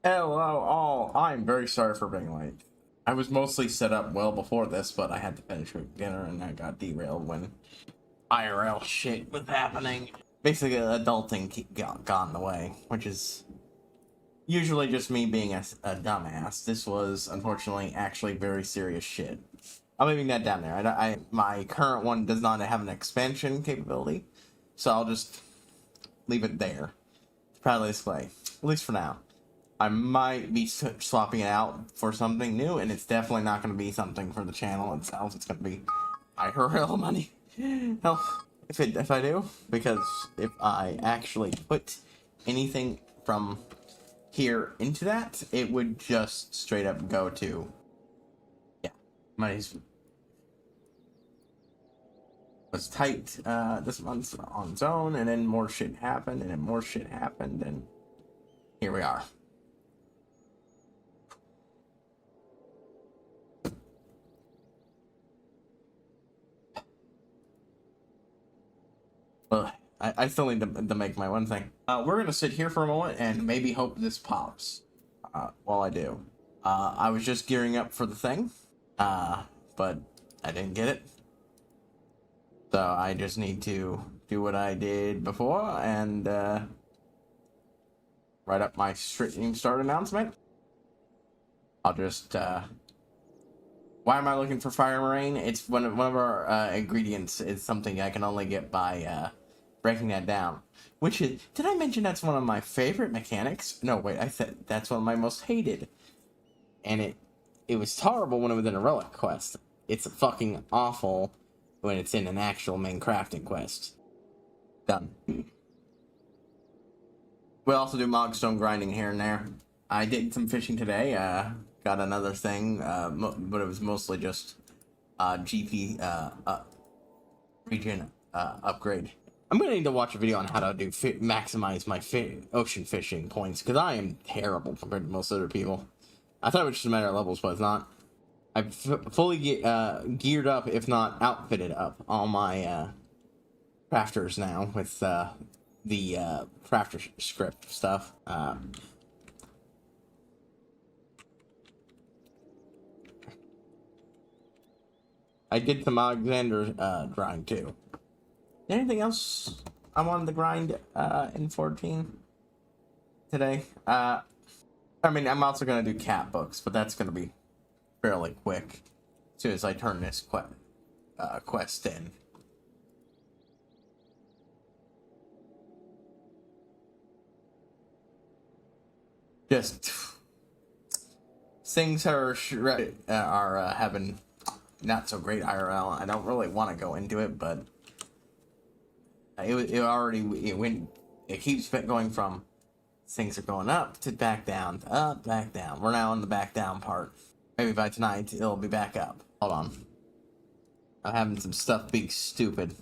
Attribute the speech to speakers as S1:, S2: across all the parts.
S1: Hello all, I'm very sorry for being late. I was mostly set up well before this, but I had to finish with dinner and I got derailed when IRL shit was happening. Basically, adulting got in the way, which is usually just me being a dumbass. This was, unfortunately, actually very serious shit. I'm leaving that down there. My current one does not have an expansion capability, so I'll just leave it there. Proudly display, at least for now. I might be swapping it out for something new, and it's definitely not going to be something for the channel itself. It's going to be IRL money. Hell, if I do, because if I actually put anything from here into that, it would just straight up go to, yeah, money's was tight this month on its own, and then more shit happened, and then more shit happened, and here we are. I still need to make my one thing. We're gonna sit here for a moment and maybe hope this pops while I do. I was just gearing up for the thing, but I didn't get it. So I just need to do what I did before and write up my stream start announcement. I'll just why am I looking for Fire Marine? It's one of our ingredients. Is something I can only get by breaking that down. Which is, did I mention that's one of my favorite mechanics? No, wait, I said that's one of my most hated. And it was terrible when it was in a relic quest. It's fucking awful when it's in an actual main crafting quest. Done. We'll also do mogstone grinding here and there. I did some fishing today. Got another thing, but it was mostly just GP region upgrade. I'm gonna need to watch a video on how to do maximize my ocean fishing points, because I am terrible compared to most other people. I thought it was just a matter of levels, but it's not. I've fully geared up, if not outfitted up, all my crafters now with the crafter script stuff. I did some Alexander grind too. Anything else I wanted to grind in 14 today? I mean, I'm also going to do cat books, but that's going to be fairly quick as soon as I turn this quest in. Just things are having not so great IRL. I don't really want to go into it, but it keeps going from things are going up to back down, to up, back down. We're now on the back down part. Maybe by tonight it'll be back up. Hold on. I'm having some stuff being stupid.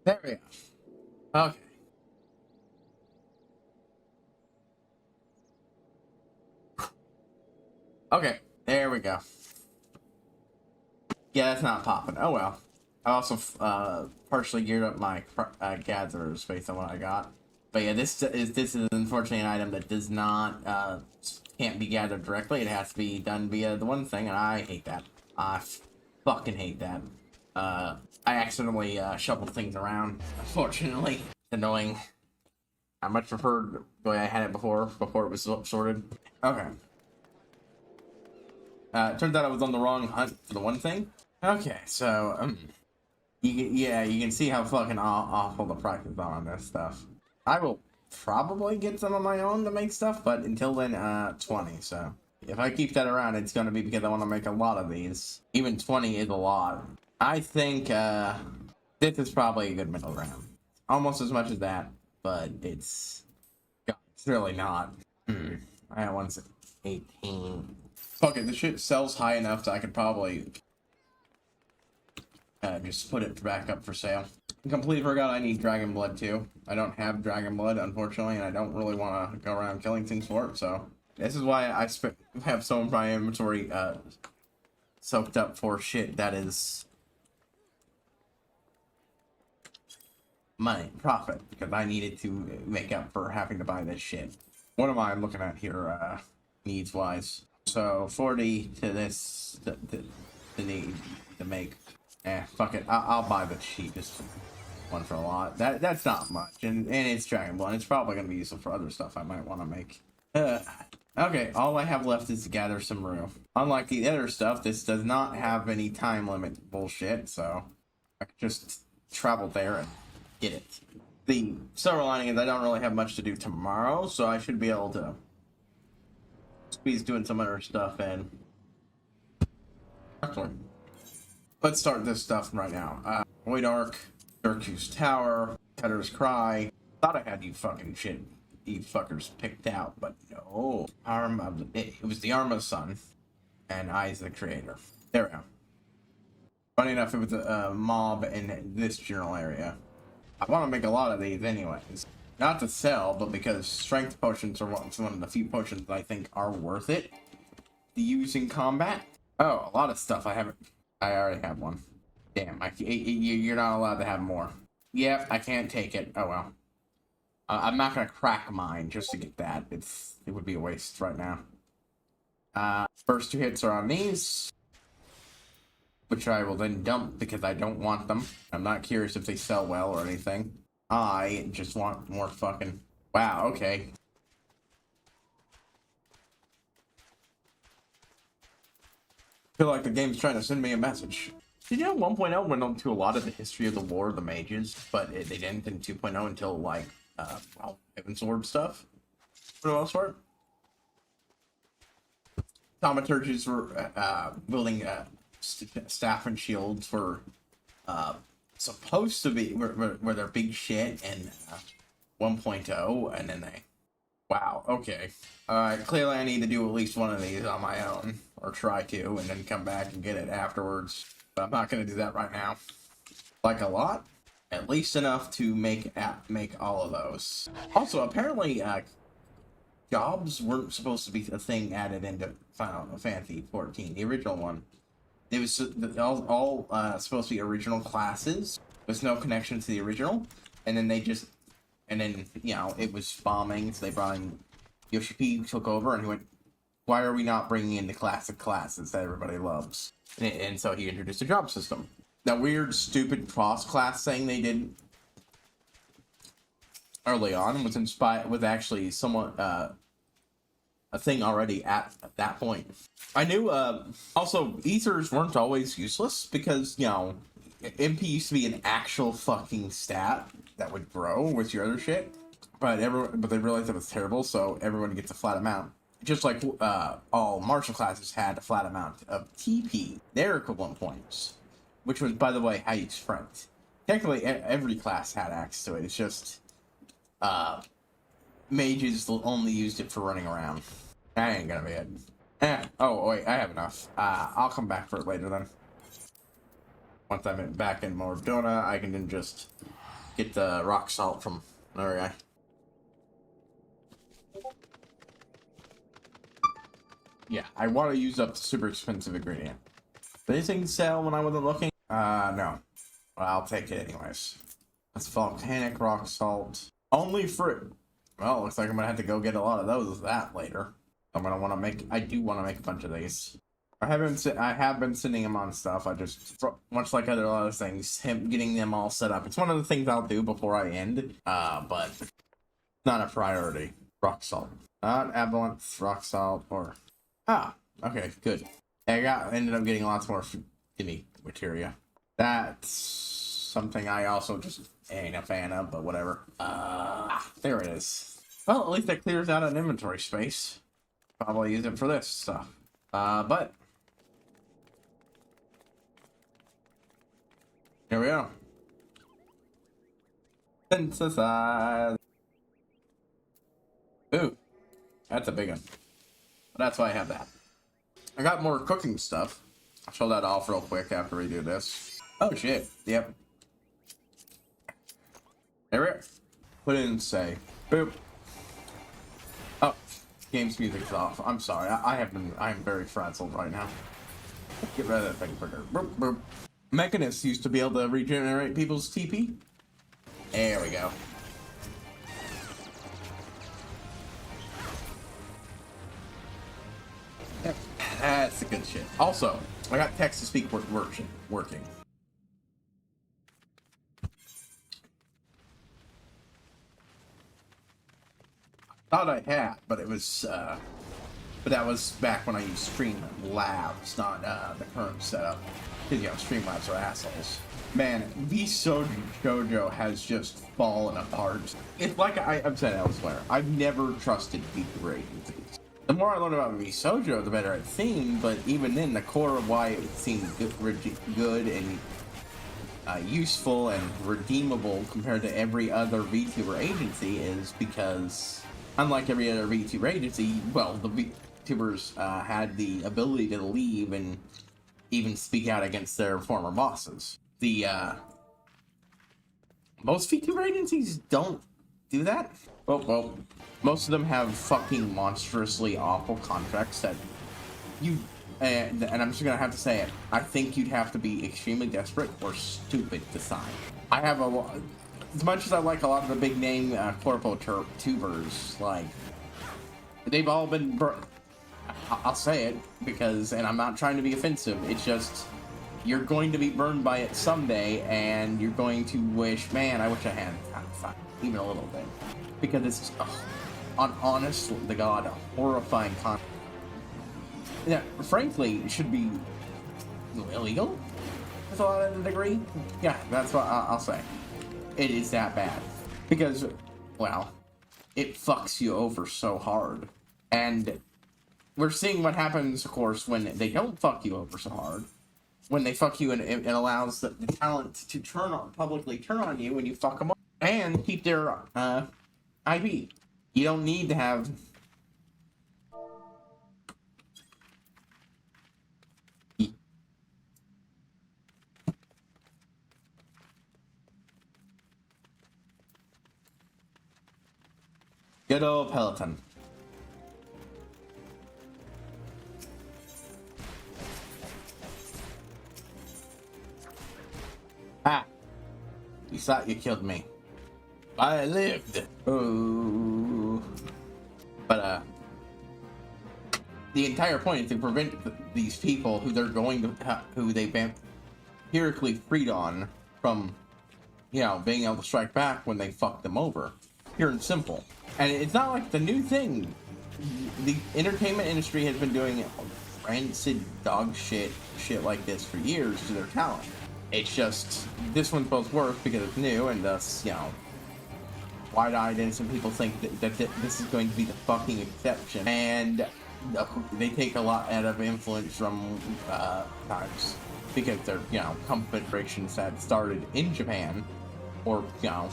S1: There we go. Okay. Okay, there we go. Yeah, that's not popping. Oh well. I also partially geared up my gatherers based on what I got. But yeah, this is unfortunately an item that does not can't be gathered directly. It has to be done via the one thing, and I hate that. I fucking hate that. I accidentally shuffled things around. Unfortunately, it's annoying. I much preferred the way I had it before it was sorted. Okay. Turns out I was on the wrong hunt for the one thing. Okay, so you can see how fucking awful the prices are on this stuff. I will probably get some of my own to make stuff, but until then, 20. So if I keep that around, it's gonna be because I want to make a lot of these. Even 20 is a lot. I think this is probably a good middle ground. Almost as much as that, but it's really not. I want 18. Fuck it, the shit sells high enough that I could probably just put it back up for sale. I completely forgot I need Dragon Blood too. I don't have Dragon Blood, unfortunately, and I don't really want to go around killing things for it, so this is why I have some of my inventory soaked up for shit that is money, profit, because I needed to make up for having to buy this shit. What am I looking at here, needs-wise? So, 40 to this, to need to make. Fuck it. I'll buy the cheapest one for a lot. That's not much, and it's Dragon Blood. It's probably gonna be useful for other stuff I might want to make. Okay, all I have left is to gather some room. Unlike the other stuff, this does not have any time limit bullshit, so I can just travel there and get it. The silver lining is I don't really have much to do tomorrow, so I should be able to squeeze doing some other stuff in. Actually, let's start this stuff right now. Void Arc, Dirku's Tower, Cutter's Cry. Thought I had you fucking shit, you fuckers picked out, but no. It was the Arm of the Sun, and I is the creator. There we go. Funny enough, it was a mob in this general area. I want to make a lot of these anyways. Not to sell, but because strength potions are one of the few potions I think are worth it to use in combat. Oh, a lot of stuff I haven't. I already have one. Damn, you're not allowed to have more. Yep, I can't take it. Oh well. I'm not gonna crack mine just to get that. It would be a waste right now. First 2 hits are on these, which I will then dump because I don't want them. I'm not curious if they sell well or anything. I just want more fucking... Wow, okay. I feel like the game's trying to send me a message. Did you know 1.0 went on to a lot of the history of the War of the Mages, but they didn't in 2.0 until, like, well, Heavensward stuff, for the most part? Thaumaturges were, building, staff and shields were, supposed to be where they're big shit in 1.0, and then they... Wow, okay. Clearly I need to do at least one of these on my own, or try to, and then come back and get it afterwards. But I'm not going to do that right now. Like a lot? At least enough to make all of those. Also, apparently, jobs weren't supposed to be a thing added into Final Fantasy 14, the original one. It was all supposed to be original classes with no connection to the original, and then you know, it was bombing, so they brought in Yoshi P took over, and he went, why are we not bringing in the classic classes that everybody loves? And so he introduced a job system. That weird, stupid cross-class thing they did early on was actually somewhat a thing already at that point. I knew, also, ethers weren't always useless because, you know, MP used to be an actual fucking stat that would grow with your other shit, but they realized it was terrible, so everyone gets a flat amount. Just like all martial classes had a flat amount of TP, their equivalent points, which was, by the way, how you sprint. Technically, every class had access to it. It's just mages only used it for running around. That ain't gonna be it. Oh wait, I have enough. I'll come back for it later then. Once I'm back in Mordona, I can then just get the rock salt from another guy. Yeah, I want to use up the super expensive ingredient. Did anything sell when I wasn't looking? No. Well, I'll take it anyways. That's volcanic rock salt. Only fruit. Well, looks like I'm gonna have to go get a lot of those later. I'm gonna want to make. I do want to make a bunch of these. I have been sending him on stuff. I just, much like other things, getting them all set up. It's one of the things I'll do before I end. But not a priority. Rock salt, not Avalance, rock salt, or okay, good. I ended up getting lots more gimme materia. That's something I also just ain't a fan of, but whatever. There it is. Well, at least that clears out an inventory space. Probably use it for this stuff. But here we go. Synthesize. Ooh, that's a big one. But that's why I have that. I got more cooking stuff. I'll show that off real quick after we do this. Oh shit, yep. There we go. Put it in say. Boop. Oh, game's music's off. I'm sorry. I'm very frazzled right now. Get rid of that thing quicker. Boop, boop. Mechanists used to be able to regenerate people's TP. There we go. Yep, that's the good shit. Also, I got text-to-speak working. Thought I had, but it was, but that was back when I used Streamlabs, not the current setup. Because, you know, Streamlabs are assholes. Man, VSojo has just fallen apart. It's like I've said elsewhere, I've never trusted VTuber agencies. The more I learn about VSojo, the better it seemed, but even then, the core of why it seemed good and useful and redeemable compared to every other VTuber agency is because, unlike every other VTuber agency, well, the VTubers had the ability to leave and even speak out against their former bosses. Most VTuber agencies don't do that. Well, most of them have fucking monstrously awful contracts that you, and I'm just gonna have to say it, I think you'd have to be extremely desperate or stupid to sign. I have a lot, as much as I like a lot of the big name corpo tubers, like, they've all been I'll say it because, and I'm not trying to be offensive, it's just, you're going to be burned by it someday, and you're going to wish, man, I wish I had time, even a little bit. Because it's, honest to God, horrifying content. Yeah, frankly, it should be illegal to a lot of the degree. Yeah, that's what I'll say. It is that bad. Because, well, it fucks you over so hard. And we're seeing what happens, of course, when they don't fuck you over so hard. When they fuck you, and it allows the talent to publicly turn on you when you fuck them up and keep their IP. You don't need to have good old Peloton. Ah, you thought you killed me. I lived. Oh, but the entire point is to prevent these people who they're going to who they've been empirically freed on from, you know, being able to strike back when they fuck them over. Pure and simple. And it's not like the new thing. The entertainment industry has been doing rancid dog shit like this for years to their talent. It's just, this one's both worse because it's new, and thus, you know, wide-eyed innocent people think that this is going to be the fucking exception. And they take a lot out of influence from times. Because they're, you know, confederations that started in Japan, or, you know,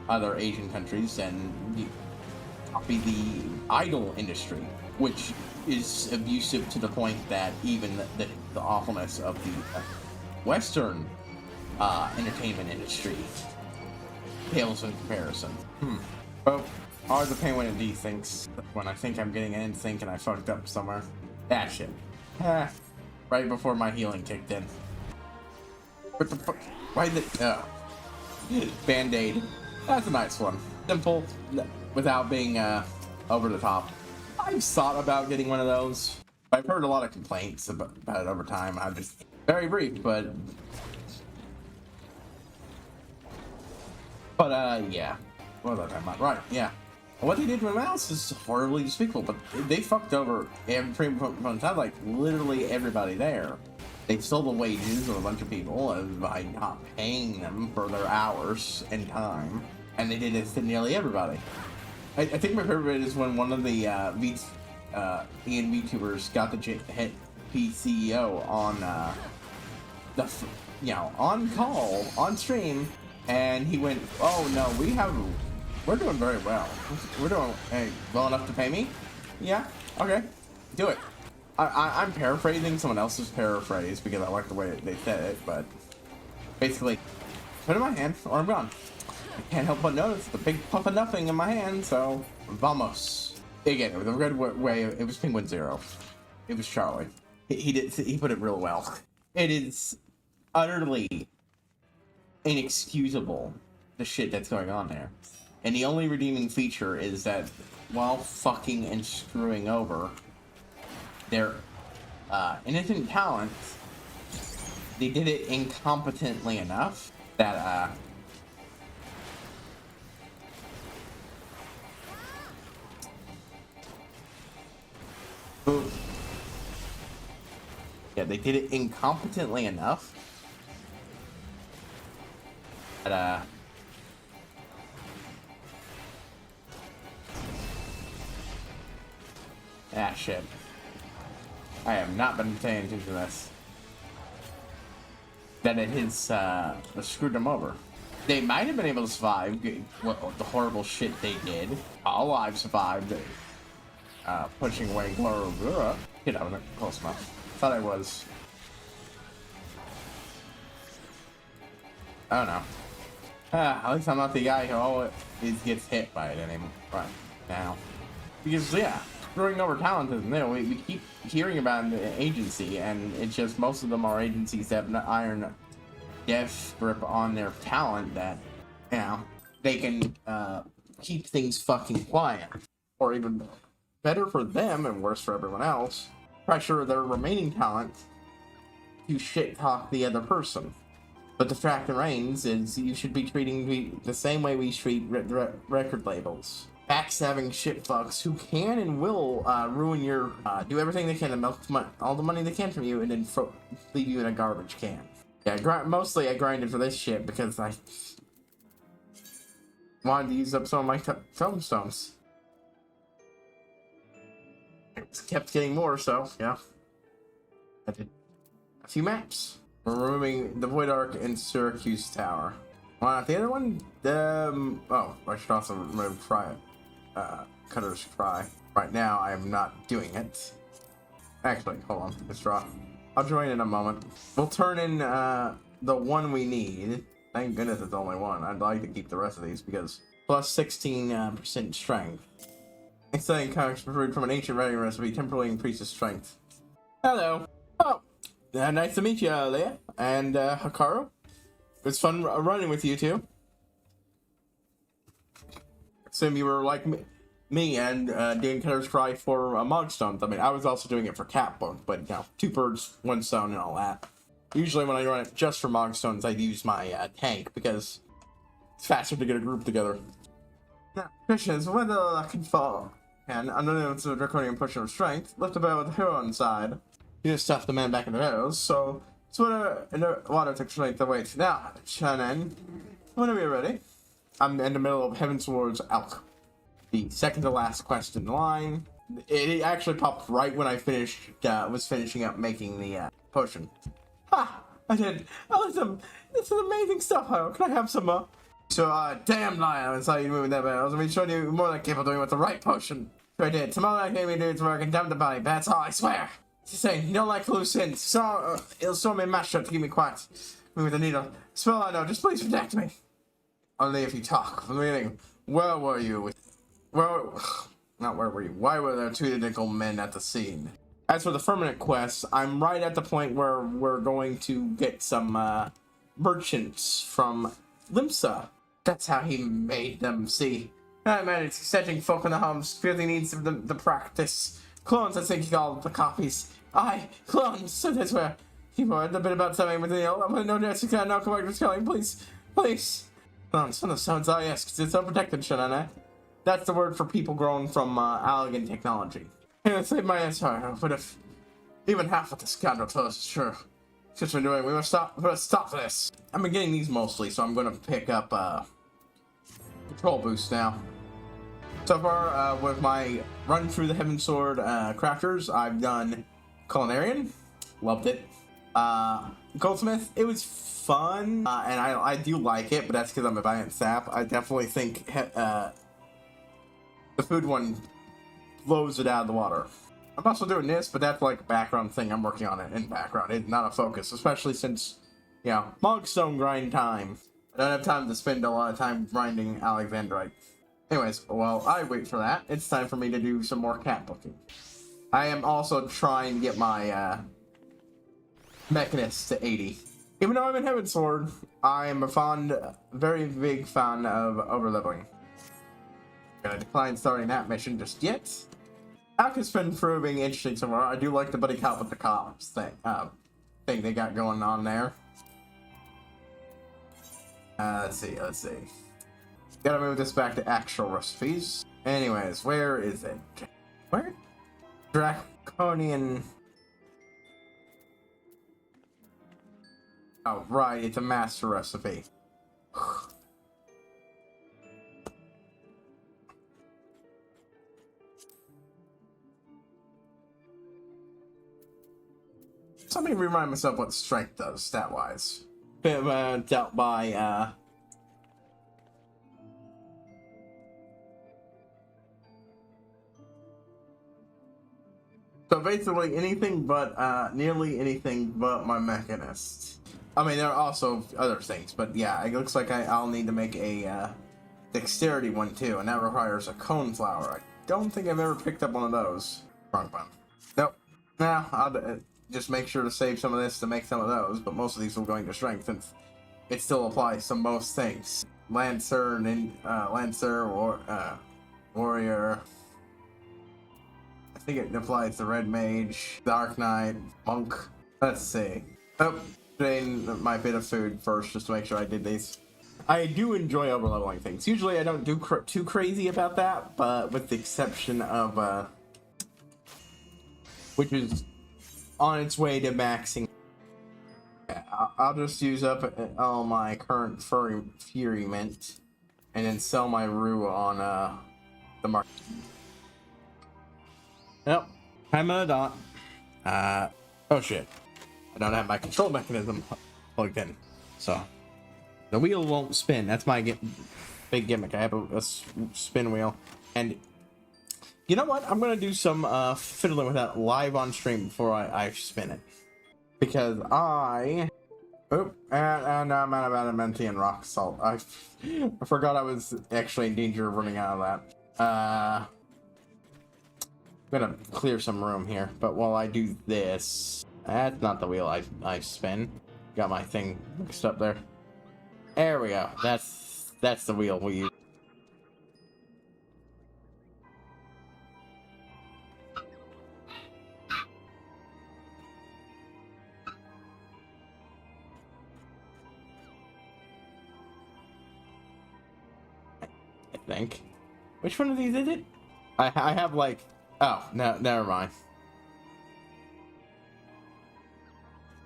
S1: other Asian countries, and copy the idol industry, which is abusive to the point that even the awfulness of the Western entertainment industry pales in comparison. Oh, always a pain when it dethinks. When I think I'm getting an in-sync and I fucked up somewhere. That shit. Right before my healing kicked in. What the fuck? Why did Band-Aid. That's a nice one. Simple, without being over the top. I've thought about getting one of those. I've heard a lot of complaints about it over time. I'm just very brief, but yeah. What was I talking about? Right, yeah. What they did with Mouse is horribly despicable, but they fucked over from like literally everybody there. They stole the wages of a bunch of people by not paying them for their hours and time, and they did it to nearly everybody. I think my favorite is when one of the VTubers got the hit CEO on on call on stream, and he went, "Oh no, we're doing very well. We're doing well enough to pay me. Yeah, okay, do it." I'm paraphrasing someone else's paraphrase because I like the way they said it, but basically, put it in my hand or I'm gone. I can't help but notice the big puff of nothing in my hand, so vamos. Again, with a red way, it was Penguin Zero. It was Charlie. He put it real well. It is utterly inexcusable the shit that's going on there. And the only redeeming feature is that while fucking and screwing over their innocent talents, they did it incompetently enough that yeah, they did it incompetently enough that ah, shit. I have not been paying attention to this. That it has screwed them over. They might have been able to survive the horrible shit they did. Alive survived. Pushing away Glorabura. Shit, I wasn't close enough. Thought I was. I don't know. At least I'm not the guy who always gets hit by it anymore right now. Because, yeah, screwing over talent is new. We keep hearing about the agency, and it's just most of them are agencies that have an iron death grip on their talent that, you know, they can keep things fucking quiet. Or even better for them and worse for everyone else, pressure their remaining talent to shit talk the other person. But the fact remains is you should be treating the same way we treat record labels. Backstabbing shitfucks who can and will ruin your, do everything they can to milk all the money they can from you and then leave you in a garbage can. Yeah, mostly I grinded for this shit because I wanted to use up some of my film stones. It kept getting more, so yeah. I did a few maps. We're removing the Void Arc and Syracuse Tower. The other one, oh, I should also remove Cutter's Cry. Right now, I am not doing it. Actually, hold on, let's draw. I'll join in a moment. We'll turn in the one we need. Thank goodness it's only one. I'd like to keep the rest of these because plus 16% strength. Exciting comics preferred from an ancient writing recipe temporarily increases strength. Hello. Oh, nice to meet you, Leia and Hikaru. It was fun running with you two. Assume you were like me and doing Cutter's Cry for Mogstones. I mean, I was also doing it for Catbook, but you know, 2 birds, 1 stone, and all that. Usually, when I run it just for Mogstones, I use my tank because it's faster to get a group together. Now, Christians, whether I can fall. And under the influence of draconian pushing of strength, lift a bow with the hero inside. You just stuff the man back in the meadows, so sweater in the water takes strength to wait. Now, Shannon, whenever you're ready. I'm in the middle of Heavensward's Elk. The second to last quest in the line. It actually popped right when I was finishing up making the potion. Ha! I did. Oh, this is amazing stuff, Hiro. Can I have some So, damn lion, I saw you moving that bad. I was gonna be showing you more than capable of doing with the right potion. So I did. Tomorrow I came here dudes where I condemn the body, but that's all, I swear. Just saying, you don't like loose ends. So, it'll show me a mash up to keep me quiet. Me with a needle. Spell I know, just please protect me. Only if you talk. From the beginning, where were you? Not where were you? Why were there 2 identical men at the scene? As for the firmament quests, I'm right at the point where we're going to get some, merchants from Limsa. That's how he made them, see. That man is setting folk in the homes, really needs the practice. Clones, I think he called the copies. Aye, clones, so that's where people are a bit about something with the I'm gonna know that you can't now come back to telling, please, please. Clones, son of sounds, ah, yes, because it's unprotected, shouldn't I? That's the word for people grown from elegant technology. And save my answer, but if even half of the scoundrel told us it's true. Just been doing, we must stop this. I've been getting these mostly, so I'm gonna pick up control boost now. So far, with my run through the Heavensward crafters, I've done Culinarian, loved it. Goldsmith, it was fun, and I do like it, but that's because I'm a Valiant Sap. I definitely think the food one blows it out of the water. I'm also doing this, but that's like a background thing. I'm working on it in background. It's not a focus, especially since, you know, Mogstone grind time. I don't have time to spend a lot of time grinding Alexandrite. Anyways, while I wait for that, it's time for me to do some more cat booking. I am also trying to get my Mechanist to 80. Even though I'm in Heaven Sword, I am a very big fan of overleveling. I'm gonna decline starting that mission just yet. Alk has been proving interesting so far. I do like the buddy cop with the cops thing they got going on there. Let's see. Gotta move this back to actual recipes. Anyways, where is it? Where? Draconian. Oh, right, it's a master recipe. Let me remind myself what strength does, stat-wise. Dealt by, So basically anything but, nearly anything but my mechanist. I mean, there are also other things, but yeah, it looks like I'll need to make a, dexterity one too, and that requires a cone flower. I don't think I've ever picked up one of those. Wrong one. Nope. Nah, I'll just make sure to save some of this to make some of those, but most of these will go into strength since it still applies to most things. Lancer, Warrior. I think it applies to Red Mage, Dark Knight, Monk. Let's see. Oh, drain my bit of food first just to make sure I did these. I do enjoy overleveling things. Usually I don't do too crazy about that, but with the exception of, which is on its way to maxing. I'll just use up all my current Fury Mint and then sell my Rue on the market. Yep, I'm on a dot. Oh shit. I don't have my control mechanism plugged in, so the wheel won't spin. That's my big gimmick. I have a spin wheel, and you know what? I'm gonna do some fiddling with that live on stream before I spin it, because and I'm out of adamantine rock salt. I forgot I was actually in danger of running out of that. I'm gonna clear some room here, but while I do this, that's not the wheel I spin. Got my thing mixed up there. There we go. That's the wheel we use. I think. Which one of these is it? I have like. Oh, no, never mind.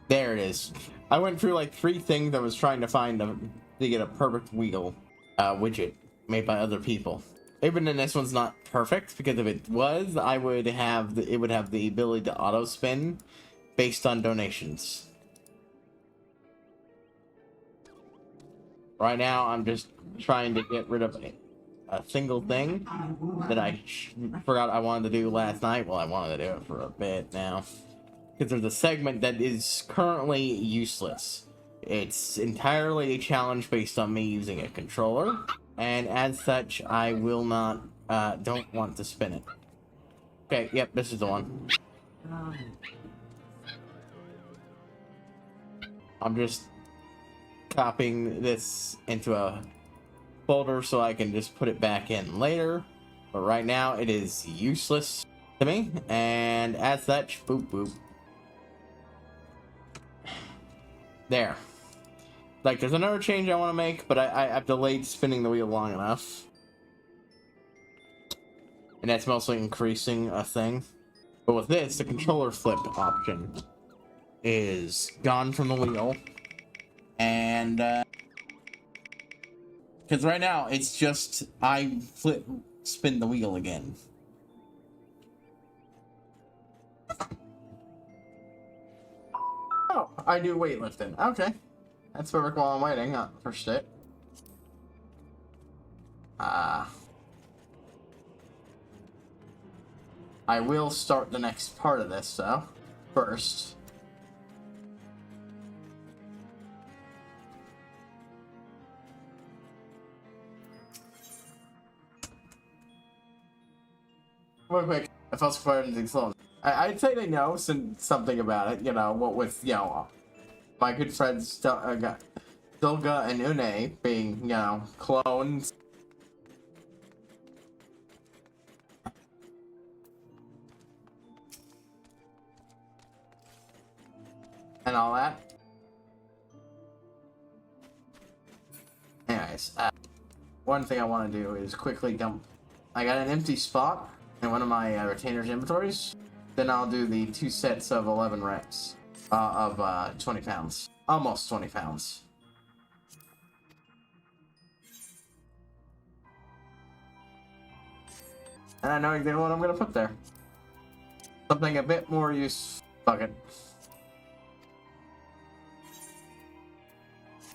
S1: There it is. I went through like 3 things I was trying to find to get a perfect wheel widget made by other people. Even then, this one's not perfect, because if it was, it would have the ability to auto spin based on donations. Right now, I'm just trying to get rid of a single thing that I forgot I wanted to do last night. Well, I wanted to do it for a bit now, because there's a segment that is currently useless. It's entirely a challenge based on me using a controller, and as such, I will not, don't want to spin it. Okay, yep, this is the one. I'm just copying this into a folder so I can just put it back in later, but right now it is useless to me, and as such, boop boop. There. Like, there's another change I want to make, but I've delayed spinning the wheel long enough, and that's mostly increasing a thing. But with this, the controller flip option is gone from the wheel, and because right now, it's just, I spin the wheel again. Oh, I do weightlifting. Okay. That's perfect while I'm waiting for shit. I will start the next part of this, though, first. Real quick, if I was fired anything slow, I'd say they know something about it, you know, what with, you know, my good friends Dolga and Une being, you know, clones. And all that. Anyways, one thing I want to do is quickly dump. I got an empty spot in one of my retainer's inventories. Then I'll do the 2 sets of 11 reps of 20 pounds. Almost 20 pounds. And I know exactly what I'm going to put there. Something a bit more use. Fuck it.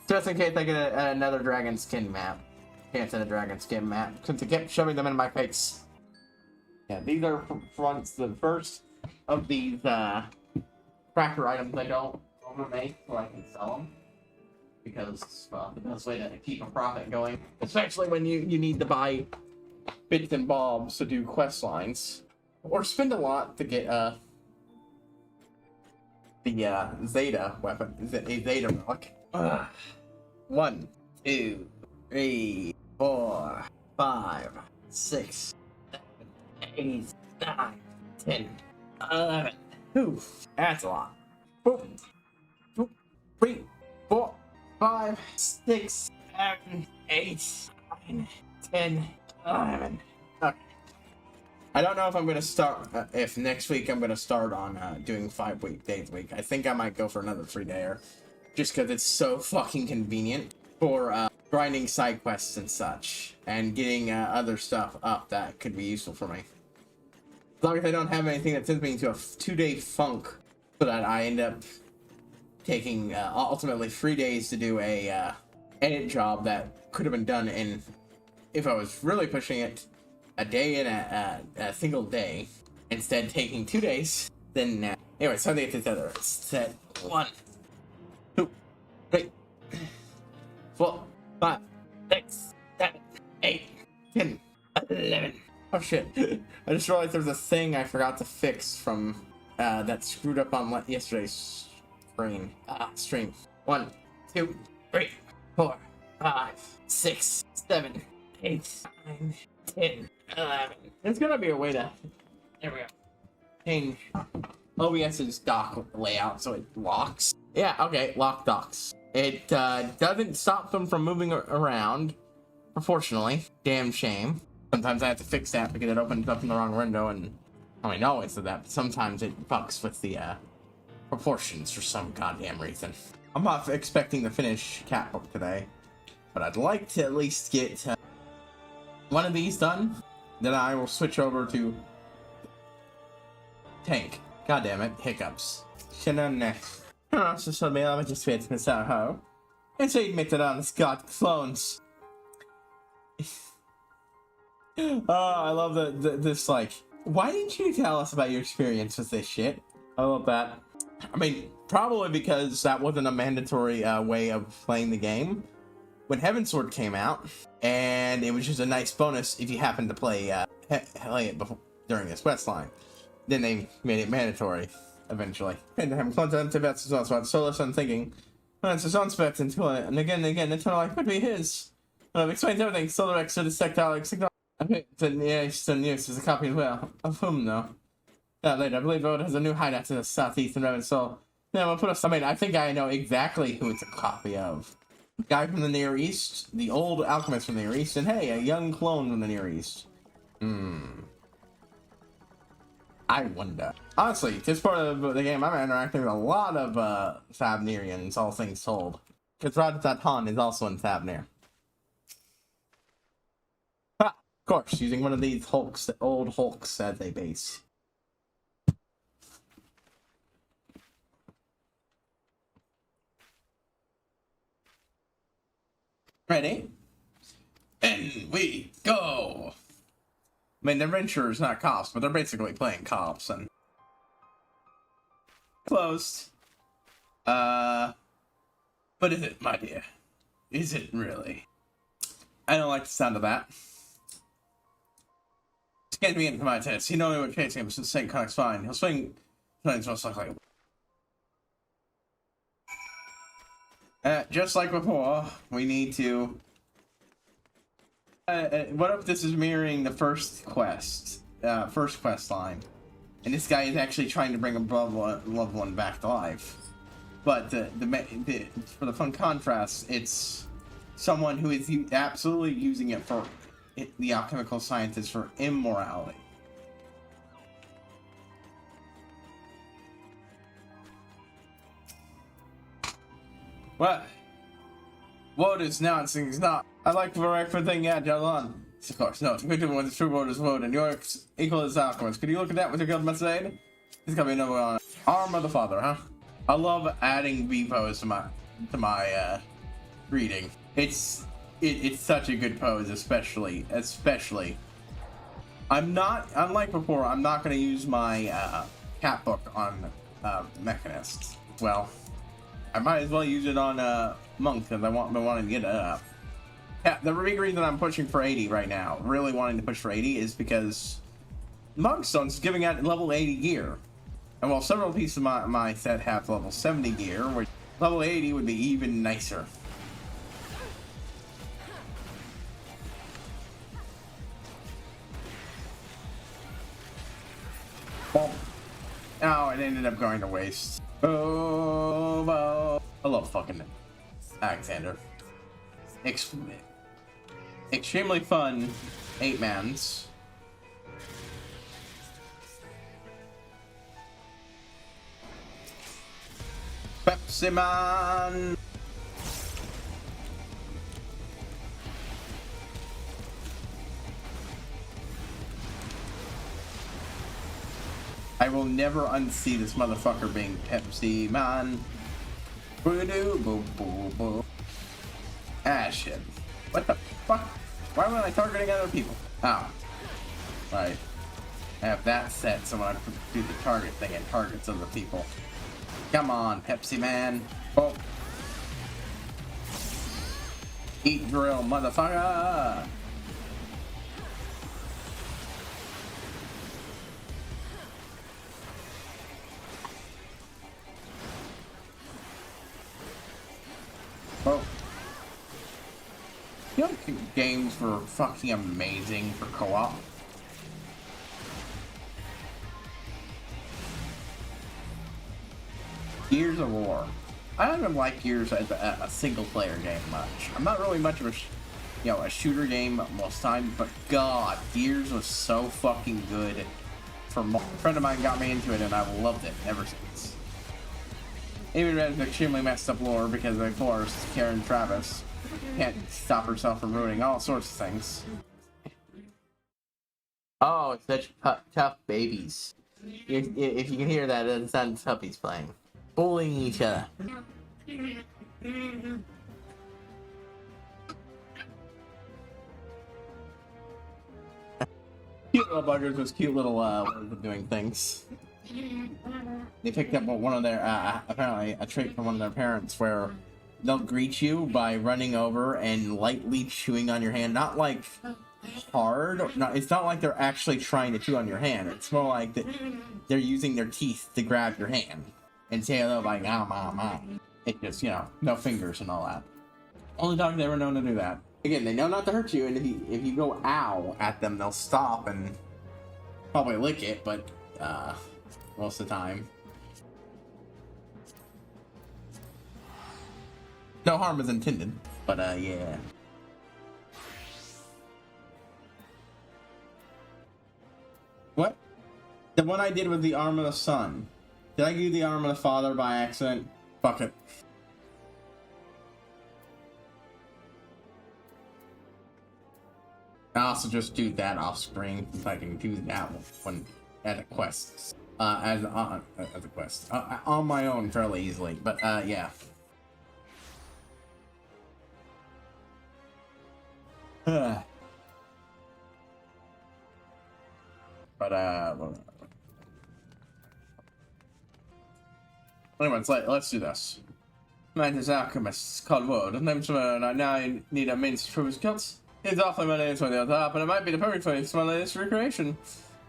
S1: Just in case I get another dragon skin map. Can't send a dragon skin map since it kept shoving them in my face. Yeah, these are the first of these cracker items I don't overmake so I can sell them. Because, well, the best way to keep a profit going. Especially when you need to buy bits and bobs to do quest lines. Or spend a lot to get the Zeta weapon. Is it a Zeta relic? 1, 2, 3, 4, 5, 6, 7, 8, 9, 10, 11. Ooh, that's a lot. 4, 2, 3, 4, 5, 6, 7, 8, 9, 10, 11. Okay. I don't know if I'm going to start, if next week I'm going to start on doing 5 days a week. I think I might go for another 3-dayer. Just because it's so fucking convenient for grinding side quests and such. And getting other stuff up that could be useful for me. As long as I don't have anything that sends me into a 2-day funk. So that I end up taking ultimately 3 days to do a edit job that could have been done in, if I was really pushing it, a day in a single day. Instead taking 2 days. Then, anyway, so they get this other set. 1, 2, 3, 4, 5, 6, 7, 8, 10, 11. Oh shit. I just realized there was a thing I forgot to fix from that screwed up on yesterday's stream. 1, 2, 3, 4, 5, 6, 7, 8, 9, 10, 11. There's gonna be a way to, there we go, change OBS's dock layout so it locks. Yeah, okay, lock docks. It doesn't stop them from moving around proportionally. Damn shame. Sometimes I have to fix that because it opens up in the wrong window, and I mean, always do that, but sometimes it fucks with the proportions for some goddamn reason. I'm not expecting to finish Cat Book today, but I'd like to at least get one of these done. Then I will switch over to Tank. God damn it, hiccups. Next. So suddenly I just fit Miss Ho. And so you admit that on the Scott clones. Oh, I love this, like, why didn't you tell us about your experience with this shit? I love that. I mean, probably because that wasn't a mandatory way of playing the game when Heavensward came out, and it was just a nice bonus if you happened to play it before, during this quest line. Then they made it mandatory eventually. And having content about Sazon, so less I'm thinking, it's Sazon's spec until it, and again, until life could be his. I've explained everything. Solar X to the sectile. Okay, then yeah, it's in use as a copy as well. Of whom though? Later, I believe Oda has a new hideout to the southeast and Revan Soul. Yeah, we'll put I mean, I think I know exactly who it's a copy of. Guy from the Near East, the old alchemist from the Near East, and hey, a young clone from the Near East. I wonder. Honestly, this part of the game, I'm interacting with a lot of Thavnirians, all things told. Because Radatat Han is also in Thavnir. Ha! Of course, using one of these hulks, old hulks as a base. Ready? And we go! I mean, they're adventurers, not cops, but they're basically playing cops, and... Closed. But is it, my dear? Is it really? I don't like the sound of that. Can't be into my test. You know we were chasing him since St. Cock's fine. He'll swing... Things most likely. Just like before, we need to... what if this is mirroring the first quest line? And this guy is actually trying to bring a loved one back to life. But for the fun contrast, it's someone who is absolutely using it for the alchemical sciences for immorality. What is nonsense? Not. I like the right for thing, yeah, Jalan. Of course, no. To pick up when the true vote is vote, and you're equal as alchemist. Could you look at that with your guild message? This gotta be another one. Arm of the Father, huh? I love adding V pose to my reading. It's such a good pose, especially. I'm not, unlike before, I'm not gonna use my cat book on mechanists. Well, I might as well use it on monk because I've been wanting to get it up. Yeah, the big reason I'm pushing for 80 right now, really wanting to push for 80, is because Monkstone's giving out level 80 gear. And while several pieces of my set have level 70 gear, which level 80 would be even nicer. Well, oh, it ended up going to waste. Oh, I love fucking Alexander. Extremely fun 8-mans. Pepsi Man. I will never unsee this motherfucker being Pepsi Man. Ah, shit. What the fuck? Why am I targeting other people? Oh. Right. I have that set so I can do the target thing and targets other people. Come on, Pepsi Man. Oh. Eat drill, motherfucker! Oh. You know, games were fucking amazing for co-op. Gears of War. I don't even like Gears as a single-player game much. I'm not really much of a shooter game most time, but God, Gears was so fucking good. A friend of mine got me into it, and I've loved it ever since. Even though it's extremely messed up lore because, of course, Karen Travis can't stop herself from ruining all sorts of things. Oh, such tough babies. If you can hear that, it sounds puppies playing. Bullying each other. Cute little buggers with cute little ways of doing things. They picked up one of their, apparently a trait from one of their parents where they'll greet you by running over and lightly chewing on your hand. Not like hard, it's not like they're actually trying to chew on your hand. It's more like that they're using their teeth to grab your hand and say hello like, It just, no fingers and all that. Only dogs ever known to do that. Again, they know not to hurt you, and if you go ow at them, they'll stop and probably lick it, but most of the time. No harm is intended, but yeah. What? The one I did with the Arm of the Son. Did I do the Arm of the Father by accident? Fuck it. I also just do that off screen if I can do that when at a quest. As a quest. On my own fairly easily, but yeah. But anyways, let's do this. Mantis alchemists called word. The name's now I need a means to prove his skills. It's awfully my name's on the other top, and it might be the perfect place for my latest recreation.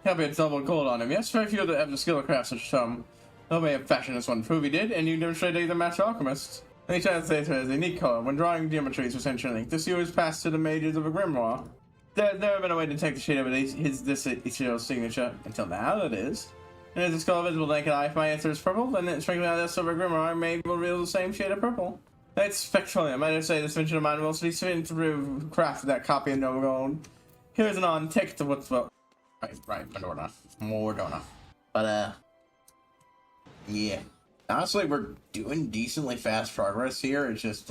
S1: Can't be a double gold on him. Yes, very few that have the skill to craft such some. No way of fashion this one. Prove he did, and you demonstrate he's a master alchemist. Let me try to say it as a unique code. When drawing geometries for Century Link, this view is passed to the mages of a grimoire. There have been a way to detect the shade of this Ichiro's signature. Until now, that is. And as it's called visible to naked eye, if my answer is purple, then it's strictly out of silver grimoire may reveal the same shade of purple. It's Spectrolium. I just say this invention of mine will be seen through craft that copy of Noble Gold. Here's an on tick to what's well. Right, Mordorna. But yeah. Honestly, we're doing decently fast progress here. It's just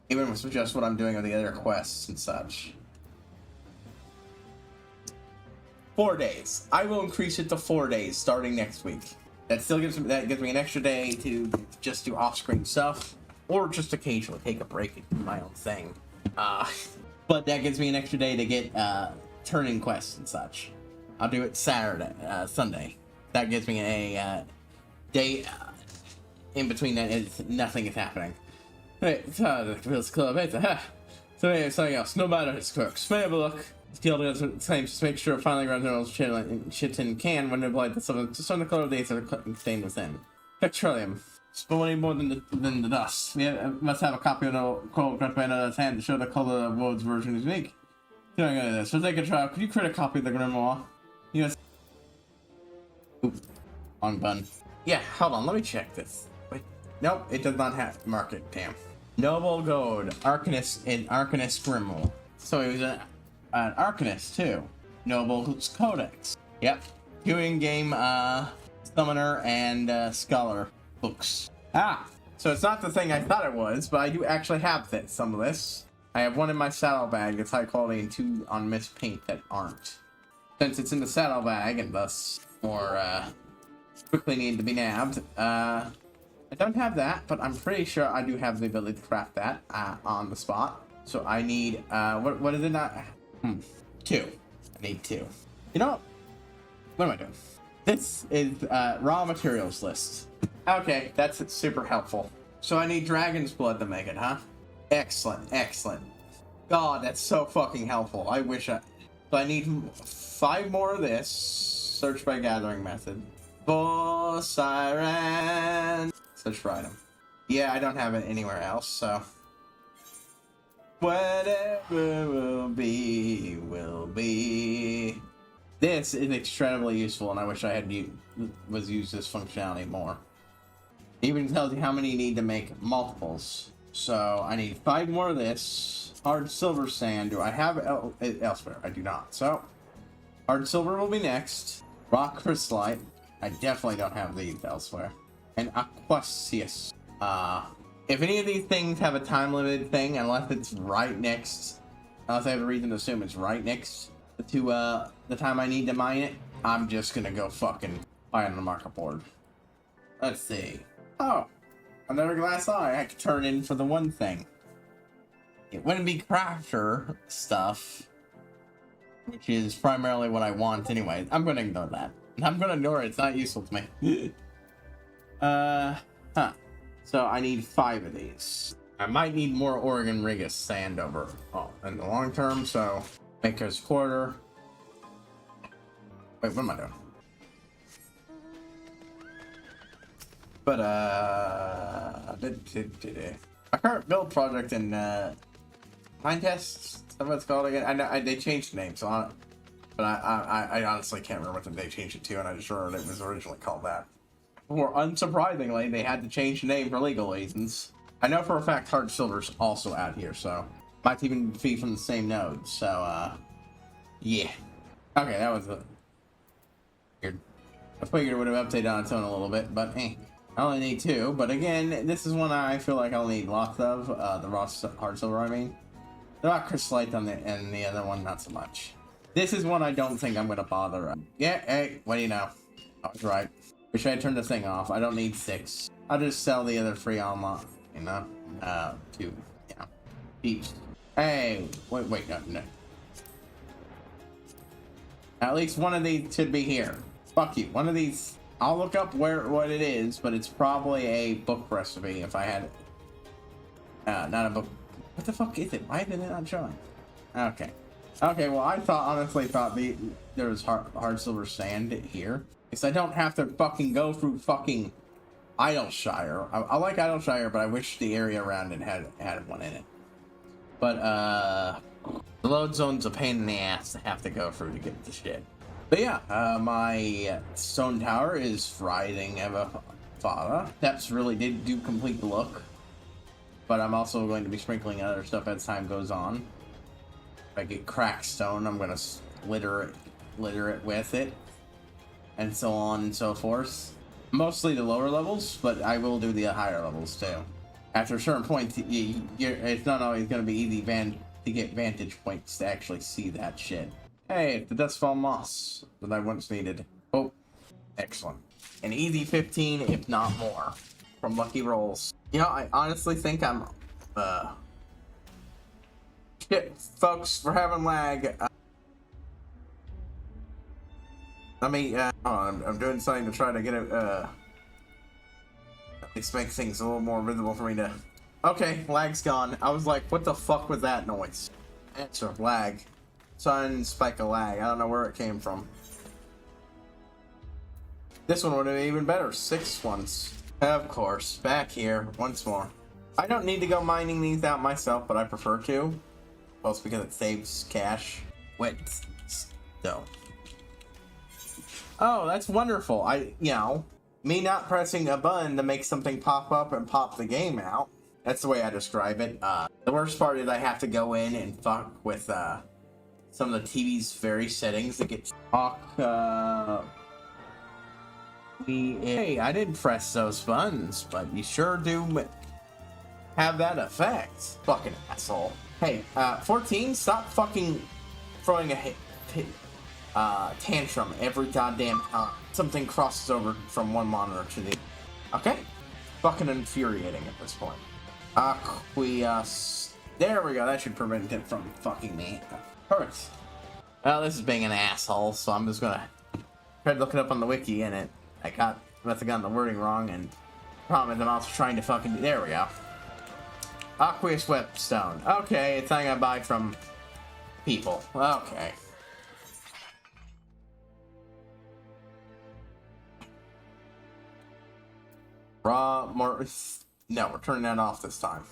S1: even with just what I'm doing on the other quests and such. 4 days. I will increase it to 4 days starting next week. That still gives me an extra day to just do off-screen stuff, or just occasionally take a break and do my own thing. But that gives me an extra day to get turn-in quests and such. I'll do it Sunday. That gives me a day in between that nothing is happening. Hey, the Wheels Club. So anyway, something else. No matter his quirks. May have a look. Skill does the same, just make sure finally ground minerals shit in can when applied to some of the color of the are contained within. Petroleum. Spawning more than the dust. We must have a copy of the coal cut by another's hand to show the color of Wode's version is unique. Doing this. So take a trial. Could you create a copy of the grimoire? Yes. Oop. Wrong button. Yeah, hold on, let me check this. Wait. Nope, it does not have market, damn. Noble Gold, Arcanist and Arcanist Grimoire. So he was an Arcanist too. Noble's Codex. Yep. Two in-game Summoner and Scholar books. So it's not the thing I thought it was, but I do actually have some of this. I have one in my saddlebag that's high quality and two on Miss Paint that aren't. Since it's in the saddlebag and thus more quickly need to be nabbed, I don't have that, but I'm pretty sure I do have the ability to craft that on the spot. So I need, what is it not? 2. I need 2. You know what am I doing? This is raw materials list. Okay, that's super helpful. So I need dragon's blood to make it, huh? Excellent, excellent. God, that's so fucking helpful. I wish I... So I need 5 more of this. Search by gathering method. For Siren. Search for item. Yeah, I don't have it anywhere else, so... Whatever will be, will be. This is extremely useful, and I wish I had used this functionality more. It even tells you how many you need to make multiples. So I need 5 more of this. Hard silver sand. Do I have it elsewhere? I do not. So hard silver will be next. Rock crystallite. I definitely don't have these elsewhere. And Aquasius. If any of these things have a time limited thing, unless it's right next, unless I have a reason to assume it's right next to the time I need to mine it, I'm just gonna go fucking buy it on the market board. Let's see. Oh, another glass eye I could turn in for the one thing. It wouldn't be crafter stuff, which is primarily what I want anyway. I'm gonna ignore that. I'm gonna ignore it. It's not useful to me. So I need 5 of these. I might need more Oregon Rigus sand over in the long term, so Maker's Quarter. Wait, what am I doing? But my current build project in Mine Tests, that's what it's called again. I know they changed the name, so I honestly can't remember what they changed it to, and I just remember it was originally called that. Or unsurprisingly, they had to change the name for legal reasons. I know for a fact Hard Silver's also out here, so might even be from the same node. So yeah. Okay, that was weird. I figured it would have updated on its own a little bit, but I only need 2. But again, this is one I feel like I'll need lots of. The raw hard silver, I mean. The rock crystallite and the other one, not so much. This is one I don't think I'm gonna bother. Yeah, hey, what do you know? I was right. Wish I had turned the thing off. I don't need 6. I'll just sell the other 3 online. You know? 2. Yeah. Each. Hey, wait, no. At least one of these should be here. Fuck you. One of these. I'll look up what it is, but it's probably a book recipe if I had it. Not a book. What the fuck is it? Why is it not showing? Okay. Okay, well, I honestly thought there was hard silver sand here. Because I don't have to fucking go through fucking Idleshire. I like Idleshire, but I wish the area around it had one in it. But the load zone's a pain in the ass to have to go through to get the shit. But yeah, my stone tower is rising ever farther. Steps really did do complete the look, but I'm also going to be sprinkling other stuff as time goes on. If I get cracked stone, I'm gonna litter it with it, and so on and so forth. Mostly the lower levels, but I will do the higher levels too. After a certain point, it's not always going to be easy to get vantage points to actually see that shit. Hey, the Dustfall Moss that I once needed. Oh, excellent. An easy 15, if not more, from Lucky Rolls. You know, I honestly think I'm, shit, folks, we're having lag. I'm doing something to try to get it, at least make things a little more visible for me to... Okay, lag's gone. I was like, what the fuck was that noise? Answer, lag. Sun spike of lag. I don't know where it came from. This one would have been even better. 6 once. Of course, back here, once more. I don't need to go mining these out myself, but I prefer to. Well, it's because it saves cash. Wait, no. Oh, that's wonderful. Me not pressing a button to make something pop up and pop the game out. That's the way I describe it. The worst part is I have to go in and fuck with some of the TV's very settings that get Hey, I didn't press those buttons, but you sure do have that effect. Fucking asshole. Hey, 14, stop fucking throwing a tantrum every goddamn time something crosses over from one monitor to the... Okay? Fucking infuriating at this point. There we go, that should prevent it from fucking me. Perfect. Well, this is being an asshole, so I'm just gonna try to look it up on the wiki, and I must have gotten the wording wrong, and problem is I'm also trying to fucking... There we go. Aqueous Whetstone. Okay, it's something I buy from people. Okay. No, we're turning that off this time.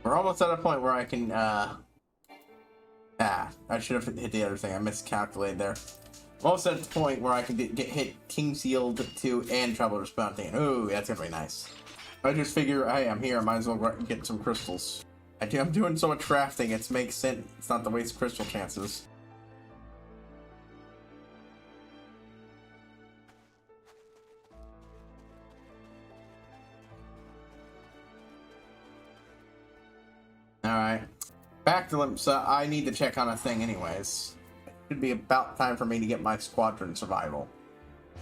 S1: We're almost at a point where I can, I should have hit the other thing. I miscalculated there. I'm almost at the point where I can get hit King's Yield 2 and Traveler's Bounty. Ooh, that's gonna be nice. I just figure, hey, I'm here, I might as well get some crystals. I'm doing so much crafting, it makes sense. It's not the waste crystal chances. Alright. Back to Limpsa, I need to check on a thing anyways. It should be about time for me to get my squadron survival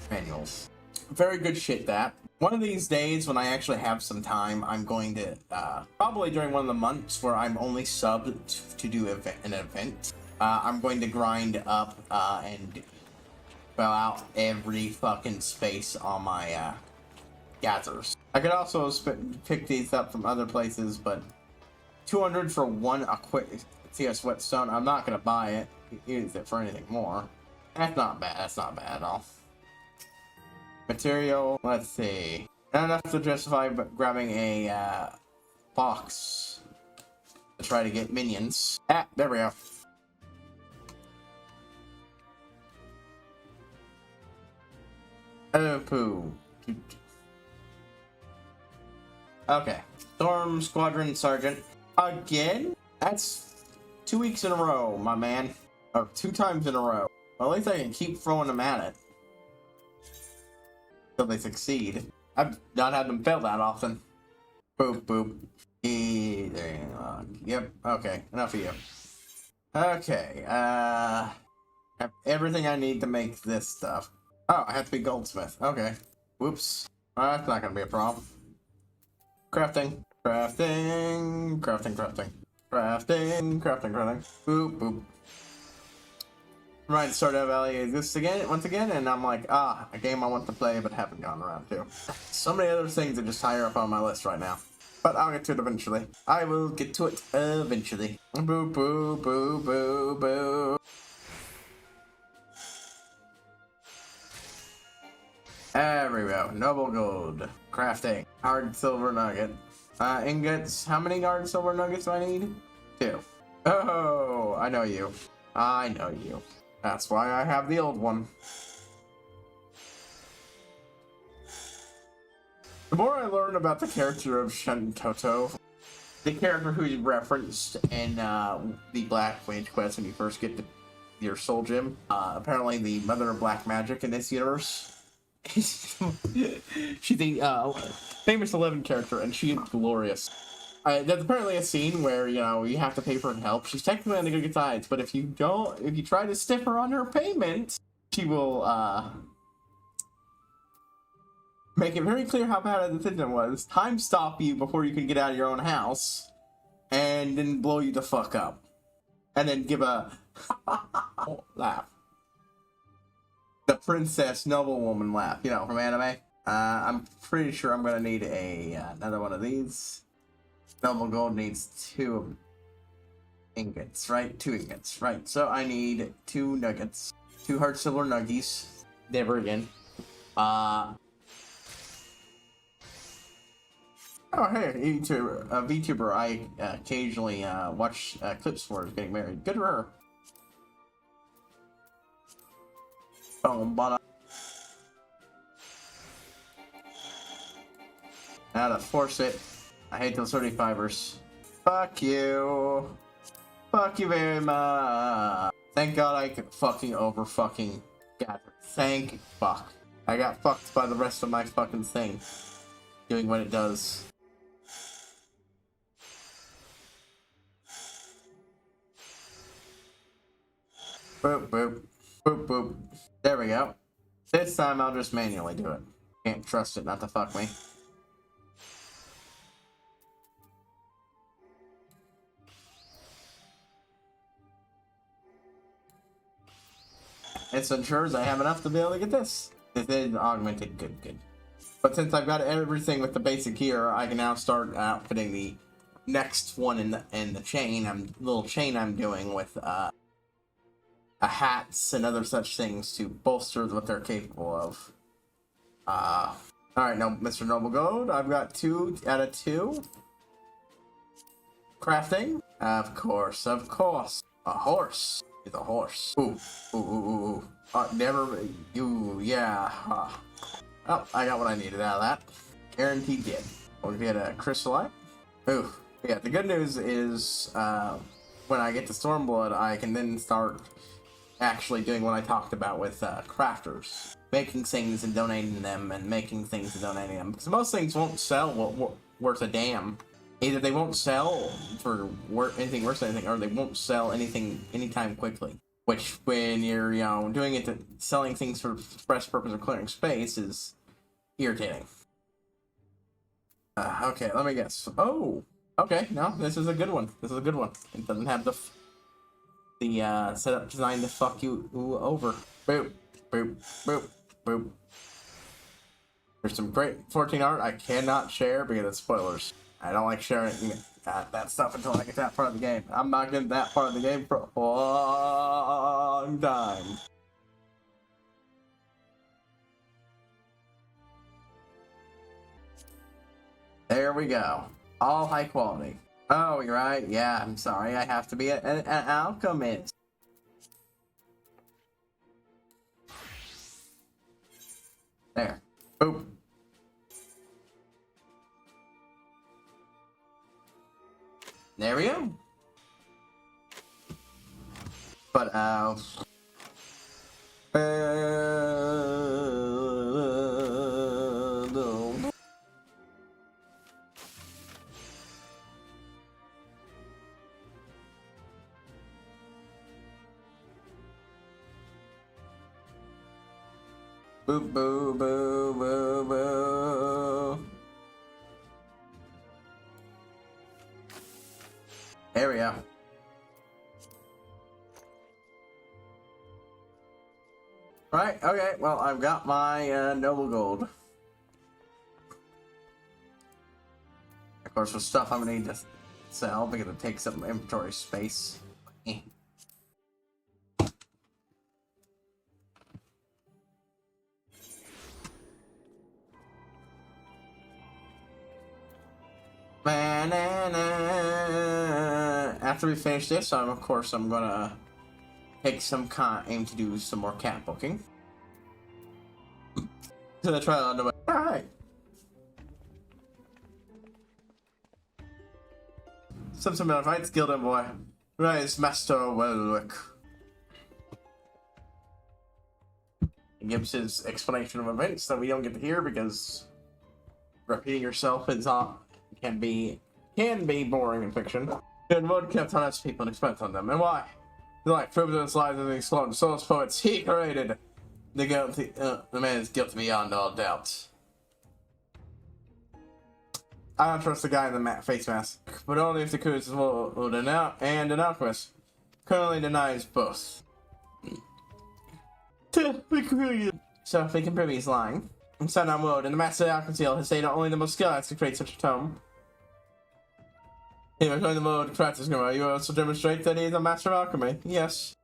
S1: manuals. Very good shit, that. One of these days, when I actually have some time, I'm going to, probably during one of the months where I'm only subbed to do an event, I'm going to grind up, and fill out every fucking space on my, gathers. I could also pick these up from other places, but 200 for one CS Whetstone, I'm not gonna buy it, use it for anything more. That's not bad at all. Material, let's see. Not enough to justify grabbing a box to try to get minions. There we go. Oh, poo. Okay. Storm Squadron Sergeant. Again? That's 2 weeks in a row, my man. Or 2 times in a row. Well, at least I can keep throwing them at it until they succeed. I've not had them fail that often. Boop, boop. Yep, okay, enough of you. Okay, I have everything I need to make this stuff. Oh, I have to be goldsmith. Okay. Whoops. That's not gonna be a problem. Crafting. Crafting. Crafting, crafting. Crafting, crafting, crafting. Boop, boop. Right, Stardew Valley exists once again, and I'm like, a game I want to play but haven't gotten around to. So many other things are just higher up on my list right now. But I'll get to it eventually. I will get to it eventually. Boo, boo, boo, boo, boo. There we go. Noble gold. Crafting. Hard silver nugget. Ingots. How many hard silver nuggets do I need? 2. Oh, I know you. I know you. That's why I have the old one. The more I learn about the character of Shentoto, the character who's referenced in the Black Mage quest when you first get your soul gem, apparently the mother of black magic in this universe. She's a famous 11 character, and she is glorious. There's apparently a scene where, you know, you have to pay for help. She's technically on the good sides, but if you try to stiff her on her payment, she will, make it very clear how bad a decision was. Time stop you before you can get out of your own house, and then blow you the fuck up. And then give a laugh. The princess noblewoman laugh, you know, from anime. I'm pretty sure I'm gonna need another one of these. Noble gold needs 2 ingots, right? 2 ingots, right? So I need 2 nuggets, 2 hard silver nuggies. Never again. Oh hey, a VTuber I occasionally watch clips for is getting married. Good for her. But now to force it. I hate those 35ers. Fuck you. Fuck you very much. Thank God I could fucking got it. Thank fuck. I got fucked by the rest of my fucking thing. Doing what it does. Boop, boop. Boop, boop. There we go. This time I'll just manually do it. Can't trust it not to fuck me. It ensures I have enough to be able to get this. This is augmented. Good. But since I've got everything with the basic gear, I can now start outfitting the next one in the chain. Little chain I'm doing with hats and other such things to bolster what they're capable of. Alright, now, Mr. Noble Gold, I've got 2 out of 2. Crafting? Of course. A horse is a horse. Ooh. Yeah. Oh, I got what I needed out of that. Guaranteed did. We'll get a crystallite. Ooh. Yeah, the good news is, when I get to Stormblood, I can then start actually doing what I talked about with crafters. Making things and donating them, and making things and donating them. Because most things won't sell worth a damn. Either they won't sell for anything worth anything, or they won't sell anything anytime quickly. Which, when you're, you know, doing it to selling things for express purpose of clearing space is irritating. Okay, let me guess. Oh! Okay, no, this is a good one. It doesn't have the setup designed to fuck you over. Boop, boop, boop, boop. There's some great 14 art I cannot share because it's spoilers. I don't like sharing that stuff until I get that part of the game. I'm not getting that part of the game for a long time. There we go. All high quality. Oh, you're right. Yeah, I'm sorry. I have to be an alchemist. There. Boop. There we go. But, boop, boo, boo, boo, boo. There we go. Right, okay, well, I've got my noble gold. course, with stuff I'm gonna need to sell because it takes up inventory space. Eh. After we finish this, of course, I'm gonna take some aim to do some more cat booking. To the trial underway. Alright. Some fights, Guild Envoy. Rise, Master Welwick. He gives his explanation of events that we don't get to hear because repeating yourself is can be boring in fiction. Good mode kept on us people and expense on them. And why? Like proves in his lives of these clone souls poets he created. The man is guilty beyond all doubt. I don't trust the guy in the face mask, but only if the Kuz will denounce and an alchemist currently denies both. So if we can prove he's lying, and Sun on Woad and the Master of Alchemy has stated only the most skilled to create such a tome. He was going the mode to practice Grimmer. You also demonstrate that he is a Master of Alchemy. Yes.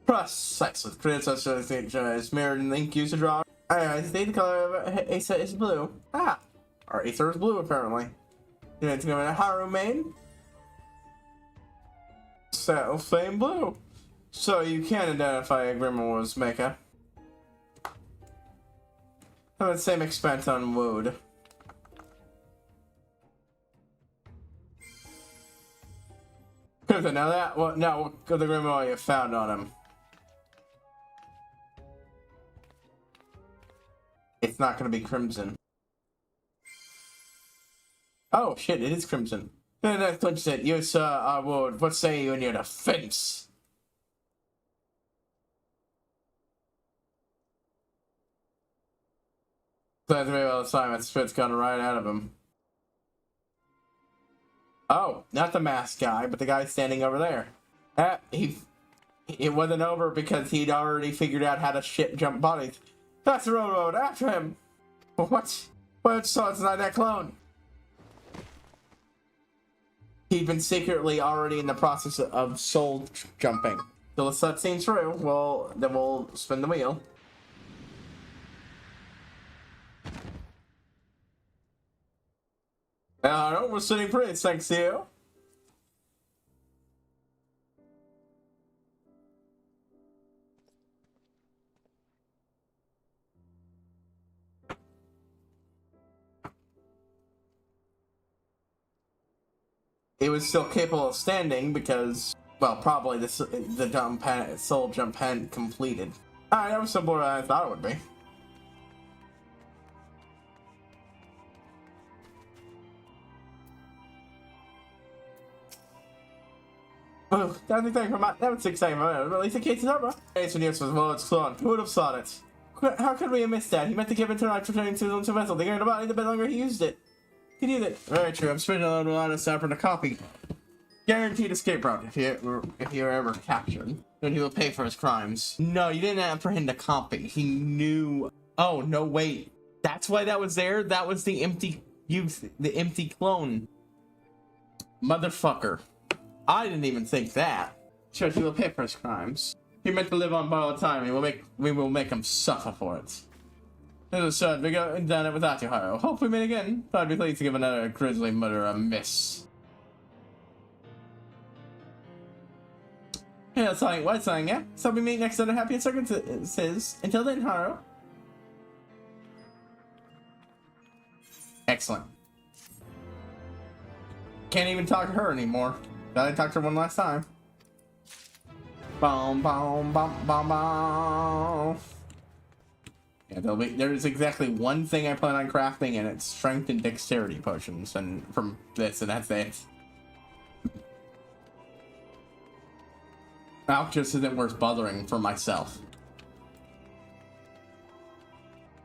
S1: Precisely. Create such a thing as mirrored in the ink used to draw. I state the color of Aether is blue. Ah! Our Aether is blue, apparently. You need to go in a Haru main. So, flame blue. So, you can identify a Grimoire's maker. Have the same expense on wood. Now that, what the Grimoire you found on him? It's not gonna be crimson. Oh shit, it is crimson. And that clinches it. You, sir, our ward. What say you in your defense? That's very well assignment. Spit's gone right out of him. Oh, not the masked guy, but the guy standing over there. It wasn't over because he'd already figured out how to jump bodies. That's the road after him. What? What? So it's not that clone. He'd been secretly already in the process of soul jumping. Till the cutscene's through, then we'll spin the wheel. No, we're sitting pretty, thanks to you. It was still capable of standing because, well, probably the soul jump hadn't completed. Alright, that was simpler than I thought it would be. Oh, that was exciting. At least the case is over. Jason News was well, it's clone. Who would have thought it? How could we have missed that? He meant to give it to our returning to the vessel. They earned about it the bit longer he used it. He did it. Very true. I'm spending a lot of time for the copy. Guaranteed escape route if you're ever captured. Then he will pay for his crimes. No, you didn't apprehend a copy. He knew. Oh no, wait. That's why that was there. That was the empty clone. Motherfucker. I didn't even think that. Sure, he will pay for his crimes. He meant to live on borrowed time. We will make him suffer for it. This is sad. We got done it without you, Haro. Hope we meet again. I'd be pleased to give another grisly murderer a miss. Yeah, that's something. What's something, yeah? So we meet next under happier circumstances. Until then, Haro. Excellent. Can't even talk to her anymore. I talked to her one last time. Boom, boom, boom, boom, boom. Yeah, there's exactly one thing I plan on crafting, and it's strength and dexterity potions, and from this, and that's it. Now just isn't worth bothering for myself.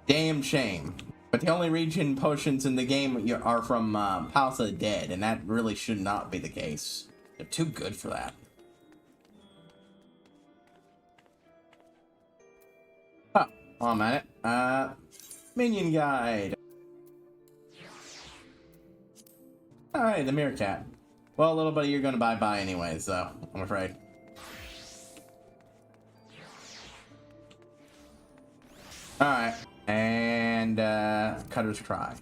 S1: Damn shame. But the only regen potions in the game are from House of the Dead, and that really should not be the case. They're too good for that. Huh. While I'm at it. Minion guide. Alright, the meerkat. Well, little buddy, you're gonna bye-bye anyway, so I'm afraid. Alright, and Cutter's Cry.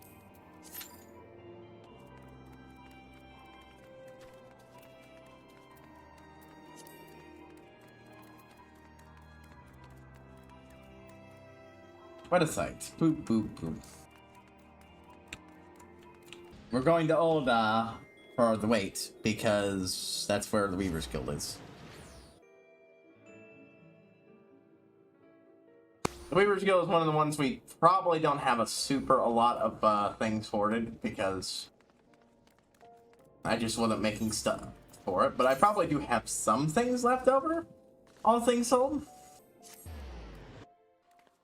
S1: What a sight. Boop, boop, boop. We're going to old, for the wait, because that's where the Weaver's Guild is. The Weaver's Guild is one of the ones we probably don't have a lot of, things for it, because I just wasn't making stuff for it, but I probably do have some things left over, all things sold.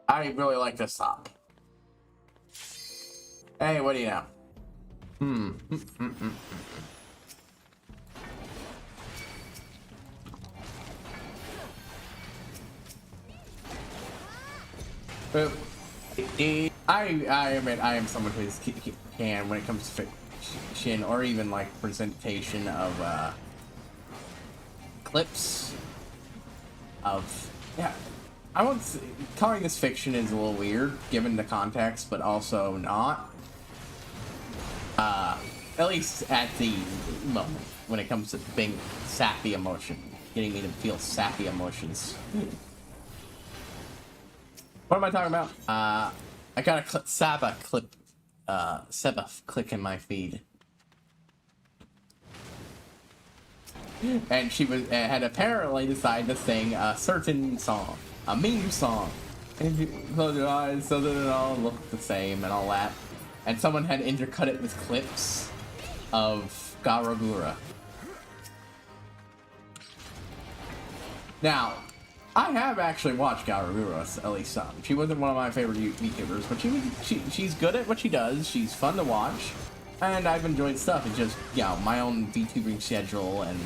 S1: I really like this top. Hey, what do you know? I admit I am someone who can, when it comes to fiction or even like presentation of clips of, yeah. I won't say, calling this fiction is a little weird given the context, but also not. At least at the moment when it comes to being sappy emotion, getting me to feel sappy emotions. What am I talking about? I got a Saba click in my feed. And she had apparently decided to sing a certain song, a meme song. And you close your eyes so that it all looked the same and all that. And someone had intercut it with clips of Garagura. Now, I have actually watched Garagura at least some. She wasn't one of my favorite YouTubers, but she's good at what she does. She's fun to watch, and I've enjoyed stuff. It's just, you know, my own VTubing schedule and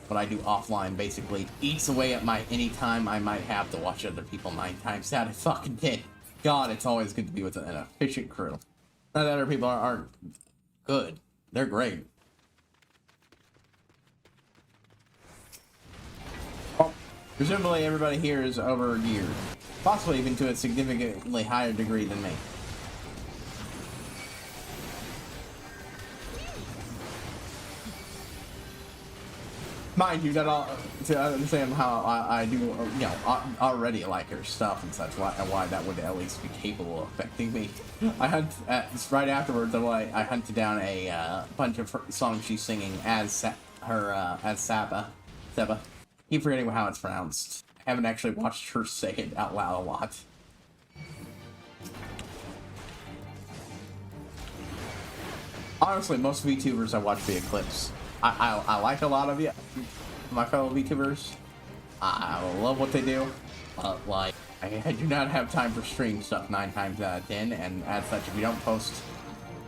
S1: what I do offline basically eats away at my any time I might have to watch other people 9 times out of fucking day. God, it's always good to be with an efficient crew. Not that other people aren't good. They're great. Well, presumably everybody here is over years, possibly even to a significantly higher degree than me. Mind you, that all to understand how I do, you know, already like her stuff and such, why that would at least be capable of affecting me. I right afterwards. I hunted down a bunch of songs she's singing as Saba. Keep forgetting how it's pronounced. I haven't actually watched her say it out loud a lot. Honestly, most VTubers I watch via clips. I like a lot of you, my fellow VTubers. I love what they do, but like, I do not have time for stream stuff 9 times out of 10, and as such, if you don't post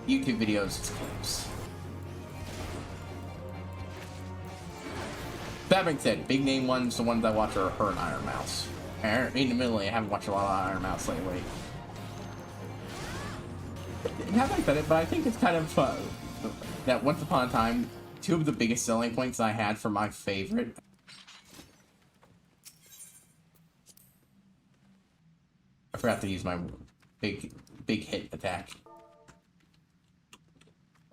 S1: YouTube videos, it's clips. That being said, big name ones, the ones I watch are her and Iron Mouse. Admittedly, I haven't watched a lot of Iron Mouse lately. I haven't said it, but I think it's kind of that once upon a time, 2 of the biggest selling points I had for my favorite. I forgot to use my big hit attack.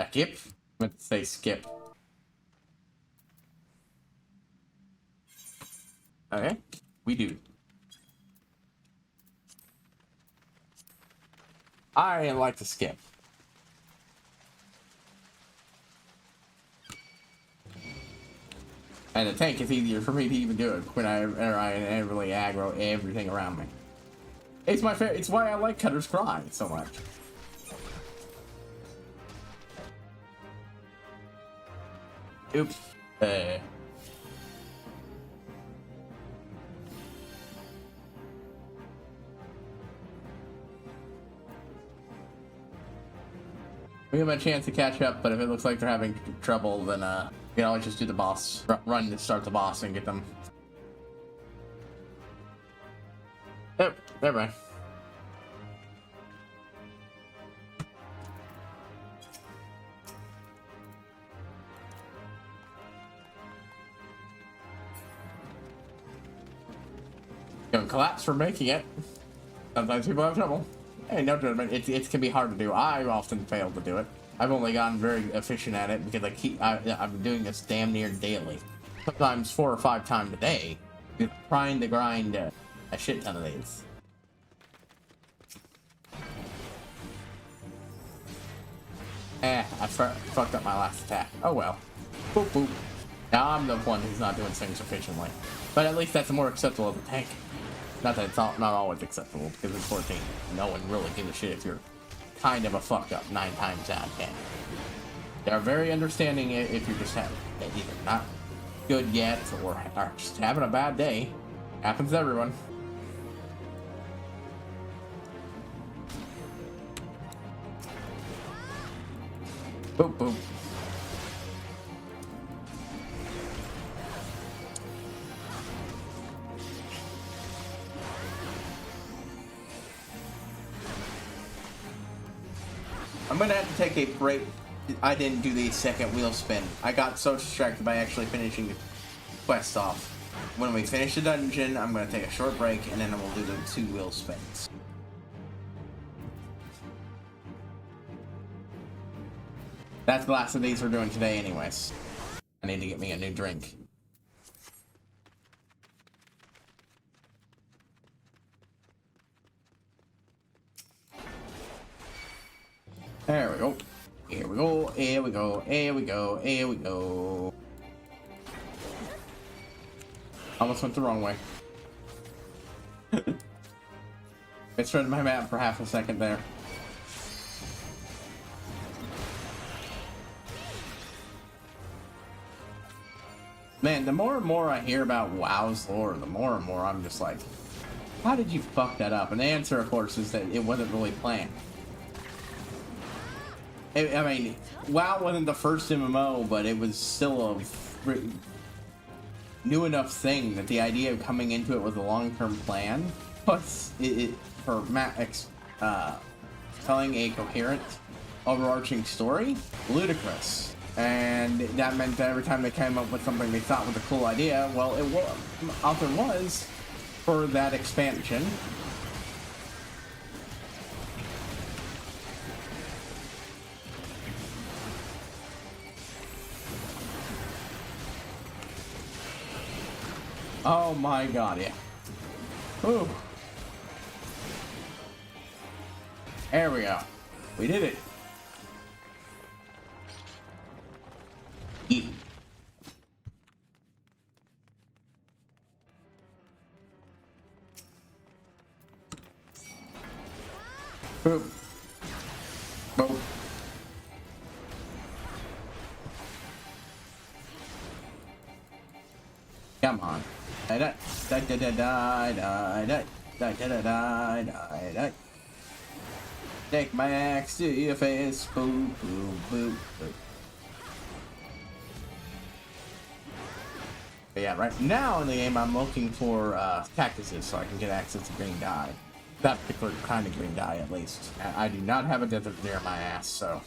S1: Skip? I meant to say skip. Okay, we do. I like to skip. And the tank is easier for me to even do it when I really aggro everything around me. It's my favorite. It's why I like Cutter's Cry so much. Oops. We have a chance to catch up, but if it looks like they're having trouble, then we can always just do the boss. Run to start the boss and get them. Oh, never mind. collapse for making it. Sometimes people have trouble. Hey, no judgment. It can be hard to do. I often fail to do it. I've only gotten very efficient at it because I've been doing this damn near daily. Sometimes 4 or 5 times a day. Just trying to grind a shit ton of these. I fucked up my last attack. Oh well. Boop boop. Now I'm the one who's not doing things efficiently. But at least that's more acceptable as a tank. Not that it's not always acceptable, because it's 14. No one really gives a shit if you're kind of a fuck up 9 times out of 10. They're very understanding if you're just either not good yet or are just having a bad day. Happens to everyone. Boop boop. I'm gonna have to take a break. I didn't do the second wheel spin. I got so distracted by actually finishing the quest off. When we finish the dungeon, I'm gonna take a short break and then we'll do the 2 wheel spins. That's the last of these we're doing today anyways. I need to get me a new drink. There we go. Here we go. Here we go. Here we go. Here we go. Almost went the wrong way. Misread my map for half a second there. Man, the more and more I hear about WoW's lore, the more and more I'm just like, how did you fuck that up? And the answer, of course, is that it wasn't really planned. I mean, WoW wasn't the first MMO, but it was still a new enough thing that the idea of coming into it with a long-term plan, plus for telling a coherent, overarching story, ludicrous. And that meant that every time they came up with something they thought was a cool idea, well, it often was for that expansion. Oh my god, yeah. Ooh. There we go. We did it. Eat. Boop. Boop. Come on. Take my axe to your face. Boop, boop, boop, boop. But yeah, right now in the game I'm looking for cactuses so I can get access to green dye. That particular kind of green dye, at least. I do not have a desert near my ass, so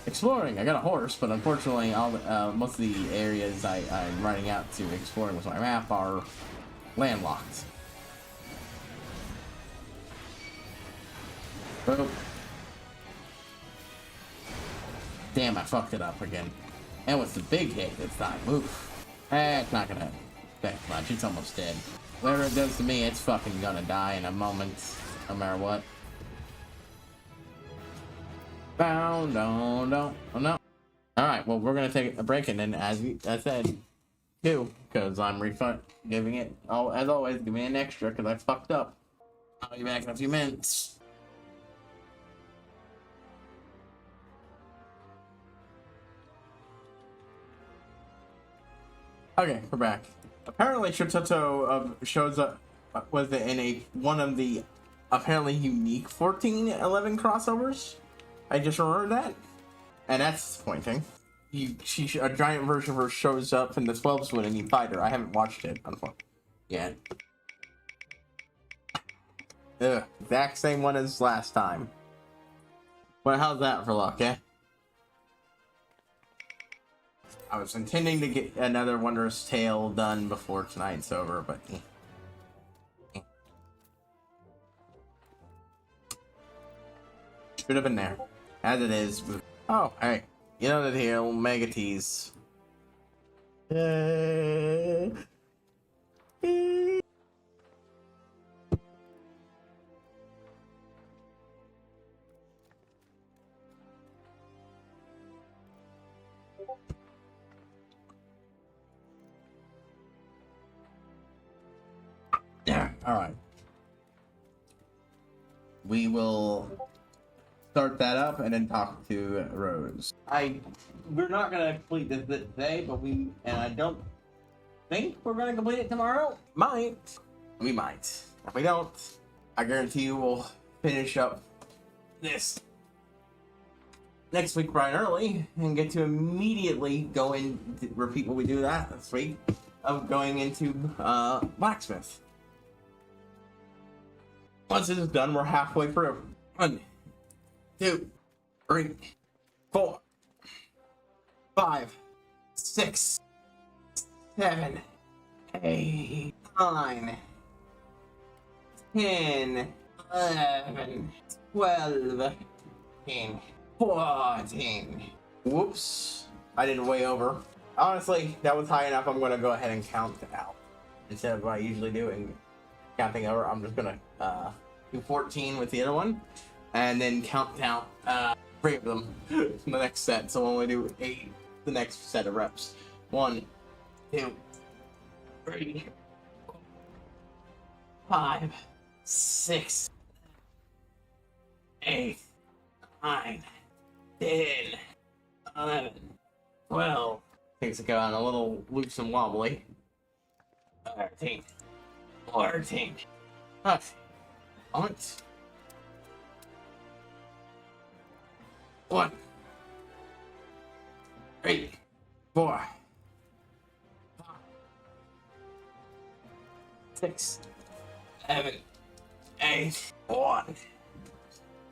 S1: exploring. I got a horse, but unfortunately, most of the areas I'm running out to exploring with my map are landlocked. Boop. Damn, I fucked it up again. And with the big hit this time. Oof. It's not gonna affect much. It's almost dead. Whatever it does to me, it's fucking gonna die in a moment, no matter what. Bound, don't, oh no. Alright, well, we're gonna take a break, and then, as I said, 2, because I'm giving it, as always, give me an extra, because I fucked up. I'll be back in a few minutes. Okay, we're back. Apparently, Shototo shows up in one of the apparently unique 14-11 crossovers. I just remembered that, and that's disappointing. A giant version of her shows up in the 12s when you fight her. I haven't watched it, unfortunately, yet. Ugh, exact same one as last time. Well, how's that for luck, eh? I was intending to get another Wondrous Tale done before tonight's over, but... Should have been there. As it is. Oh, hey. You know the deal, Mega Tease. Yeah, alright. We will start that up and then talk to Rose. We're not gonna complete this today, but I don't think we're gonna complete it tomorrow. We might. If we don't, I guarantee you we'll finish up this next week bright and early and get to immediately go in to repeat what we do this week of going into blacksmith. Once this is done, we're halfway through. 1, 2, 3, 4, 5, 6, 7, 8, 9, 10, 11, 12, 13, 14. Whoops. I did way over. Honestly, that was high enough. I'm going to go ahead and count out. Instead of what I usually do and counting over, I'm just going to do 14 with the other one. And then count down 3 of them in the next set. So when we do 8, the next set of reps. 1, 2, 3, 5, 6, 8, 9, 10, 11, 12. Things are going a little loose and wobbly. 13, 14. What? 1, 3, 4, 5, 6, 7, 8, 1,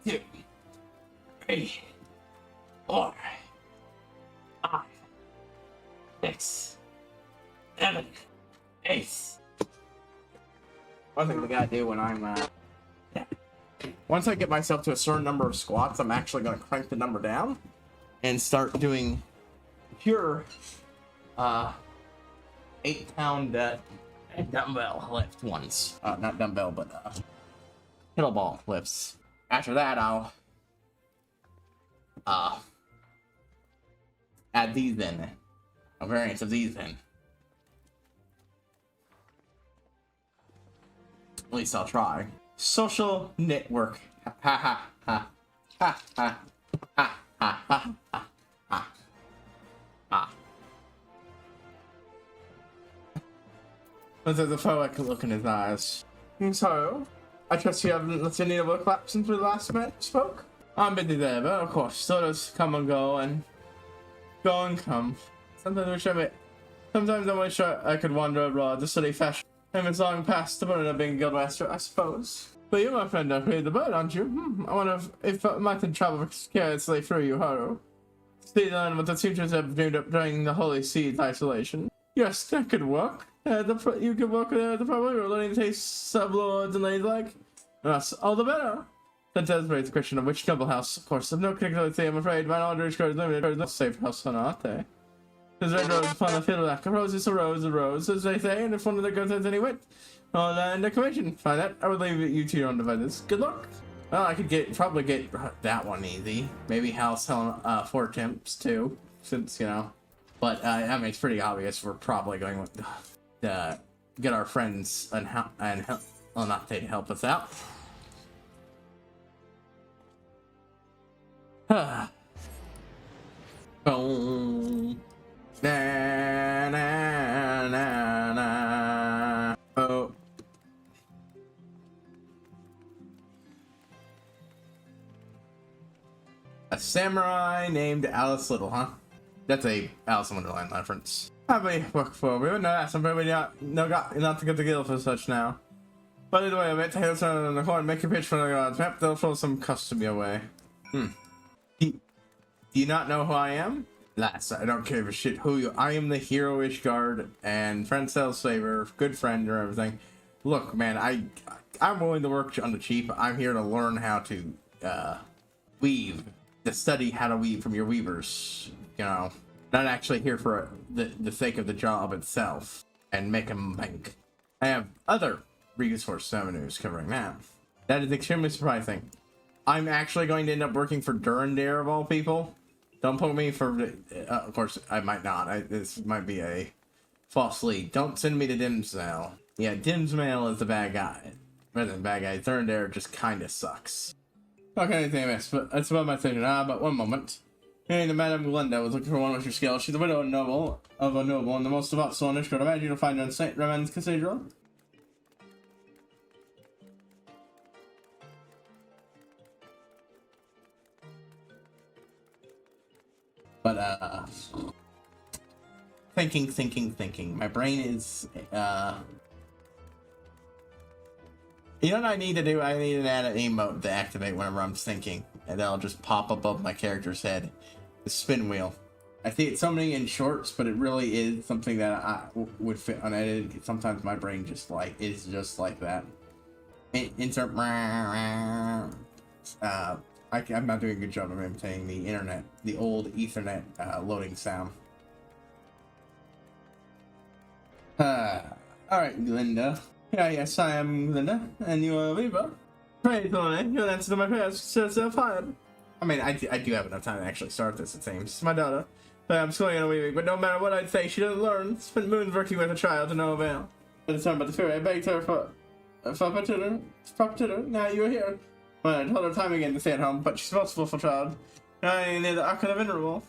S1: 2, 3, 4, 5, 6, 7, 8. One thing we gotta do when I'm once I get myself to a certain number of squats, I'm actually gonna crank the number down and start doing pure 8-pound dumbbell lift ones. Not dumbbell, but kettlebell lifts. After that, I'll add these in, a variant of these in. At least I'll try. Social network. Ha ha ha ha ha ha ha ha ha ha. There's a poetic look in his eyes. So, I trust you haven't let any of work lapse since we last spoke? I'm busy there, but of course, stories come and go and come. Sometimes I wish I could wander abroad to study fashion. And it's long past the burden of being a guildmaster, I suppose. But you, my friend, don't create the bird, aren't you? I wonder if I might travel carelessly through you, Haru. See then what the sutras have dreamed up during the Holy Seed's isolation. Yes, that could work. You could work there at the probably or learning the tastes of lords and ladies like. Yes, all the better. That does raise the question of which noble house, of course. Of no particular thing, I'm afraid. My knowledge is limited. No safe house, aren't they? There's red rose upon the field like a rose is a rose, as they say, and if one of the girls has any wit, I'll land a commission. Find that. I would leave you to your own devices. Good luck. Well, I could probably get that one easy. Maybe Hal's telling 4 attempts too, since, you know. But, I mean, it's pretty obvious we're probably going with get our friends and well, not they to help us out. Boom. Na, na, na, na. Oh. A samurai named Alice Little, huh? That's a Alice in Wonderland reference. How many work for? We would not ask somebody not to get the guild for such now. But either way, I bet to hail someone in the corner, make a pitch for the gods. Map, they'll throw some custom your way. Do you not know who I am? Lass, I don't care for shit who you. I am the heroish guard and friend sells saver, good friend or everything. Look, man, I'm willing to work on the cheap. I'm here to learn how to weave, to study how to weave from your weavers, you know, not actually here for the sake of the job itself and make them bank. I have other resource avenues covering that. That is extremely surprising. I'm actually going to end up working for Durndare of all people. Don't put me for, of course, I might not. This might be a false lead. Don't send me to Dimsdale. Yeah, Dimsdale is the bad guy. Rather than bad guy, Durndare just kind of sucks. Okay, damn, but that's about my thing. But one moment. Hey, the Madame Glenda was looking for one with your skill. She's the widow of a noble, and the most devout soul in Ishgard. I imagine you'll find her in St. Raman's Cathedral. But, thinking. My brain is, you know what I need to do? I need to add an emote to activate whenever I'm thinking, and that'll just pop above my character's head. The spin wheel. I see it so many in shorts, but it really is something that I would fit unedited. Sometimes my brain just is just like that. Insert. I'm not doing a good job of imitating the internet, the old Ethernet loading sound. Alright, Glinda. Yeah, yes, I am Glinda, and you are Viva. Praise the Lord, you'll answer to my prayers, set yourself hired. I mean, I do have enough time to actually start this, it seems. It's my daughter. But I'm schooling on a weaving, but no matter what I'd say, she doesn't learn. Spent moons working with a child to no avail. At the time about the fury, I begged her for proper tutor. Now you are here. Well, I told her time again to stay at home, but she's most willful child. I near the Ark of the Venerable.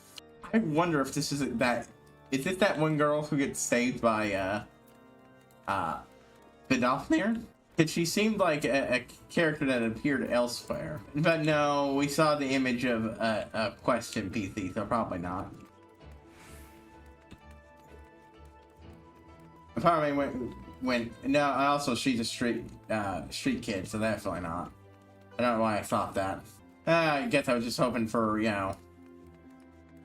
S1: I wonder if this is that. Is this that one girl who gets saved by Vidofnir? Because she seemed like a character that appeared elsewhere. But no, we saw the image of a question PC, so probably not. Apparently no, also she's a street kid, so definitely not. I don't know why I thought that. I guess I was just hoping for, you know,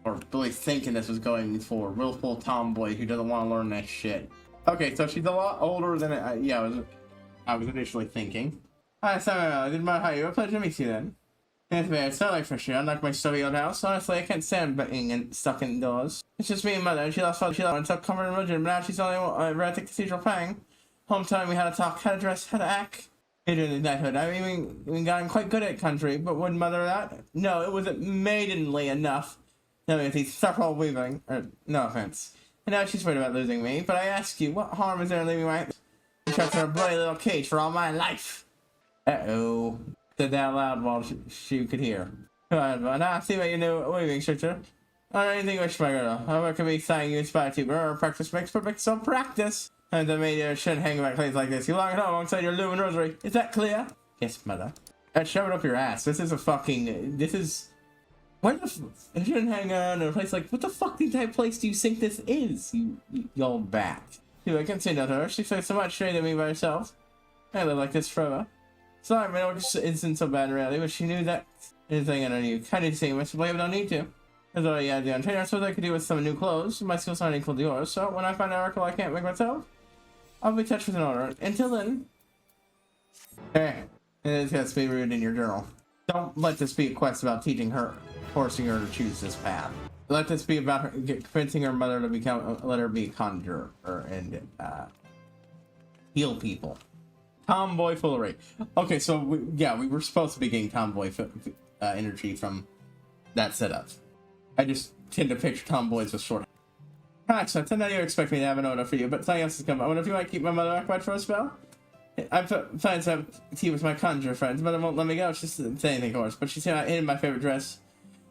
S1: or really thinking this was going for a willful tomboy who doesn't want to learn that shit. Okay, so she's a lot older than I was initially thinking. Hi, I didn't mind how you. A pleasure to meet you then. Yes, man, it's not like for sure. Unlike my stubby old house, honestly, I can't stand being stuck indoors. It's just me and mother. She lost and took comfort in religion, but now she's only at the cathedral praying. Home time we had to talk, how to dress, how to act. In knighthood, I've even gotten quite good at country, but wouldn't mother that? No, it wasn't maidenly enough. No, he's several weaving, no offense. And now she's worried about losing me, but I ask you, what harm is there in leaving my trapped in a bloody little cage for all my life? Uh-oh. Said that out loud while she could hear. Come on, but now I see what you know weaving, sister. I don't anything wish, my girl. I could be saying you inspire to, but practice makes perfect, so practice. And the media shouldn't hang about things like this. You belong at home alongside your loom and rosary. Is that clear? Yes, mother. Shove it up your ass. This is a fucking... This is... Why the f... shouldn't hang around in a place like... What the fucking type of place do you think this is? You old bat. Dude, I can't say no to her. She says so much straight at me by herself. I live like this forever. Sorry, man, it isn't so bad in reality, but she knew that anything I don't need. Kind of see much, but I don't need to. That's all you had to do. I suppose I could do with some new clothes. My skills aren't equal to yours, so when I find an article I can't make myself, I'll be touched with an order. Until then... Hey, it has to be written in your journal. Don't let this be a quest about teaching her, forcing her to choose this path. Let this be about her convincing her mother to become, let her be a conjurer and heal people. Tomboy foolery. Okay, so we were supposed to be getting tomboy energy from that setup. I just tend to picture tomboys with short. Excellent. I know you expect me to have an order for you, but something else has come up. I wonder if you might keep my mother occupied for a spell? I'm planning to have tea with my conjurer friends, but it won't let me go. She doesn't say anything, of course, but she's in my favorite dress.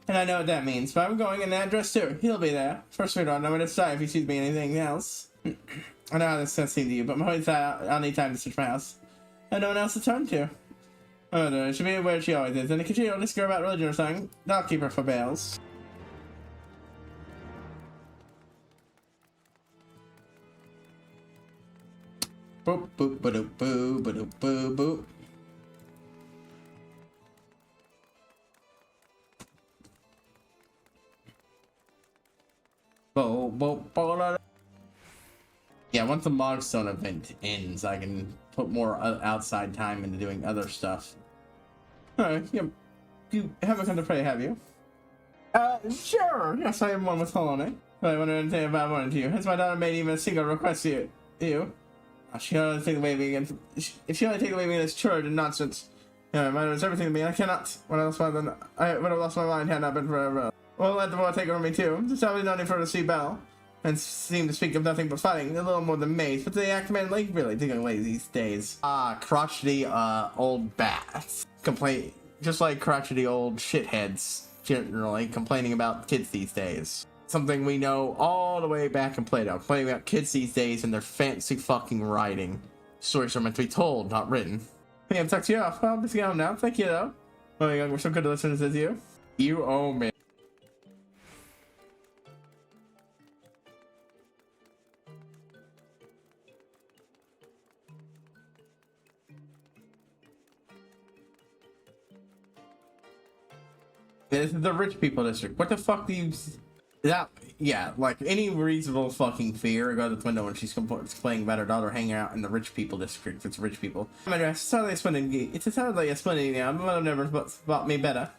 S1: And I know what that means, but I'm going in that dress too. He'll be there. First we don't know when to decide if he sees me anything else. I know how this does seem to you, but my whole time I'll need time to search my house. And no one else to turn to. Oh no, she'll be where she always is. And if you just care about religion or something, I'll keep her for bails. Boop boop ba-doop boo ba-doop boo boop. Bo bo bo. Yeah, once the Mogstone event ends, I can put more outside time into doing other stuff. Alright, yep. You haven't come to pray, have you? Sure. Yes, I am one with Holone. But I wanted to tell you about one to you. Has my daughter made even a single request to you? She only take away me again. If she only take away me this church and nonsense. Yeah, my daughter is everything to me. I cannot. When I would have lost my mind had not been forever. Well, let the boy take over me too. Just always known for to see Bell. And seem to speak of nothing but fighting, a little more than maids, but they act man like really taking away these days. Crotchety, old bats. Complain, just like crotchety old shitheads, generally complaining about kids these days. Something we know all the way back in Plato, complaining about kids these days and their fancy fucking writing. Stories are meant to be told, not written. I think I've tucked you off. Well, I'm just going now. Thank you, though. Oh, we're so good to listeners as you. You owe me. This is the rich people district. What the fuck do you... Yeah, like any reasonable fucking fear, go to the window when she's complaining about her daughter hanging out in the rich people district. It's rich people. It's a totally a splendid now. Mother never bought me better.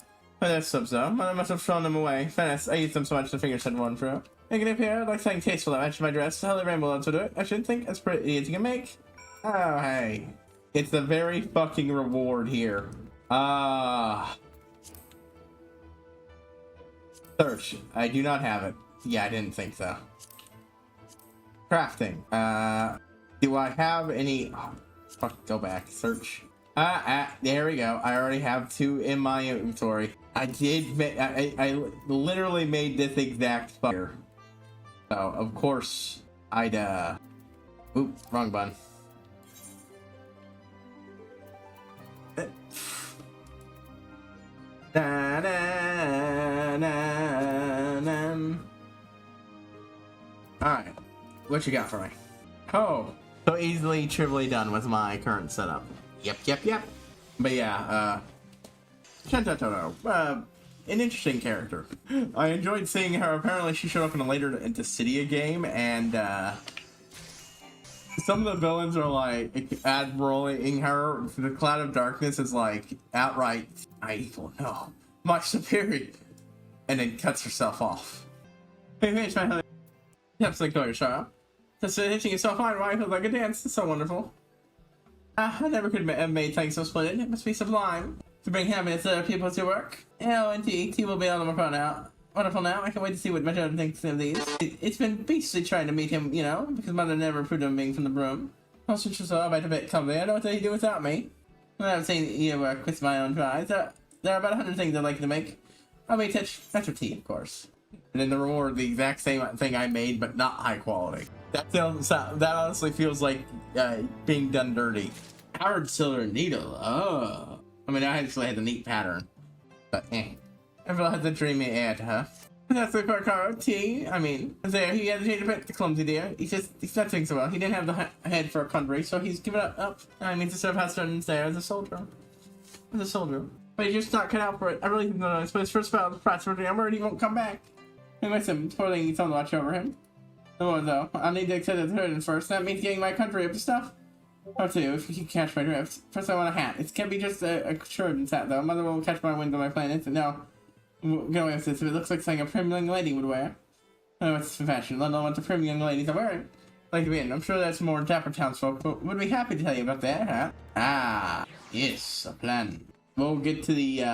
S1: But that's so. Mother must have thrown them away. Fast, I used them so much the fingers had worn through. Making it appear like something tasteful. I matched my dress. Holly Rainbow will do it. I should think that's pretty easy to make. Oh, hey. It's the very fucking reward here. Search. I do not have it. Yeah, I didn't think so. Crafting. Do I have any... Oh, fuck, go back. Search. There we go. I already have 2 in my inventory. I literally made this exact fire. So, of course, I'd, Oop, wrong button. Na, na, na, na. Alright, what you got for me? Oh, so easily, trivially done with my current setup. Yep. But yeah, an interesting character. I enjoyed seeing her. Apparently she showed up in a later into Cydia game, and some of the villains are like admiraling her. The Cloud of Darkness is like outright evil. No, my superior, and then cuts herself off. Hey, finish my honey. Yep, like go show. Just hitching yourself on, right? Feels like a dance. It's so wonderful. I never could have made things so splendid. It must be sublime to bring happiness to other people to work. Oh, indeed, T will be on the phone now. Wonderful now. I can't wait to see what my children thinks of these. It's been beastly trying to meet him, you know, because Mother never approved of being from the broom. Oh, since you're so about a bit comfy, I know what they do without me. I haven't seen you work with my own tries. There are about 100 things I'd like to make. I'll be touch of tea, of course. And then the reward, the exact same thing I made, but not high quality. That honestly feels like being done dirty. Powered silver needle. Oh. I mean, I actually had the neat pattern. But everyone has a dreamy air to her. That's the Parkaro T. I mean, there he had a bit the clumsy dear. He's not doing so well. He didn't have the head for a country, so he's given up. I mean, to serve house students there as a soldier. But he's just not cut out for it. I really don't know. But his first battle with Pratt's I'm worried he won't come back. We miss him. Poor thing needs someone to watch over him. No, though. I'll need to accept the third first. That means getting my country up to stuff. Or two, if you can catch my drift. First, I want a hat. It can't be just a Sheridan's hat, though. Mother will catch my wind on my planet. No. Go with this. If it looks like something a prim young lady would wear. Oh, it's fashion. Let alone what the prim young ladies are wearing. Like to be in. I'm sure that's more dapper townsfolk, but would be happy to tell you about that hat. Ah, yes, a plan. We'll get to the,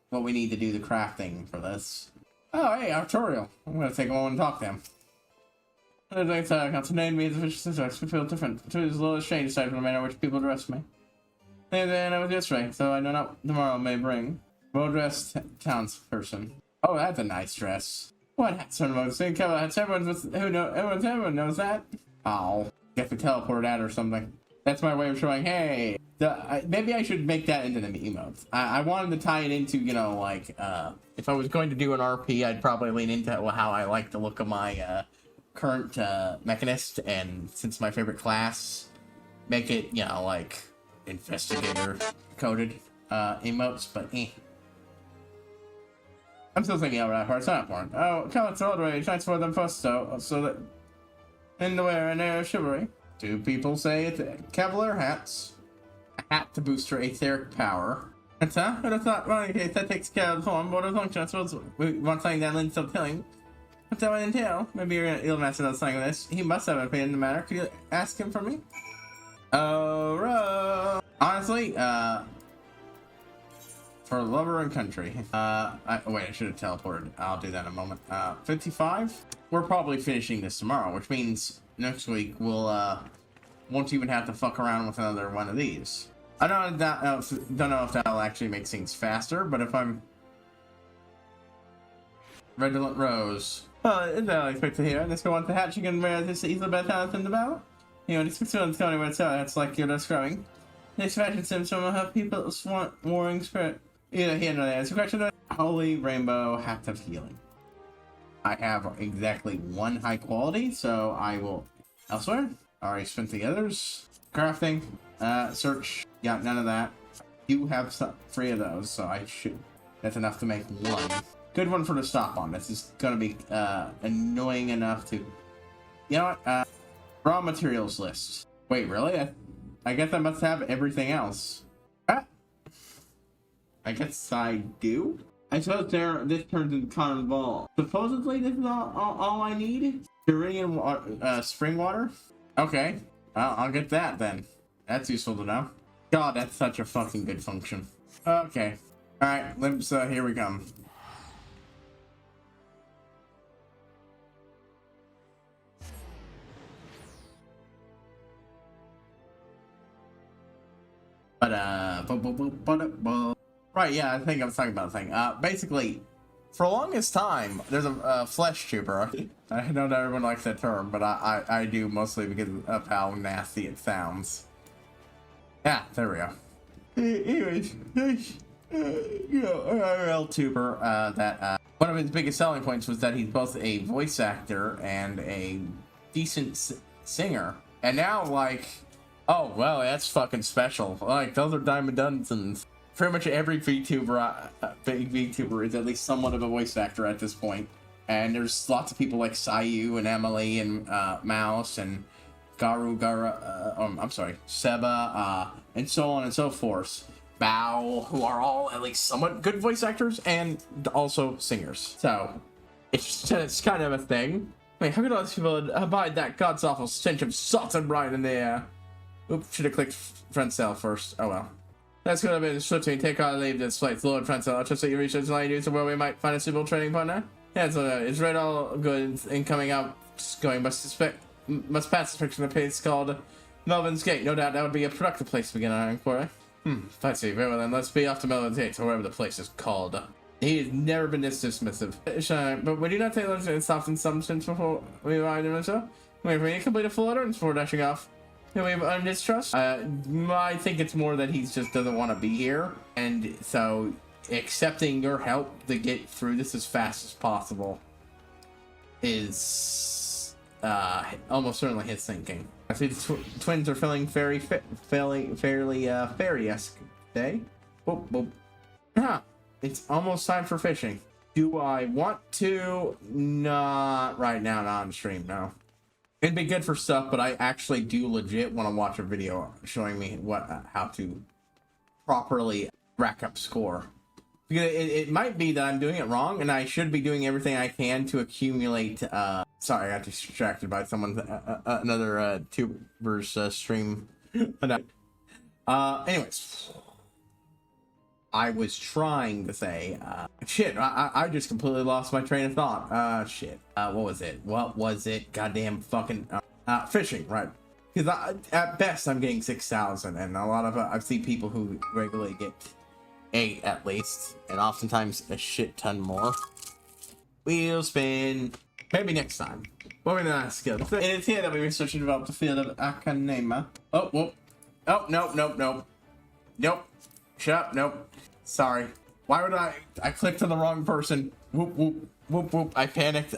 S1: what we need to do the crafting for this. Oh, hey, tutorial. I'm gonna take a moment and talk to him. I'd like to council name me as a feel different. It is a little strange aside from the manner in which people address me. And then I was yesterday, so I know not tomorrow may bring. Well-dressed townsperson. Oh, that's a nice dress. What hat sort of motivation? Everyone knows that. Oh, get the teleport at or something. That's my way of showing, hey. Maybe I should make that into the emotes. I wanted to tie it into, you know, like, if I was going to do an RP, I'd probably lean into how I like the look of my, current, mechanist, and since my favorite class, make it, you know, like, investigator coded, emotes, but I'm still thinking about that part, it's not important. Oh, Count's old rage, nice for them first, so that, in the wear and air of chivalry. 2 people say it's Cavalier hats. A hat to boost her etheric power. That's Who'd have thought, well, in case that takes care of the form, border function. I suppose we want something that lends up telling. What's that one entail? Maybe you'll master that something with this. He must have an opinion in the matter. Could you ask him for me? Oh, honestly, for lover and country. Wait, I should have teleported. I'll do that in a moment. 55? We're probably finishing this tomorrow, which means next week we'll, won't even have to fuck around with another one of these. I don't know if that'll actually make things faster, but if I'm Redolent Rose. Well, it's not expected here. Let's go on to hatching and where this easily better talent in the battle. You know, this one's telling where it's at. It's like you're describing. This fashion sims from a people's warring spirit. You know, here and there. It's a question of Holy Rainbow Hat of Healing. I have exactly one high quality, so I will elsewhere. Already spent the others. Crafting. Search. Got none of that. You have 3 of those, so I should. That's enough to make 1. Good one for the stop on. This is gonna be annoying enough to. You know what? Raw materials list. Wait, really? I guess I must have everything else. I guess I do. I suppose this turns into cotton ball. Supposedly, this is all I need. Durndare spring water. Okay, I'll get that then. That's useful to know. God, that's such a fucking good function. Okay. Alright, let's, here we come. Right, yeah, I think I was talking about the thing. Basically, for the longest time, there's a flesh trooper. I know not everyone likes that term, but I do mostly because of how nasty it sounds. Yeah, there we go. Anyways, you know, IRL tuber, that, one of his biggest selling points was that he's both a voice actor and a decent singer. And now, like, oh, well, that's fucking special. Like, those are Diamond Dunsons. Pretty much every VTuber, big VTuber is at least somewhat of a voice actor at this point. And there's lots of people like Sayu and Emily and Mouse and Seba, and so on and so forth. Bao, who are all at least somewhat good voice actors and also singers. So, it's kind of a thing. Wait, how could all these people abide that god's awful stench of salt and brine in the air? Oops, should have clicked front cell first. Oh well. That's gonna be switching. Take on leave this flight. Lord front cell. I'll trust that you research and you to where we might find a suitable trading partner. Yeah, it's right all good and coming out. Just going must pass inspection of a place called Melvin's Gate. No doubt that would be a productive place to begin our inquiry. I see. Very well then. Let's be off to Melvin's Gate, or wherever the place is called. He has never been this dismissive. But we do not take lunch and soft in substance before we arrive in so. Wait for me to complete a full utterance before dashing off. Do we have earned his trust? I think it's more that he just doesn't want to be here, and so accepting your help to get through this as fast as possible is almost certainly his thinking. I see the twins are feeling fairly fairy-esque today. Boop, boop. It's almost time for fishing. Do I want to? Not right now, not on stream, no. It'd be good for stuff, but I actually do legit want to watch a video showing me how to properly rack up score. Because it might be that I'm doing it wrong, and I should be doing everything I can to accumulate. Sorry, I got distracted by another tuber's stream. Anyways, I was trying to say, shit, I just completely lost my train of thought. Shit. What was it? Goddamn fucking, fishing, right? Because at best, I'm getting 6,000, and a lot of, I've seen people who regularly get 8 at least, and oftentimes a shit ton more. Wheel spin. Maybe next time. What we're gonna ask you. And it's here that we research and develop the field of Akanema. Oh, whoop. Oh, nope. Nope. Shut up, nope. Sorry. Why would I clicked on the wrong person. Whoop. I panicked.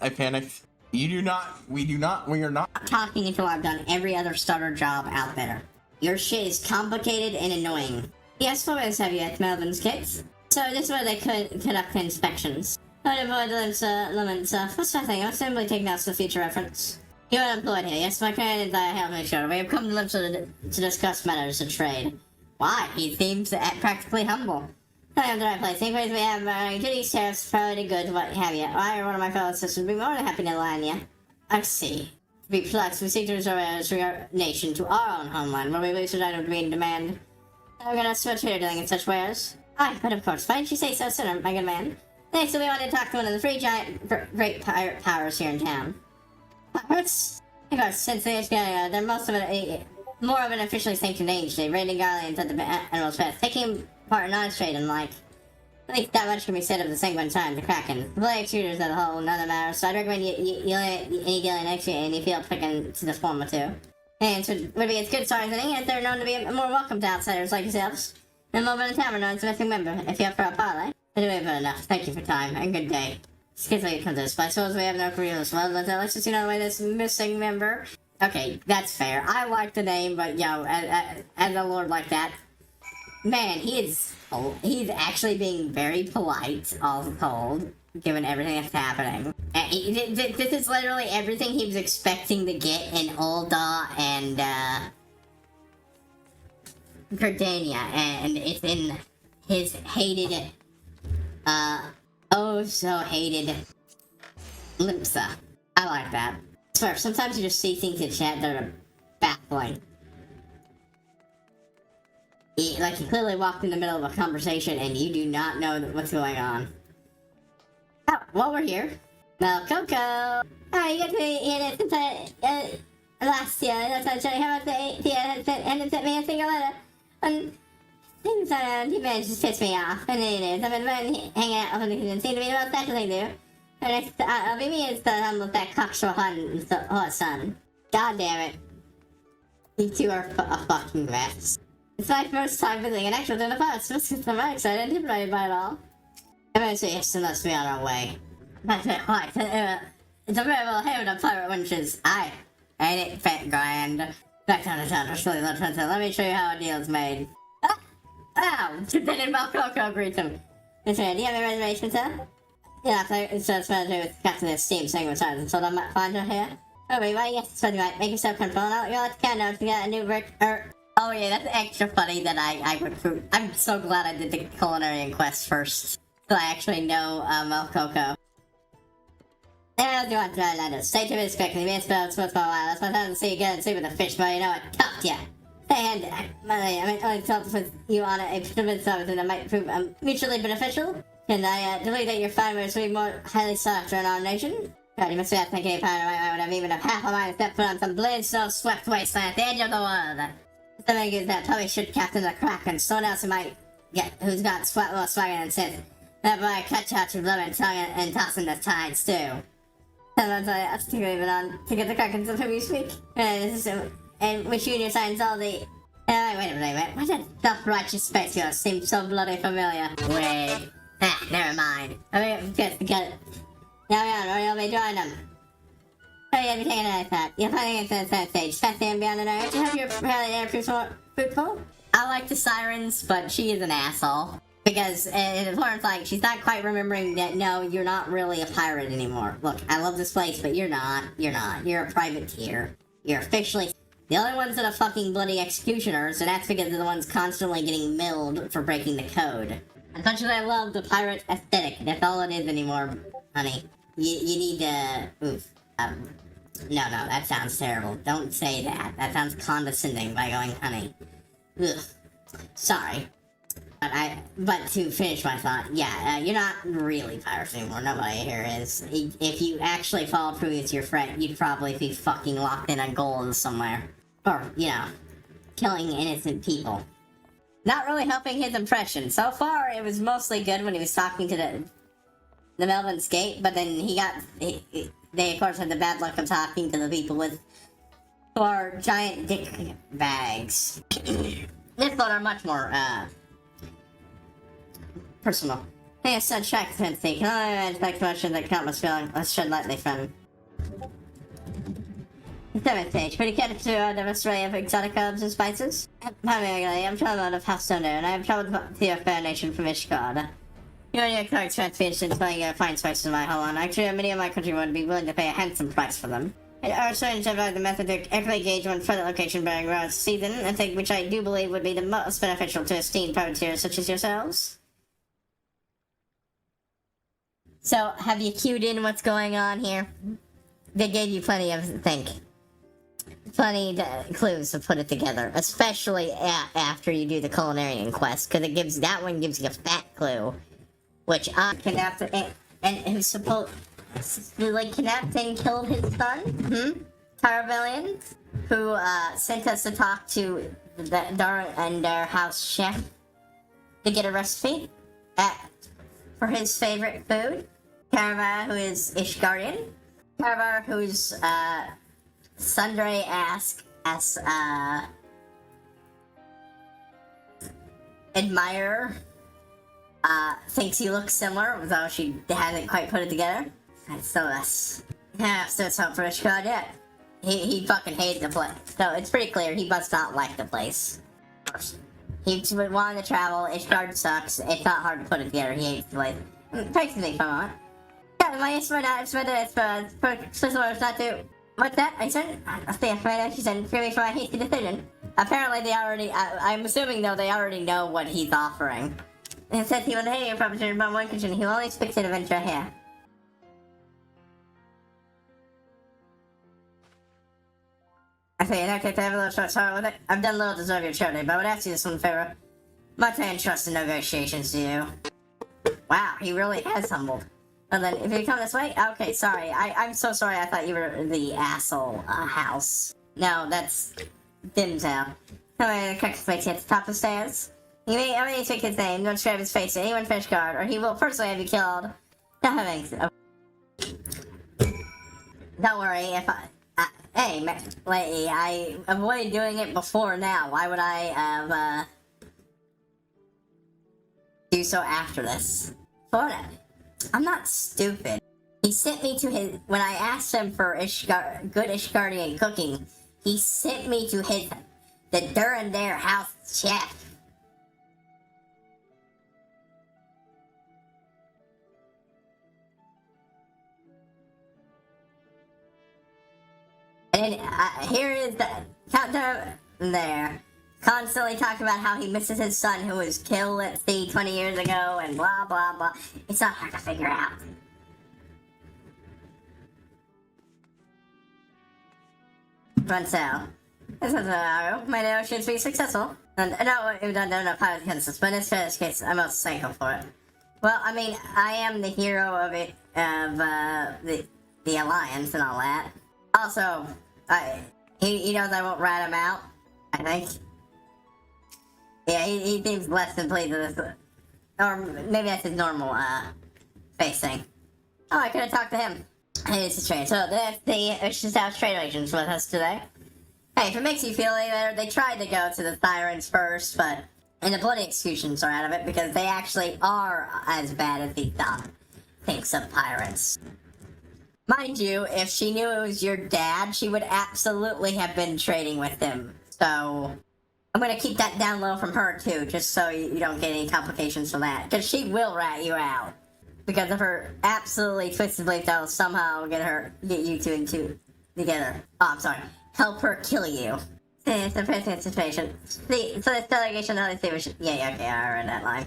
S1: We are not.
S2: I'm talking until I've done every other starter job out there. Your shit is complicated and annoying. Yes, always have you at Melvin's Gates. So this way they could conduct inspections. I'd avoid limits, what's my thing? I'm simply taking notes for future reference. You're unemployed here. Yes, my client and I have made sure. We have come to Limsa to discuss matters of trade. Why? He seems practically humble. I am the right place. Any place we have duties, tariffs, probably goods, what have you. I or one of my fellow sisters would be more than happy to align you. I see. To be precise, we seek to restore our nation to our own homeland, where we believe such items to be in demand. We're gonna switch here dealing in such wares. Aye, but of course, why didn't you say so sooner, my good man? Next, we wanted to talk to one of the three great pirate powers here in town. Pirates? Of course, since they're most of it, more of an officially sanctioned age, they raiding Garleans at the Admiral's Path, taking part in honest trade and like. At least that much can be said of the Sanguine Time, the Kraken. The Blade Shooters as a whole, another matter, so I'd recommend you deal next year and you feel picking to the form or two. And so would be as good as anything, and they're known to be more welcome to outsiders like yourselves. And more than a tavern known as a missing member, if you're up for a parlay. Anyway, but enough. Thank you for time, and good day. Excuse me, come to this, but I suppose we have no career as well. Let's just, way this missing member. Okay, that's fair. I like the name, but, as a lord like that, man, he's actually being very polite, all told, given everything that's happening. This is literally everything he was expecting to get in Ul'dah and, Gardania, and it's in his hated, oh so hated Limpsa. I like that. I swear, sometimes you just see things in chat that are baffling. Like, you clearly walked in the middle of a conversation and you do not know what's going on. Oh, while we're here, Mel Coco! Oh, you got to hear this since last year. That's why I showed you how much the and sent me a single letter. And things you managed to piss me off. And it is. I've been hanging out with him and seem to be the most special thing to do. And next, I'll be me as the humble that cocksure hot son. God damn it. You two are a fucking mess. It's my first time visiting an actual dinner party, so I'm very excited and intimidated by it all. I'm going to say yes, and let's be on our way. That's it, right. It's a very well hailed of pirate winches. Aye. Ain't it fat grand? Back down to town, let me show you how a deal's made. Ah! Ow! Then Malcoco greets him. Miss Ray, do you have any reservations, sir? Yeah, it's just with Captain Esteem saying what time, so I might find her here. Oh, wait, yes, it's funny, right? Make yourself comfortable, and you'll let the cat know if you got a new brick, Oh yeah, that's extra funny that I recruit. I'm so glad I did the culinary quest first. So I actually know, Malcoco. Yeah, do want to try that. Stay tuned, expect me. It's been for a while. That's my time to see you again and see with the fish, but you know what? Tough, yeah. And, I only talked with you on a particular something that might prove mutually beneficial. And I believe that your farmers will be more highly sought after in our nation. God, you must be thinking a pound right when I've even a half a mind to step foot on some blade snow-swept wasteland at the edge of the world. The thing is that probably should captain the Kraken, someone else who might who's got more swagger than Sith. That boy cut shots with blowing tongue and tossing the tides too. Sometimes I stick even on to get the Kraken of whom you speak. And wish you and your signs all the. Wait a minute. Why that self-righteous space yours seems so bloody familiar? Wait. Never mind. I mean, get it. Now or you'll be joining them. Oh, you'll be taking another shot. You're finding it to the third stage. Fancy and beyond the nerve. Do you have your air fruitful? I like the sirens, but she is an asshole. Because in important, like, she's not quite remembering that, no, you're not really a pirate anymore. Look, I love this place, but you're not. You're a privateer. You're officially. The only ones that are fucking bloody executioners, and that's because they're the ones constantly getting milled for breaking the code. As much as I love the pirate aesthetic, that's all it is anymore, honey. You need to. Oof. No, that sounds terrible. Don't say that. That sounds condescending by going, honey. Ugh. Sorry. But to finish my thought, you're not really pirates anymore. Nobody here is. If you actually followed through with your friend, you'd probably be fucking locked in a gold somewhere. Or, killing innocent people. Not really helping his impression. So far, it was mostly good when he was talking to the Melvin's Gate, but then they of course had the bad luck of talking to the people who are giant dick bags. This one are much more, personal. Hey, it's such track fancy. Can I expect motion that countless feeling? Let's shed lightly from. 7th page. Pretty catch to a diverse array of exotic herbs and spices. I'm traveling out of Hearthstone, and I have traveled to your fair nation from Ishgard. You and your correct transportation to fine spices in my home. Actually, many of my countrymen would be willing to pay a handsome price for them. It also involves the method to carefully gauge one further location bearing around season, a thing which I do believe would be the most beneficial to esteemed privateers such as yourselves. So, have you cued in what's going on here? They gave you plenty of clues to put it together, especially after you do the culinary quest, because that one gives you a fat clue, which I kidnapped and who's supposed kidnapped and killed his son, Taravellian, who sent us to talk to the Durndare house chef to get a recipe for his favorite food. Caravara, who is Ishgardian. Caravara, who's Sundray admirer, thinks he looks similar, though she hasn't quite put it together. And so it's not for Ishgard yet. He fucking hates the place. So it's pretty clear he must not like the place. He wanted to travel, Ishgard sucks, it's not hard to put it together, he hates the place. Takes me for a moment. What's that? I said, she said, forgive me for my hasty decision. Apparently I'm assuming though they already know what he's offering. And said he would hate your proposition about one condition, he will only speak to the adventure here. I say, in that case, I have a little short sorrow with it. I've done little to deserve your charity, but I would ask you this one favor. Much I entrust in negotiations to you. Wow, he really has humbled. And then, if you come this way, okay, sorry. I'm so sorry, I thought you were the asshole house. No, that's Dimsdale. Come on, the correct place at the top of the stairs. You may speak his name, don't describe his face to anyone fish guard, or he will personally have you killed. Don't worry, if hey, lady, I avoided doing it before now. Why would I, do so after this? Florida. I'm not stupid. He sent me to when I asked him for good Ishgardian cooking, he sent me to the Durndare house chef. And here is the countdown there. Constantly talking about how he misses his son who was killed at sea 20 years ago and blah blah blah. It's not hard to figure out. Runsell. This is an arrow. My notions be successful. And no, we've done enough pilot consensus, but in this case, I'm most thankful for it. Well, I mean, I am the hero of it, of the Alliance and all that. Also, he knows I won't rat him out, I think. Yeah, he seems less than pleased with this. Or maybe that's his normal, face thing. Oh, I could have talked to him. Hey, it's a trade. So, that's the House trade agents with us today. Hey, if it makes you feel any better, they tried to go to the Tyrants first, and the bloody executions are out of it, because they actually are as bad as the thought thinks of pirates. Mind you, if she knew it was your dad, she would absolutely have been trading with him. So, I'm gonna keep that down low from her too, just so you don't get any complications from that. Because she will rat you out. Because of her absolutely twisted belief that will somehow get you two together. Oh, I'm sorry. Help her kill you. It's the present situation. So this delegation of the yeah, okay, I read that line.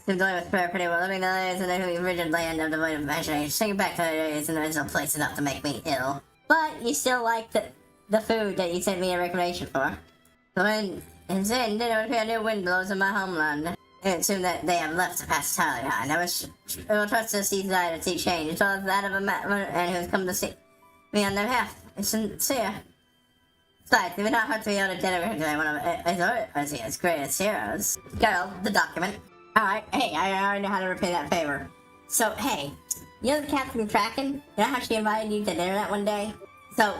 S2: Seems only with prayer pretty well living the days in the rigid land of devoid of imagination. Singing back to the days and there's no place enough to make me ill. But you still like the food that you sent me a recommendation for. So when it's in, there would be a new wind blows in my homeland. I assume that they have left the past entirely behind. I will trust to see that sea change, as well as that of a man who has come to see me on their behalf. It's sincere. Besides, they would not have to be able to generate one of his greatest heroes. Girl, the document. Alright, hey, I already know how to repay that favor. So, hey, you know the Captain Kraken? You know how she invited you to dinner that one day? So,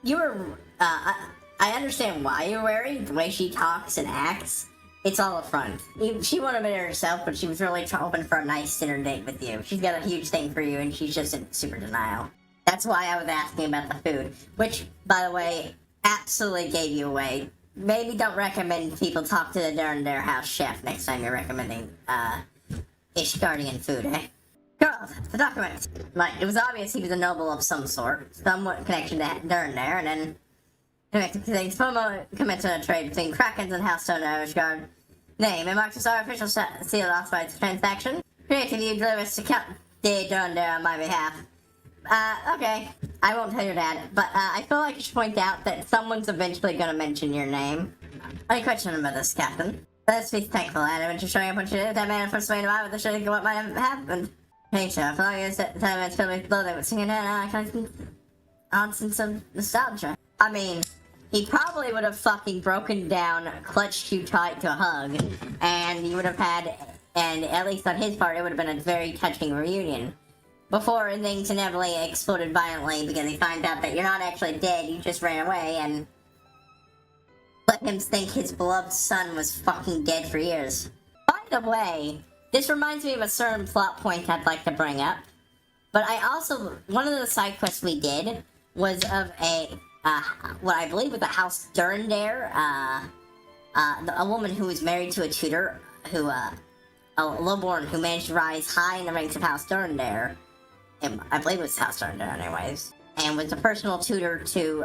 S2: you were, I understand why you're worried, the way she talks and acts. It's all a front. She wanted to dinner herself, but she was really hoping for a nice dinner date with you. She's got a huge thing for you, and she's just in super denial. That's why I was asking about the food, which, by the way, absolutely gave you away. Maybe don't recommend people talk to the Durndare house chef next time you're recommending, Ishgardian food, eh? Girl, the document. Like, it was obvious he was a noble of some sort, somewhat connection to Durndare, and then connected to things. Pomo commenced a trade between Krakens and Housestone and Ishgard. Name, it marks our official seal authorized transaction. Creative, you deliver did Durndare on my behalf. Okay. I won't tell your dad, but I feel like I should point out that someone's eventually gonna mention your name. Any question about this, Captain? Let's be thankful, Adam, for showing up what you did. That man first made a with the shit of what might have happened. Hey, Chef, as long as that time it's filled with blood, but singing down, I kind of on some nostalgia. I mean, he probably would have fucking broken down, clutched you tight to a hug, and you would have had, and at least on his part, it would have been a very touching reunion. Before things inevitably exploded violently because he finds out that you're not actually dead, you just ran away and let him think his beloved son was fucking dead for years. By the way, this reminds me of a certain plot point I'd like to bring up. But I also, one of the side quests we did was of what I believe was the House Durndare, a woman who was married to a tutor who, a lowborn who managed to rise high in the ranks of House Durndare. I believe it was House Durndare anyways. And was a personal tutor to,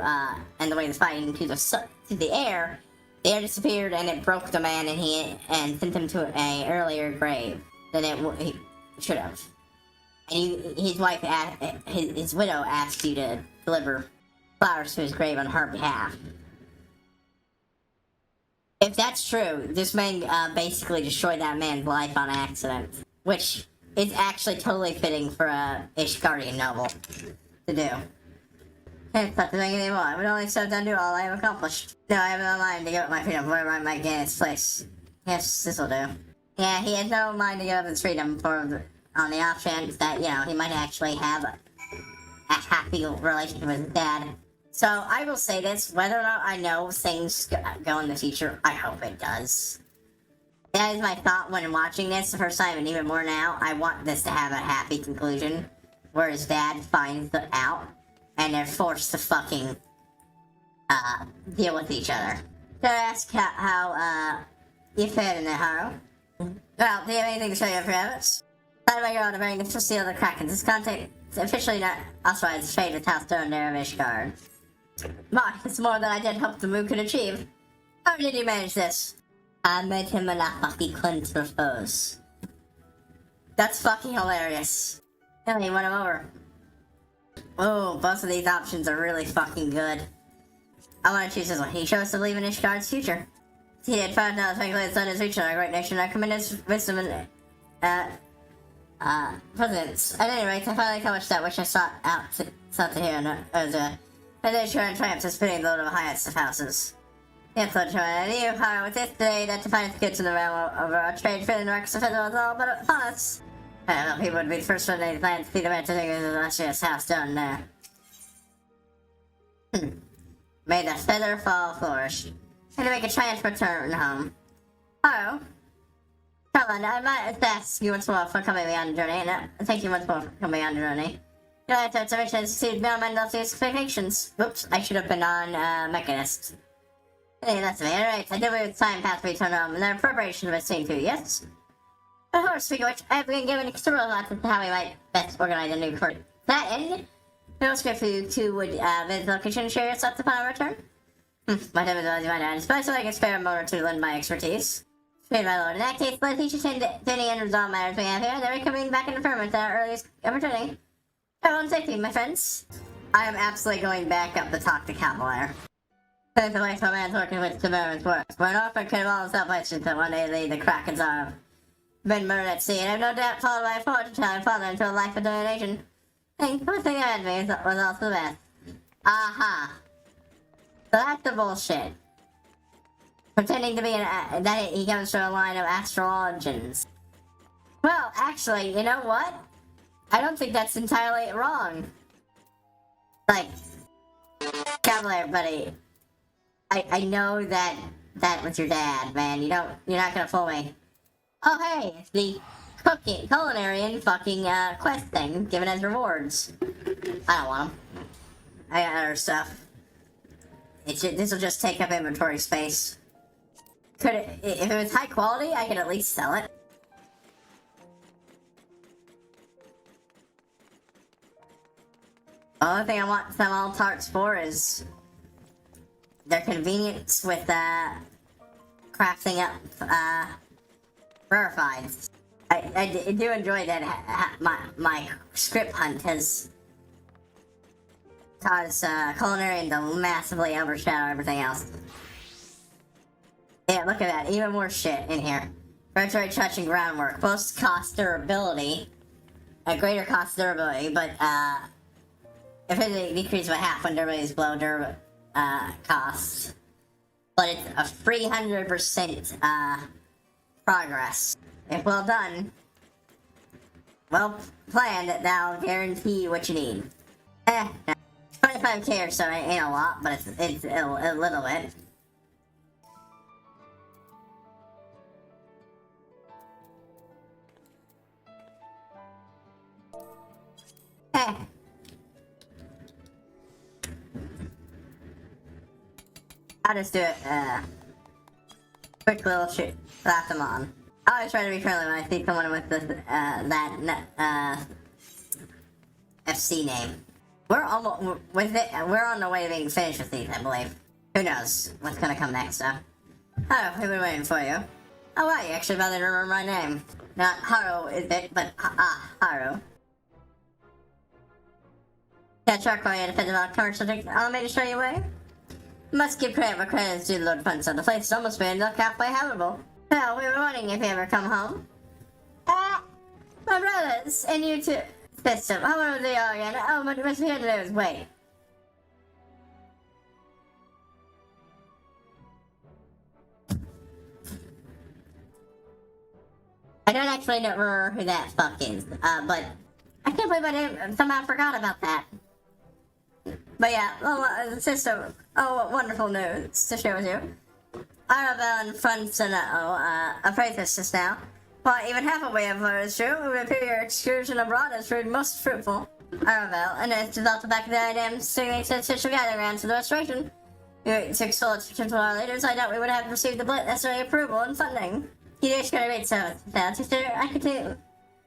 S2: and the way the fighting to the air. The air disappeared and it broke the man and sent him to a earlier grave than he should have. And his wife, his widow asked you to deliver flowers to his grave on her behalf. If that's true, this man basically destroyed that man's life on accident. Which is actually totally fitting for a Ishgardian novel to do. Can't stop to think anymore. I would only step down to all I have accomplished. No, I have no mind to give up my freedom wherever I might gain its place. Yes, this'll do. Yeah, he has no mind to give up his freedom on the off chance that, you know, he might actually have a happy relationship with his dad. So, I will say this, whether or not I know things go in the future, I hope it does. That is my thought when watching this the first time, and even more now. I want this to have a happy conclusion, where his dad finds out, and they're forced to fucking, deal with each other. So I ask how you fared in that, Haro? Well, do you have anything to show your friends? By the way, you're on a very difficult seal of the Kraken. This content is officially not authorized to trade with House Durndare of Ishgard. My, it's more than I did hope the move could achieve. How did you manage this? I made him an fucking cleanse for foes. That's fucking hilarious. Yeah, he won him over. Oh, both of these options are really fucking good. I want to choose this one. He chose to believe in Ishgard's future. He had found out his son is reaching our great nation. I commend his wisdom and presidents. At any rate, I finally accomplished that which I sought to hear, and as a sure and triumph to spinning the load of the highest of houses. Yes, Lord Troy, and you, Haro, with this today that defines goods in the realm of our trade, filling the records of federal is all but upon us. I don't know, people would be the first one to plan to see the man to think of the illustrious house done there. May the feather fall flourish. And to make a triumph return home. Haro, come on, I might ask you once more for coming me on the journey, and thank you once more for coming on the journey. Your observation has succeeded beyond my lofty expectations. Oops, I should have been on, Mechanist. Hey, that's me. Alright, I did wait with time past we return home, and there are preparations of a scene too, yes? Of course, speaking of which, I have been given considerable thought as to how we might best organize a new court. To that end, it was good for you two would visit the location and share your thoughts upon our return. My time is always my dad. Suppose I can spare a moment or two to lend my expertise. Great, my lord. In that case, let's each attend to any and resolve matters we have here, then we're coming back into firmament at our earliest opportunity. Everyone safety, my friends. I am absolutely going back up to talk to Cavalier. Since the way my man's working with Tabarin's work. When Orphan could have all himself questioned that one day the Kraken's arm. Been murdered at sea, and I have no doubt followed by a fortune telling father into a life of domination. The first thing I had me was also the best. Aha. So that's the bullshit. Pretending to be that he comes from a line of astrologians. Well, actually, you know what? I don't think that's entirely wrong. Like, Cavalier, buddy. I know that was your dad, man. You're not gonna fool me. Oh, hey, it's the culinary fucking quest thing given as rewards. I don't want them. I got other stuff. This will just take up inventory space. If it was high quality, I could at least sell it. The only thing I want some all tarts for is their convenience with crafting up rarefied. I do enjoy that my script hunt has caused culinary to massively overshadow everything else. Yeah, look at that. Even more shit in here. Regulatory touch and groundwork. Both cost durability. A greater cost durability, but if it decreases by half when durability is below cost. But it's a 300% progress. If well done, well planned, that'll guarantee what you need. 25k or so ain't a lot, but it's a little bit. I'll just do it, quick little shoot, slap them on. I always try to be friendly when I see someone with this, FC name. We're almost, we're on the way to being finished with these, I believe. Who knows what's gonna come next, though. Oh, we've been waiting for you. Oh wow, you actually bothered to remember my name. Not Haru, is it? But, Haru. That truck while you had a defensive commercial trick, allow me to show you where? Must give credit where credit is due to Lord Fun, so the place has almost been halfway habitable. Well, we were wondering if you ever come home. My brothers, and you too. System. How old are they all again? Oh, but what we had to do is wait. I don't actually remember who that fuck is, but I can't believe I somehow forgot about that. But yeah, system. Oh, what wonderful news to share with you. Arabelle and Francino appraised us just now. Well, even half of what you have is true. It would appear your excursion abroad has proved most fruitful. Arabelle, and it's developed the back of the idea of sticking to official gathering grounds for the restoration. You took sole to our leaders, I doubt we would have received the necessary approval and funding. You did a great so I could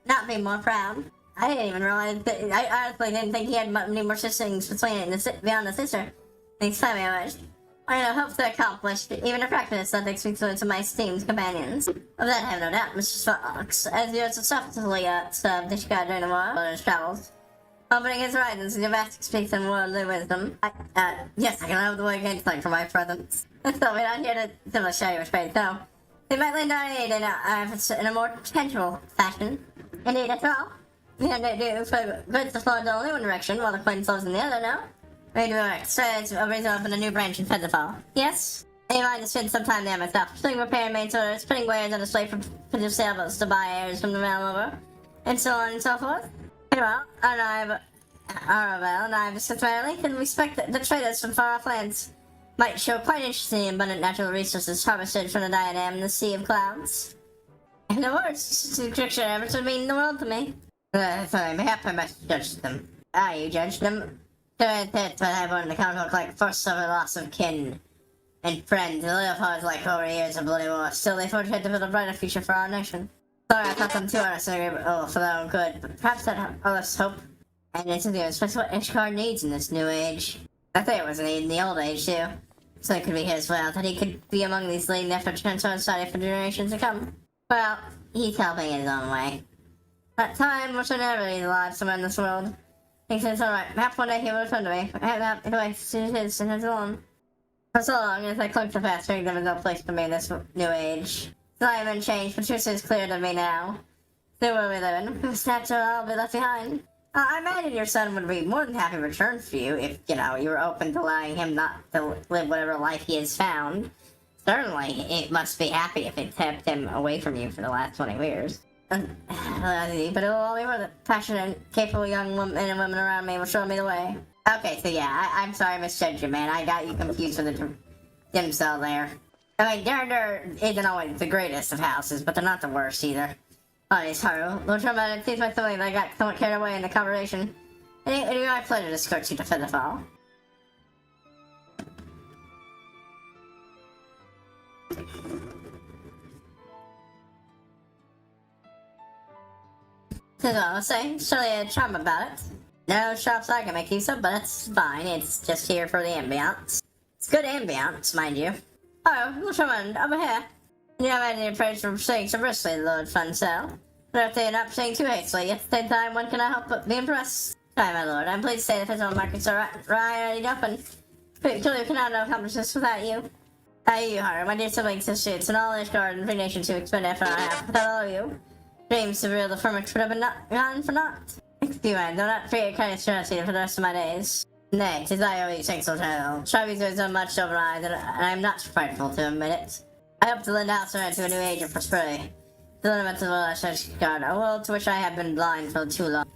S2: not be more proud. I didn't even realize that, I honestly didn't think he had many more siblings beyond the sister. Thanks, tell me how much. I hope to accomplish even a practice that takes me to my esteemed companions. Of that I have no doubt, Mr. Fox, as you are successfully served the Chicago during the war, on his travels. Opening his horizons and vast experience and worldly wisdom. Yes, I can have the way again tonight for my presence. So we're not here to show you respect, no. They might lend our aid in a more tangible fashion. Indeed, that's all. We had to do for goods to flow in only one direction, while the plane flows in the other, no? Ready to work. So it's a reason to open a new branch in Featherfall. Yes? I mind to spend some time there myself. Putting repair mates orders, putting wares on display for produce sailboats to buy airs from the mail over, and so on and so forth. Well, Arabelle and I have discussed my length and respect that the traders from far-off lands might show quite interest in the abundant natural resources harvested from the diadem in the Sea of Clouds. In the words, subscription efforts would mean the world to me. Sorry, perhaps I must judge them. You judge them? That's what I wanted to comic book, like, first of a loss of kin and friends. The little powers like over years of bloody war. Still, they forged ahead to build a brighter future for our nation. Sorry, I thought them too honest and for their own good, but perhaps that all this hope and enthusiasm is what Ishkar needs in this new age. I think it was a need in the old age, too. So it could be his well, that he could be among these leading efforts to transform society for generations to come. Well, he's helping in his own way. That time will never be alive somewhere in this world. He says, alright, perhaps one day he will return to me. Perhaps his and his own. For so long as I clung to fast, there was no place for me in this new age. So I haven't changed, but truth is clear to me now. Still will be living. Whose natural I'll be left behind. I imagine your son would be more than happy to return for you if, you were open to allowing him not to live whatever life he has found. Certainly, it must be happy if it kept him away from you for the last 20 years. But it will all be worth it. Passionate, capable young men and women around me will show me the way. Okay, so yeah, I'm sorry I misjudged you, man. I got you confused with the dim cell there. I mean, Durndare isn't always the greatest of houses, but they're not the worst either. Oh, it's Haru. Don't try about it. It seems my feeling that I got somewhat carried away in the conversation. It would be my pleasure to escort you to Featherfall. That's all I'll say. Surely a charm about it. No shops I can make use of, but that's fine. It's just here for the ambiance. It's good ambiance, mind you. Oh, look someone over here. You know, I had the approach from saying so briskly, Lord Funcell. But they are not proceeding too hastily. At the same time, one cannot help but be impressed. Hi, my lord. I'm pleased to say the physical markets are already open. Clearly, we cannot accomplish this without you. You, Haru, my dear siblings, sisters, and all Ishgard and free nation to expend effort I have. Without all of you, dreams to real the firmament would have been gone for naught. Excuse me, do not fear your kindness generosity for the rest of my days. Nay, 'tis I owe you, thankful child. Travis has done much over I, and I am not frightful to admit it. I hope to lend house to a new age of prosperity. The limits of the world I shall guard, a world to which I have been blind for too long.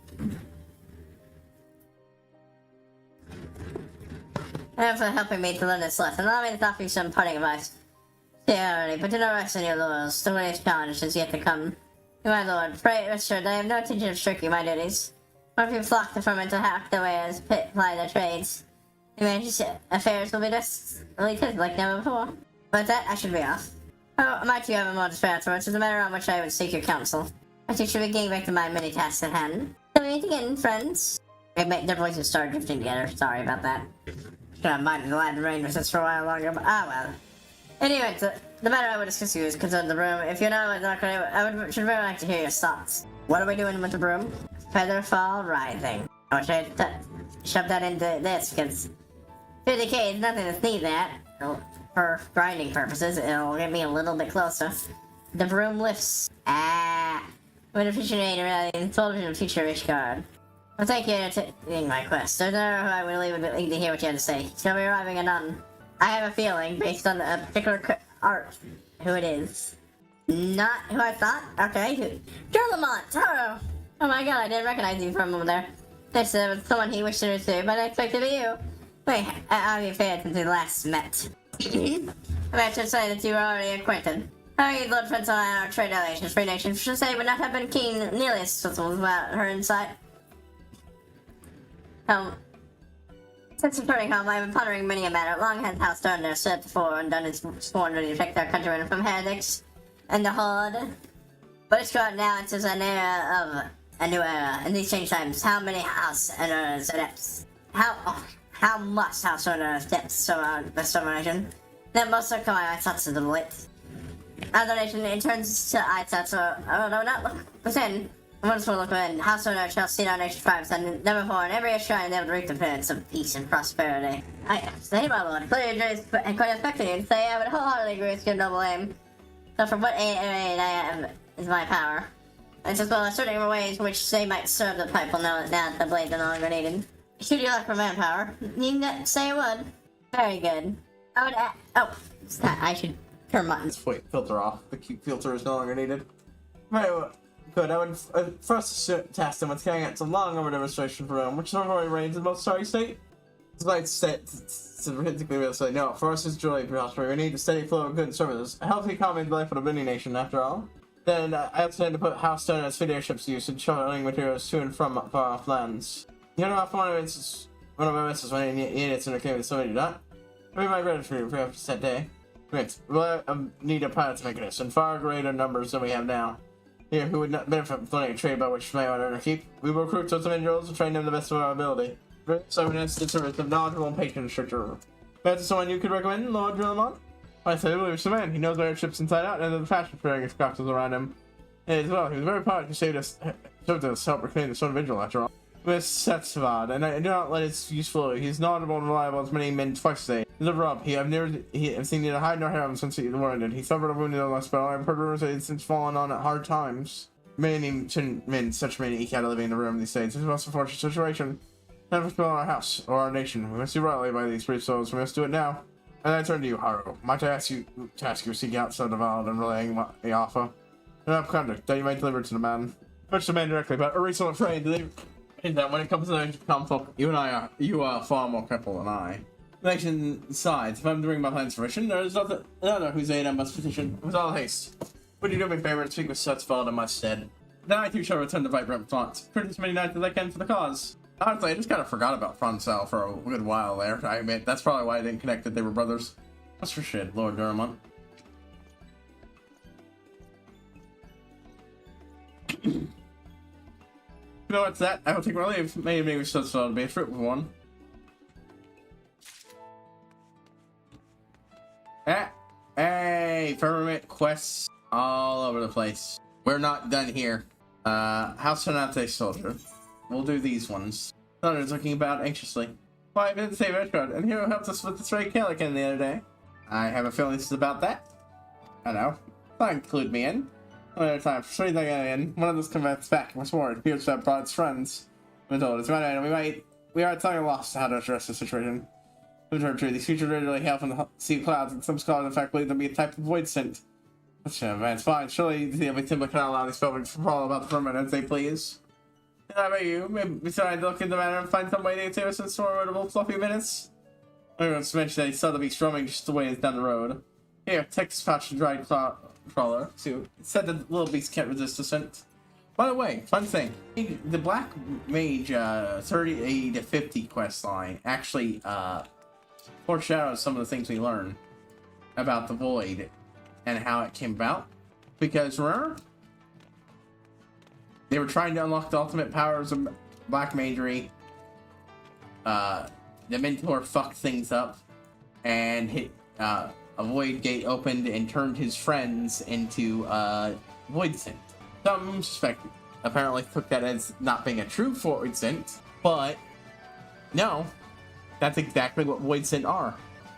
S2: And for helping me to learn this lesson, allow me to offer you some parting advice. Stay early, but do not rest on your laurels. The greatest challenge is yet to come. My lord, pray rest assured I have no intention of shirking my duties. Or if you flock the firmament to hack their way as ply their trades, your manager's affairs will be discontented like never before. But that, I should be off. Oh, might you have a more despair afterwards? It's a matter on which I would seek your counsel. I think should be getting back to my many tasks at hand. Till we meet again, friends. Their voices started drifting together. Sorry about that. Should have minded the Latin rain with us for a while longer, but well. Anyway, the matter I would discuss with you is concerning the broom. If you know, should very like to hear your thoughts. What are we doing with the broom? Featherfall writhing. I wish I had shoved that into this, because 50k is nothing to sneeze at. For grinding purposes, it'll get me a little bit closer. The broom lifts. When a future reality and television future Ishgard. Well, thank you for taking my quest. There's no who I really would like to hear what you have to say. She'll be arriving anon. I have a feeling, based on a particular art, who it is. Not who I thought? Okay. Durlamont! Hello! Oh my god, I didn't recognize you from over there. This was someone he wished to receive, but I expected it to be you. Wait, how have you fared since we last met? I should say that you were already acquainted. How are you, Lord Prince, and our trade relations, free nation? Should say would not have been keen nearly as successful without her insight. Since returning home, I have been pondering many a matter. Long has House Durndare stood before and done its sworn duty to protect our countrymen from heretics and the horde. But it's got now into an era of a new era. In these changed times, how many House Durndare adepts? How much House Durndare adepts surround the Stormation? That must have come my thoughts to the lit. As a nation, it turns to eye thoughts, no, not look within. Once we look within, House Durndare shall see our nation tribes, and never before in every shrine they will reap the benefits of peace and prosperity. I say, my lord, clearly it is quite expecting you to say I would wholeheartedly agree with your noble aim. So from what aid I have is my power. And as well as certain ways in which they might serve the people now that the blades are no longer needed. Should you lack for manpower? You say it would. Very good. I would I should turn mine.
S1: Wait, filter off. The cute filter is no longer needed. Very well. Good. I would first task them with carrying out some long over demonstration for Rome, which normally reigns in most sorry state. Despite statistically real say no. For us is joy and prosperity. We need a steady flow of good services. A healthy economy is the life of a mini nation, after all. Then I also need to put House Stone as video ships use and shuttling materials to and from far off lands. You know, one of my misses when units entertain with somebody do not. Maybe my gratitude for that day. Great. We'll need a pilot to make this, in far greater numbers than we have now. Here, who would not benefit from learning a trade by which may earn or keep. We will recruit those individuals and train them the best of our ability. So we the service of knowledgeable and patient instructor. That's someone you could recommend, Lord Durlamont? I say, William's the man. He knows our ships inside out, and the fashion for his craft is around him. And as well, he was very proud to served us help reclaim the Stone Vigil, after all. With Setsvad, and I do not let his useful. He's knowledgeable and reliable as many men twice a day. He's a rub. I've seen neither hide nor hair since he learned. He suffered a wound in the last battle. I've heard rumors that he's since fallen on at hard times. Such men eke out a living in the room these days. It's a most unfortunate situation. Never spill our house or our nation. We must do rightly by these brave souls. We must do it now. And I turn to you, Haru. Might I ask you seeking out so devout and relaying the offer? Enough conduct that you may deliver to the man. Approach the man directly, but a reason afraid to leave. That when it comes to conflict, you are far more crippled than I. The nation decides, if I'm doing my plans for mission, there is another whose aid I must petition with all haste. Would you do me a favor to speak with Sutsfeld in my stead? Then I too shall return to Vibrant Font. Recruit as many knights as I can for the cause. Honestly, I just kind of forgot about Francel for a good while there. I admit, that's probably why I didn't connect that they were brothers. That's for shit, Lord Durlamont. You know what's that? I will take my leave. Maybe we should start to be a fruitful one. Hey, firmament quests all over the place. We're not done here. House Sonate Soldier. We'll do these ones. Thunder's looking about anxiously. Why, I didn't say Redcard, and Hero helped us with the stray Calican the other day. I have a feeling this is about that. I know. Don't include me in. Another time, for sure in. One of those comes back and was warned. Pierce that brought its friends. I'm told it's right, we are telling lost how to address the situation. These creatures literally hail from the sea clouds, and some scholars in fact believe them to be a type of void scent. Man, it's fine. Surely the only Timber cannot allow these spellbooks to follow about the firmament as they please. And how about you? Maybe try to look into the matter and find some way to save us in formidable fluffy minutes? Everyone's mentioned that he saw the beast roaming just the way down the road. Here, take this pouch of dried crawler. See, it said that the little beast can't resist the scent. By the way, fun thing. The Black Mage 30 to 50 quest line actually foreshadows some of the things we learn about the Void and how it came about. Because remember, they were trying to unlock the ultimate powers of Black Magery. The Mentor fucked things up and hit a Void gate opened and turned his friends into Void Scent. Some suspect apparently took that as not being a true Void Scent, but no, that's exactly what Void Scent are.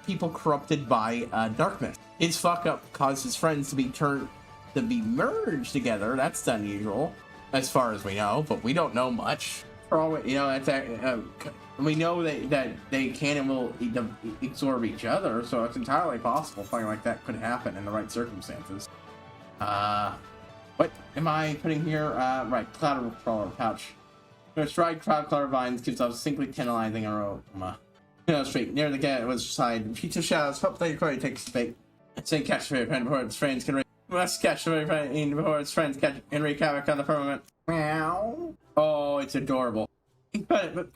S1: People corrupted by darkness. His fuck up caused his friends to be merged together. That's unusual, as far as we know, but we don't know much. For all we know, we know that they can and will absorb each other, so it's entirely possible something like that could happen in the right circumstances. What am I putting here? Right, Cloud Crawler pouch. There's dried cloud crawler vines gives off a distinctly tantalizing aroma. Street near the gate was side. Sheets of shadows. Hope they quite takes the bait. Say catch the friend before its friends can. Must catch the friend before its friends catch and wreak havoc on the firmament. Meow. Oh, it's adorable. But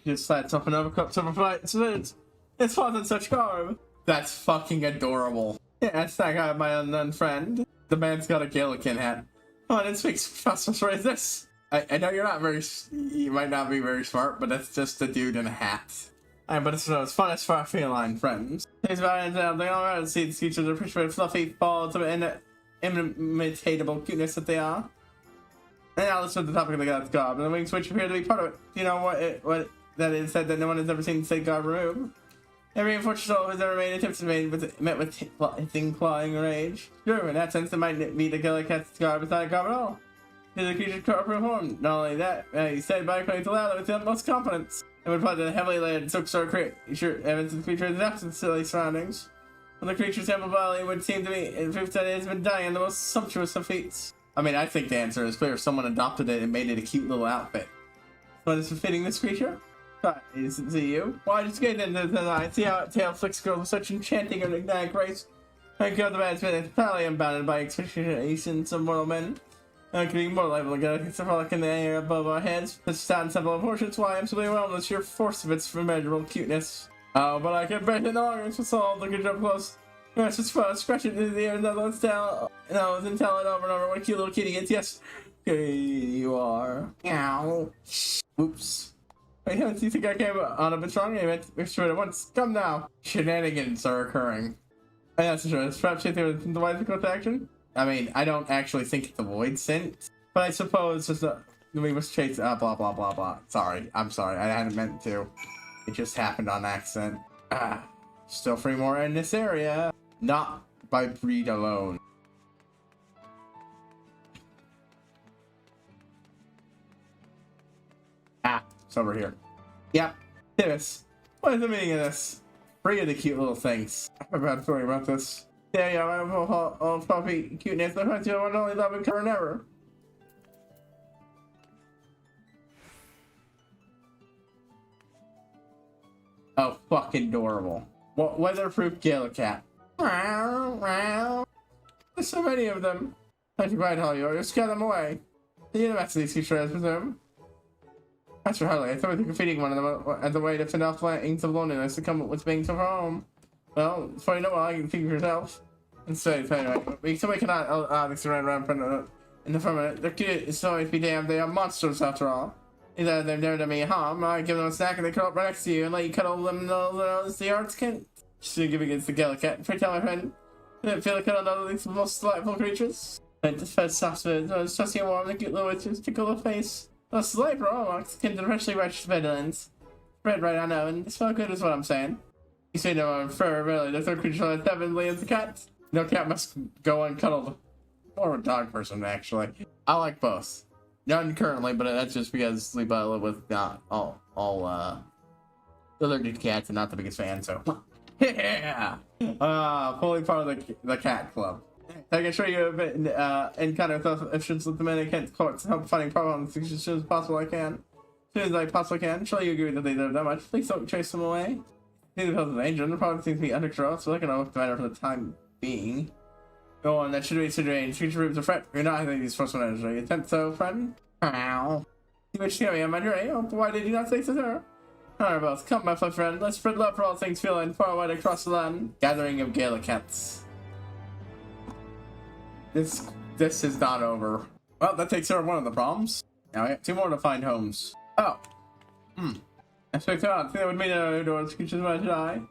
S1: just slides off and overcups of a flight. It's wasn't such garb. That's fucking adorable. Yeah, that's that guy, my unknown friend. The man's got a Gillikin hat. Oh, this makes fast. What is this? I know you might not be very smart, but that's just a dude in a hat. But it's fun as far feline friends. These variants out they all to see these creatures appreciate fluffy balls of imitatable cuteness that they are. And now let's to the topic of the God's Garb, and the wings which appear to be part of it. Do you know what that is said that no one has ever seen the state garb removed? Every unfortunate soul who's ever made attempts to met with hissing, clawing rage. Sure, in that sense, it might be the Gillicat's garb is not a garb at all. It is a creature's corporeal form. Not only that, he said by claiming to allow with the utmost confidence. It would apply to the heavily layered silkstar creature evidence of the creature's absence silly surroundings. When the creature's ample body would seem to be in proof that it has been dying in the most sumptuous of feats. I mean, I think the answer is clear. Someone adopted it and made it a cute little outfit. What is befitting this creature? Is it you? Why just get into the night? See how its tail flicks girls with such enchanting and enigmatic grace? I go the man's been entirely unbounded by expectations of mortal men. I could be more liable to get a frolic in the air above our heads. Such sound simple of fortunes, why I'm so overwhelmed with sheer force of its immeasurable cuteness. Oh, but I can bet it no longer for all the good up close. Yes, it's fun, scratch it into the air, and let's tell and tell it over and over what a cute little kitty is. Yes, here you are. Meow. Oops. Wait, do you think I came on a bit strong? I meant we're straight at once. Come now. Shenanigans are occurring. Oh, yeah, that's true. It's perhaps the wise course action. I mean, I don't actually think it's a Void Scent, but I suppose just we must chase blah blah blah blah. Sorry, I'm sorry. I hadn't meant to. It just happened on accident. Still 3 more in this area. Not by breed alone. It's over here. Yep. This. What is the meaning of this? 3 of the cute little things. I have a bad feeling about this. There you are, all puppy cuteness. The one you want only love and cover never. Oh, fucking adorable. Weatherproof Gillicat. There's so many of them. Don't you mind, Holly, or just scare them away. You know that's these creatures, I presume. That's for Holly. I thought we were feeding one of them as a way to fend off lightnings of loneliness to come up with being so home. Well, before you know what, I can think for yourself. And so, anyway, somebody cannot Alex around in the firmament. They're cute, so if be damned, they are monsters after all. Either they're there to me harm, or I give them a snack and they curl up right next to you and let you cuddle them as the arts can. Just giving against the Gillicat. Pray tell my friend, didn't feel like cuddling all these most delightful creatures. But the first software, especially a warm, the cute little witches, tickle the face. The slave Roblox can freshly wretched villains. Spread right on know, and it's felt good is what I'm saying. You say no fur, really. The third creature like heavenly as the cat. No cat must go uncuddled. Or a dog person, actually. I like both. None currently, but that's just because sleep I live with not all allergic to cats and not the biggest fan, so. Yeah! Fully part of the cat club. I can show you a bit in kind of efficiency with the Dominican courts to help finding problems as soon as possible I can. As soon as I possibly can. Surely you agree that they deserve that much. Please don't chase them away. Neither feels in danger, and the problem seems to be under control, so I can know the matter for the time being. Go on, that should be strange. Future rooms are fret. You're not having these first one energy. You attempt so, friend? Ow. You wish to me, am I right? Oh, why did you not say so, sir? Alright, both. Come, my friend. Let's spread love for all things feeling far wide across the land. Gathering of Gaelic cats. This is not over. Well, that takes care of one of the problems. Now we have 2 more to find homes. Oh. I expect out. That would mean another door. Creatures might die.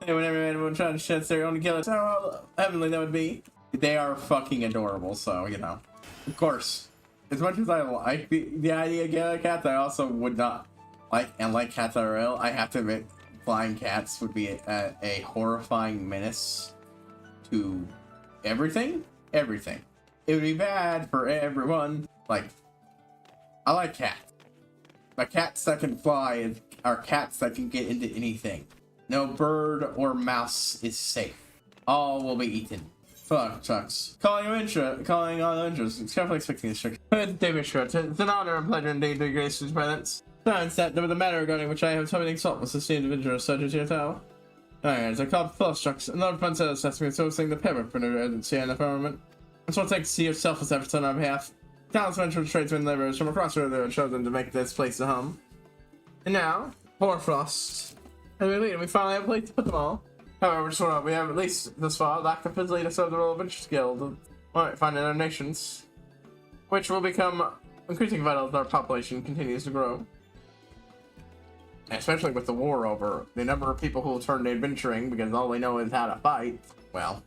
S1: Anyone ever made everyone trying to shed their own Gaelic. How heavenly that would be. They are fucking adorable, so, you know. Of course. As much as I like the idea of Gaelic cats, I also would not like cats that are ill. I have to admit, flying cats would be a horrifying menace to everything. Everything. It would be bad for everyone. Like, I like cats. But cats that can fly are cats that can get into anything. No bird or mouse is safe. All will be eaten. Fuck, chucks. Calling on interest. It's carefully expecting this trick. David Schwartz. It's an honor and pleasure indeed to grace his presence. Besides that, the matter regarding which I have so many exalt was sustained individuals such as yourself. Alright, I called Philstrucks. Another fun set of assessments, so saying the pepper printer agency and the firmament. I just want to see yourself as efforts on our behalf. Talents, venture tradesmen, laborers from across the river and chosen to make this place a home. And now, Hoarfrost. And we finally have a place to put them all. However, just we have at least thus far lacked the physically to serve the role of Venture Guild. Alright, find in our nations, which will become increasingly vital as our population continues to grow. Especially with the war over, the number of people who will turn to adventuring because all they know is how to fight, well,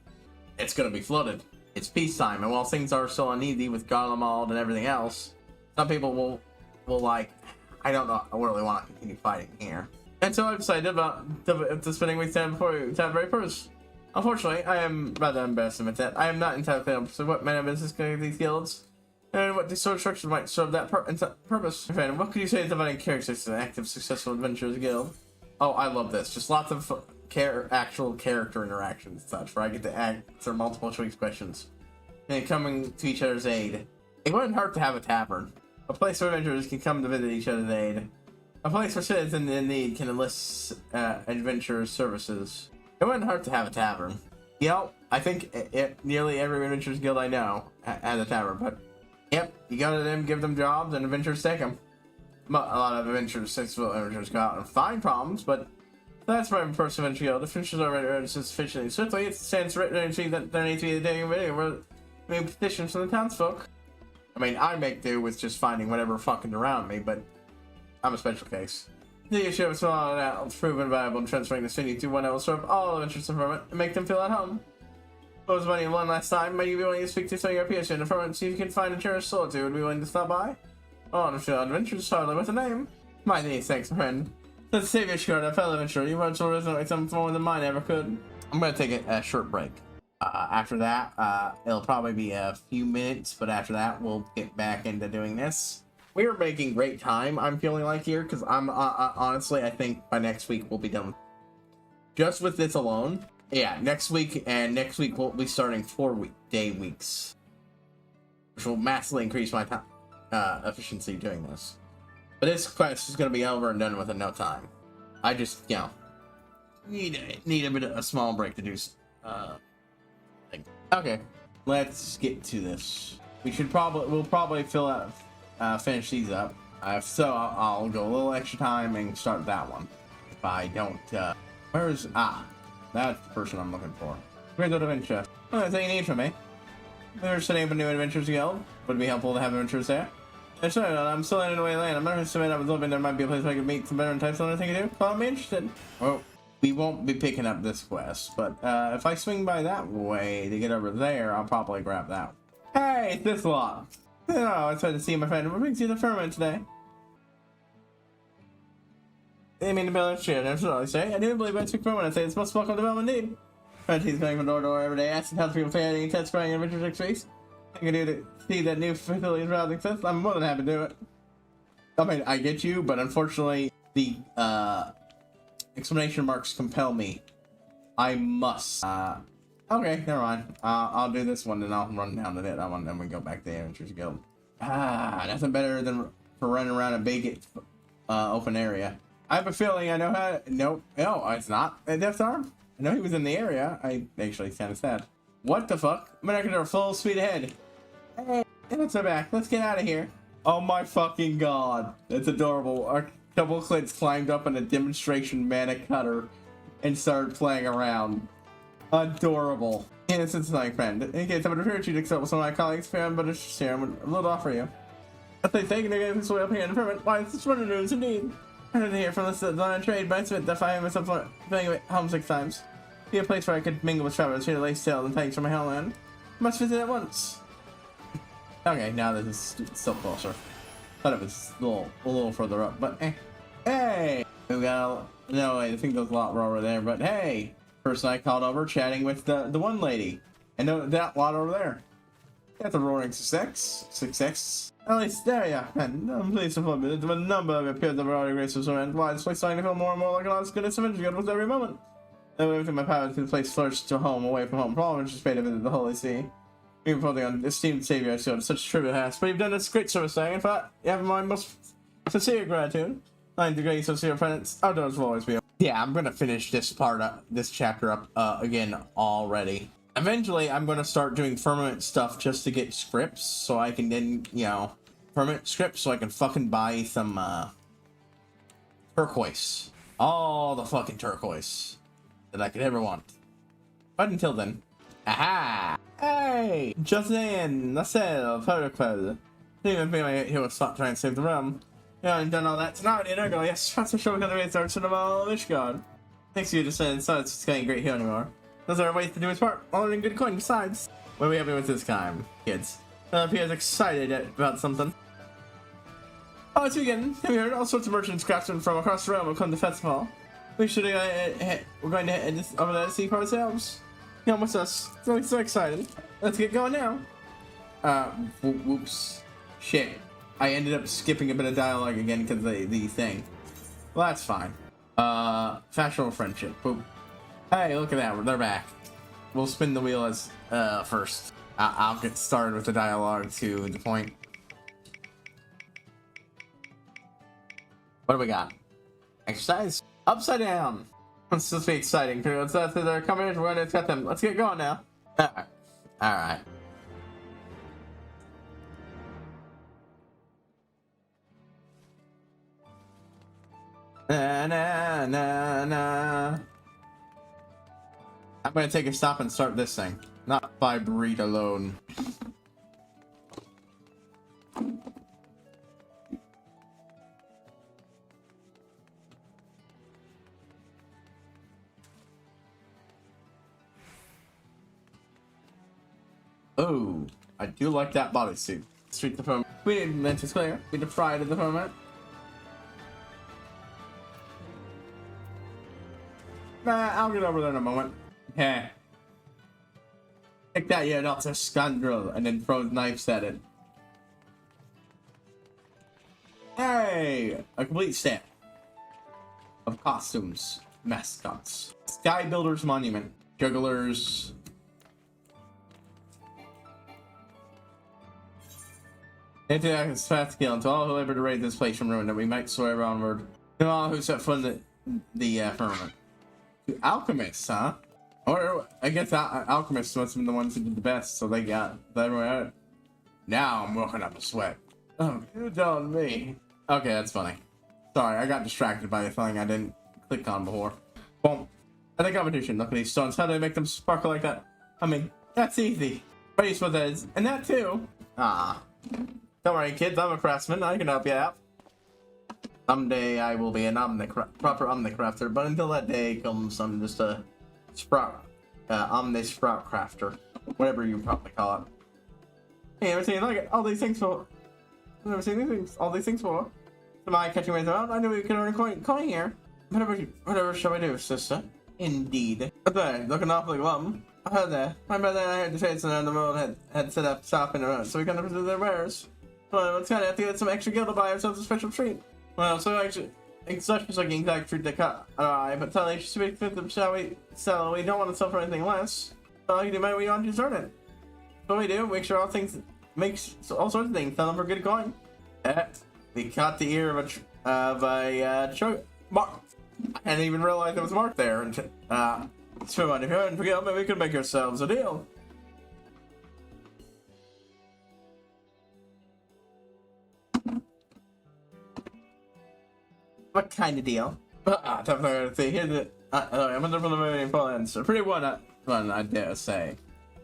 S1: it's gonna be flooded. It's peacetime, and while things are still uneasy with Garlemald and everything else, some people will like, I don't know, I really want to continue fighting here. And so I've decided about the spending weeks down before that very purpose. Unfortunately, I am rather embarrassed to admit that. I am not entirely able to see what manner of business going these guilds, and what these sort of structures might serve that purpose. Fan, what could you say is dividing characters in an active, successful adventurers guild? Oh, I love this. Just lots of actual character interactions and such, where I get to answer multiple choice questions. And coming to each other's aid. It wouldn't hurt to have a tavern. A place where adventurers can come to visit each other's aid. A place where citizens in need can enlist adventurers' services. It wouldn't hurt to have a tavern. You know, I think nearly every adventurers guild I know has a tavern, but yep, you go to them, give them jobs, and adventurers take them. A lot of successful adventurers go out and find problems, but that's my first adventure guild. The adventurers are ready sufficiently swiftly. It stands written to that there needs to be a day where we petitions from the townsfolk. I mean, I make do with just finding whatever fucking around me, but I'm a special case. The issue of swallowing out, proven viable, and transferring the city to one that will serve all adventurers in Vermont and make them feel at home. What was money one last time? Might you be willing to speak to some of your peers in Vermont and see if you can find a cherished solitude? Would be willing to stop by? Oh, I'm sure adventurers hardly with a name. My name, thanks, friend. Let's save your shirt, a fellow adventurer. You once will resonate like something more than mine ever could. I'm gonna take a short break. After that, it'll probably be a few minutes, but after that, we'll get back into doing this. We are making great time, I'm feeling like here, because I'm, honestly, I think by next week we'll be done. Just with this alone. Yeah, next week we'll be starting 4-day weeks. Which will massively increase my time, efficiency doing this. But this quest is going to be over and done within no time. I just, you know, need a bit of a small break to do, thing. Okay, let's get to this. We'll probably finish these up. So I'll go a little extra time and start that one. If I don't, that's the person I'm looking for. Great little adventure. Oh, anything you need from me? We're setting up a new adventures guild. Would it be helpful to have adventures there? Yeah, sure, I'm still in Away Land. I'm not assuming I was hoping there might be a place where I could meet some veteran types on anything to do. Well, I'm interested. Well, we won't be picking up this quest, but if I swing by that way to get over there, I'll probably grab that. Hey, it's this lot. Oh, I was trying to see my friend. What brings you to the firmament today? I mean, the building shit. That's what I say. I do believe I took firmament. I say it's most welcome development need. Friend, he's going from door to door every day, asking how people fare, any test spraying in Richard space. I can do to see that new facility is browsing sense. I'm more than happy to do it. I mean, I get you, but unfortunately, the exclamation marks compel me. I must. Okay, never mind. I'll do this one, and I'll run down to that one, then we go back to the Amateurs Guild. Nothing better than for running around a big, open area. I have a feeling I know how. Nope. No, it's not a Death Arm. I know he was in the area. I actually kind of sad. What the fuck? Americans are full speed ahead. Hey, let's go back. Let's get out of here. Oh my fucking god. That's adorable. Our double clits climbed up on a demonstration mana cutter and started playing around. Adorable. Innocent my friend. In case I would refer you to accept with some of my colleagues, found but a share a little offer you. I think thank you to get this way up here in the permit. Why, it's one of the news indeed. I heard to hear from this line of trade, but I submit that I find myself feeling a bit homesick times. Be a place where I could mingle with travelers here to lay sail and thanks from my hellland. Must visit at once. Okay, now this is still closer. Thought it was a little further up, but eh. Hey! We got no, I think there's a lot over there, but hey! Person I called over chatting with the one lady. And that lot over there. That's a roaring success. At least there, yeah. And I'm pleased to inform you that the number of appeared of already grace was around. Why, this place starting to feel more and more like a lot of goodness and good with every moment. Then everything my power to the place flourished to home, away from home. Probably just paid to visit the Holy See. You're probably on esteemed Savior, I showed such trivial task. But you've done this great service thing. In fact, you have my most sincere gratitude. 9 degrees sincere penance. Outdoors will always be. Yeah, I'm gonna finish this part up, this chapter up again already. Eventually, I'm gonna start doing firmament stuff just to get scripts, so I can then, you know, firmament scripts, so I can fucking buy some turquoise, all the fucking turquoise that I could ever want. But until then, aha! Hey, Jocelyn, Nacelle, protocol. Even if he will stop trying to save the realm. Yeah, I've done all that tonight, and I go, yes, that's for sure we're gonna raise our son of all Ishgard. Thanks to you to send, so it's getting great here anymore. Those are ways to do his part, all earning good coin besides. What are we having with this time, kids? Pierre's excited about something. Oh, it's again. Have you heard? All sorts of merchants, craftsmen from across the realm will come to festival. We should, we're going to head over there to see for ourselves. You know, what's us? So excited. Let's get going now. Whoops. Shit. I ended up skipping a bit of dialogue again because of the thing. Well, that's fine. Fashionable friendship. Boop. Hey, look at that. They're back. We'll spin the wheel as first. I'll get started with the dialogue to the point. What do we got? Exercise? Upside down. It's supposed to be exciting. Let's they're coming in. We're going to cut them. Let's get going now. Alright. Na. I'm gonna take a stop and start this thing. Not by breed alone. Oh, I do like that bodysuit. Street the firmament. We didn't mention clear. We the pride of the firmament. Nah, I'll get over there in a moment. Yeah. Take that, you not a scoundrel, and then throw knives at it. Hey! A complete set of costumes, mascots. Sky Builder's Monument, jugglers. Into that fast skill, and to all who labor to raise this place from ruin, that we might swear onward. To all who set foot in the firmament. Alchemists, huh? Or I guess alchemists must have been the ones who did the best, so they got everyone out. Now I'm working up a sweat. Oh, you telling me? Okay, that's funny. Sorry, I got distracted by a thing I didn't click on before. Boom. At the competition, look at these stones. How do they make them sparkle like that? I mean, that's easy. What do you suppose that is? And that too. Don't worry, kids. I'm a craftsman. I can help you out. Someday I will be an proper omnicrafter, but until that day comes, I'm just a sprout, omni-sprout crafter, whatever you probably call it. Hey, never seen like all these things for. Never seen these things. All these things for. Am I catching myself? I knew we could earn a coin here. Whatever shall I do, sister? Indeed. Okay, looking awfully glum. I heard that. My brother and I heard the tradesmen on the road had set up shop in the road, so we couldn't visit their wares. Well, it's kind of have to get some extra gil to buy ourselves a special treat. Well, so actually, it's such a looking exact treat that caught our eye, but tell each speak with them, shall we? So we don't want to sell for anything less. So you do matter we want to earn it. So we do, make sure all things, all sorts of things, sell them for good coin. We caught the ear of a Mark. I didn't even realize there was a mark there. And so if you hadn't forget, maybe we could make ourselves a deal. What kind of deal? Definitely. See, here's it. I'm under from the movie Poland. A pretty one, I dare say.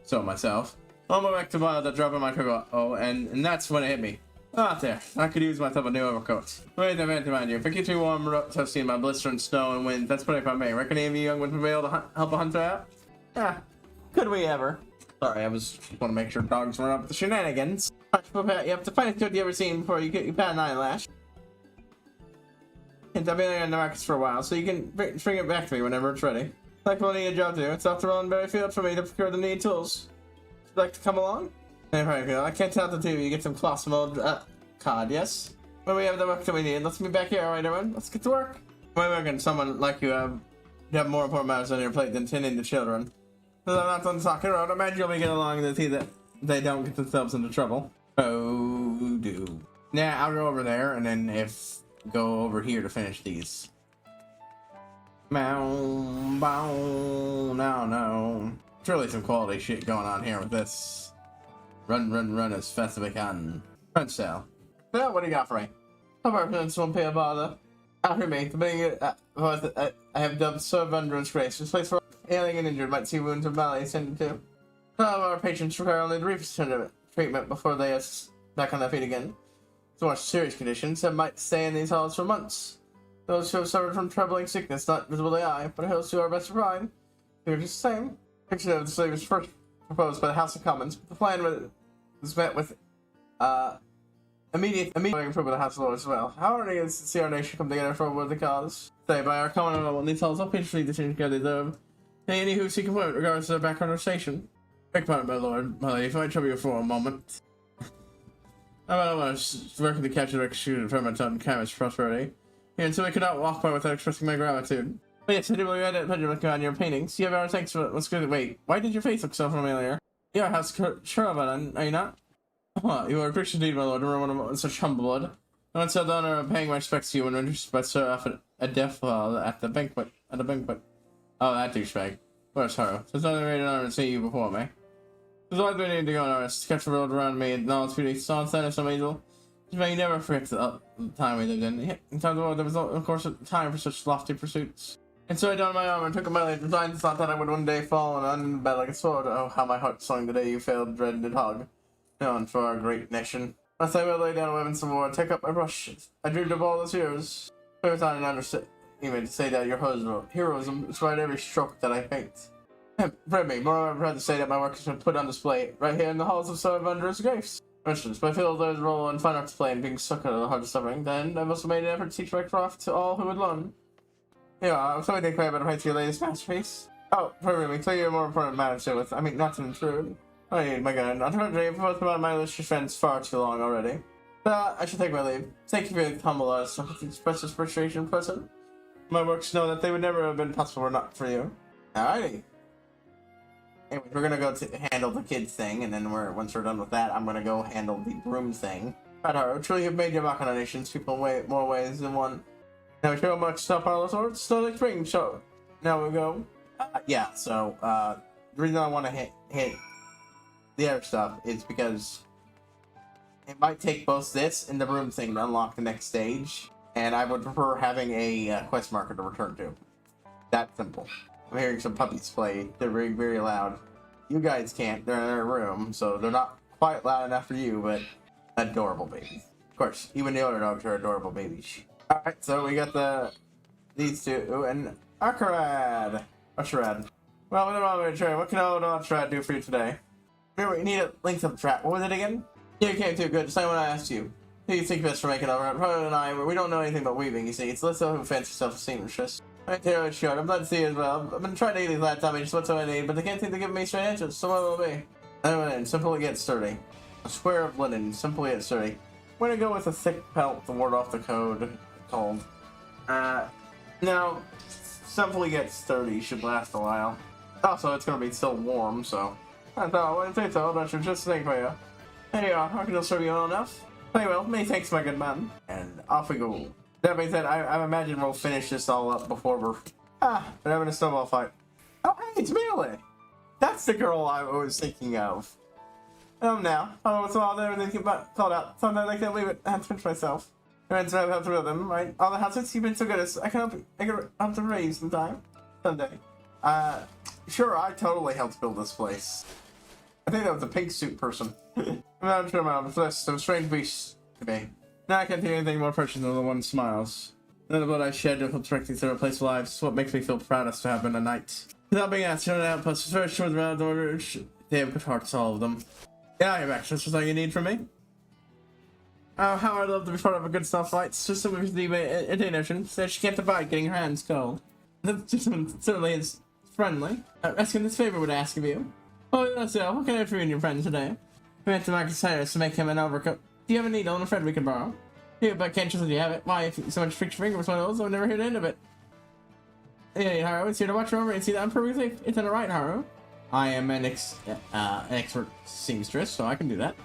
S1: So myself. On my way back to the drop of my cocoa. Oh, and that's when it hit me. Ah, there. I could use myself a new overcoat. Wait a minute, mind you. If it gets too warm, toasty in my blistering snow and wind, that's pretty if I may. Reckon any of you young ones would be able to help a hunter out? Yeah. Could we ever? Sorry, I just want to make sure dogs weren't up with the shenanigans. You have to find a coat you ever seen before you get your pat an eyelash. And I've been in the markets for a while, so you can bring it back to me whenever it's ready. Like what need a job to do. It's off the road very field for me to procure the needed tools. Would you like to come along? I can't tell the two of you get some cloth mold cod, yes? When we have the work that we need, let's be back here, alright everyone? Let's get to work. When working, someone like you have more important matters on your plate than tending to children. Because I'm not on the talking road, imagine you'll be getting along and see that they don't get themselves into trouble. Oh, do. Now, I'll go over there, and then go over here to finish these. No. It's really some quality shit going on here with this. Run as fast as we can. French style. Well, what do you got for me? Hope our parents won't pay a bother. After me, the beginning I have dubbed serve under its grace. This place for ailing and injured might see wounds or malady tended to. Some of our patients require only the briefest treatment before they are back on their feet again. So much serious conditions, some might stay in these halls for months. Those who have suffered from troubling sickness, not visible to the eye, but those who are best to provide, they're just the same. Picture of the slave was first proposed by the House of Commons. The plan was met with immediate approval of the House of Lords as well. How are it to see our nation come together for a worthy cause? Say, by our common will, these halls all patiently decision they deserve. Any who seek employment regardless of their background or station. Beg pardon, my lord. My lady, if I might trouble you for a moment. I want to work with the captain of executed from my tongue, kindness, prosperity. And so I could not walk by without expressing my gratitude. But yes, I do believe I had a pleasure looking on your paintings. You have our thanks for what's good. Wait, why did your face look so familiar? You are House Sharavan, are you not? Oh, you are a gracious indeed, my lord, to remember one of such humble blood. I once had the honor of paying my respects to you when introduced by Sir off a death at the banquet. Oh, that douchebag. What a sorrow. It's only made an honor to see you before me. There's always been need to go on our sketch the world around me and all its beauty. Saw that of some angel. You never forget the time we lived in. In time of the world, there was, of course, a time for such lofty pursuits. And so I donned my armor and took a my resigned thought that I would one day fall and on the bed like a sword. Oh, how my heart sung the day you failed, dreaded hog. Known for our great nation. Thus I will lay down weapons of war, take up my brush. I dreamed of all those years. There was not an understand even to say that your heroism is right every stroke that I paint. Pray me, moreover, I'm proud to say that my work has been put on display right here in the halls of Sir Wondrous Grace. For instance, by field there's a role in fine arts play and being suckered at the heart of suffering, then I must have made an effort to teach my craft to all who would learn. Yeah, I'm sorry to inquire about a your latest masterpiece. Oh, pardon me, clearly more important matters to with. I mean, not to intrude. Oh, my god, unfortunately, I've both about my list of friends far too long already. I should take my leave. Thank you for the humble to express this frustration in person. My works know that they would never have been possible were not for you. Alrighty. Anyway, we're gonna go handle the kids thing, and then once we're done with that, I'm gonna go handle the broom thing. Right, Haru, truly you've made your mark on our nations, people in more ways than one. Now we show much stuff on the swords, so like spring, so now we go. Yeah, so, the reason I want to hit the other stuff is because it might take both this and the broom thing to unlock the next stage, and I would prefer having a quest marker to return to. That simple. I'm hearing some puppies play. They're very, very loud. You guys can't. They're in their room, so they're not quite loud enough for you, but adorable babies. Of course, even the older dogs are adorable babies. Alright, so we got these two, and Akarad. Akarad. Well, with the moment, what can old Akarad do for you today? Remember, we need a length of trap. What was it again? Yeah, you came too good. Just like what I asked you. Who do you think best for making over? Probably and I, we don't know anything about weaving, you see. It's less of a fancy self-seamstress. I tell you what, sure. I'm glad to see you as well. I've been trying to get these lads tell me just what's I need, but they can't seem to give me straight answers, so what will it be? Linen, simple yet sturdy. A square of linen, simple yet sturdy. We're gonna go with a thick pelt to ward off the cold. Now, simple yet sturdy should last a while. Also, it's gonna be still warm, so I thought I wouldn't say so, but I should just think for you. There you are, I can serve you well enough. Very well, many thanks, my good man. And off we go. That being said, I imagine we'll finish this all up before we're having a snowball fight. Oh, hey, it's Melee! That's the girl I was thinking of. Now, I don't know what's all there, everything about called out. Sometimes I can't leave it. I have to finish myself. Friends have helped with them, right? All the houses, you've been so good. I can help to raise sometime. Someday. Sure, I totally helped build this place. I think that was the pink suit person. I'm not sure about this. Some strange beasts to me. Now I can't think of anything more precious than the one smiles. None of what I shed to help direct these to replace lives is what makes me feel proudest to have been a knight. Without being asked, showing out, plus first short around order, they have good hearts, all of them. Yeah, you're back. That's just all you need from me. Oh, how I'd love to be part of a good stuff fight. It's just so we leave a notion. Said she can't abide getting her hands cold. That certainly is friendly. Asking this favor would I ask of you. Oh, that's all. What can I do for you and your friend today? We went to Marcus Cyrus to make him an overcoat. Do you have a needle and a thread we can borrow? Yeah, but can't you let you have it? Why, if you so much freaks your finger with one of those, I'll never hear the end of it. Yeah, Haru, it's here to watch her over and see that I'm perfectly safe. It's on the right, Haru. I am an expert seamstress, so I can do that.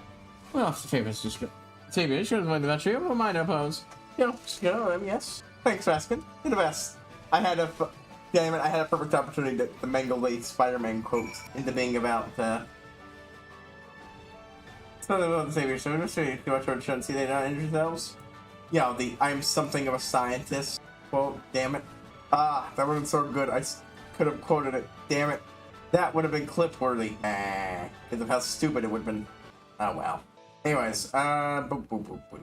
S1: Well, if the favor's just good. Savior, she doesn't mind about you. Well, mine, I oppose. Just go, yes. Thanks for asking. You're the best. Damn it, I had a perfect opportunity to mangle the Spider-Man quote into being about, something about the Savior, so just so you watch her and see they not injure themselves. Yeah, the I'm something of a scientist quote, damn it. That would have been so good, I could have quoted it, damn it. That would have been clip-worthy. Because of how stupid it would have been. Oh, well. Anyways, boop, boop, boop, boop.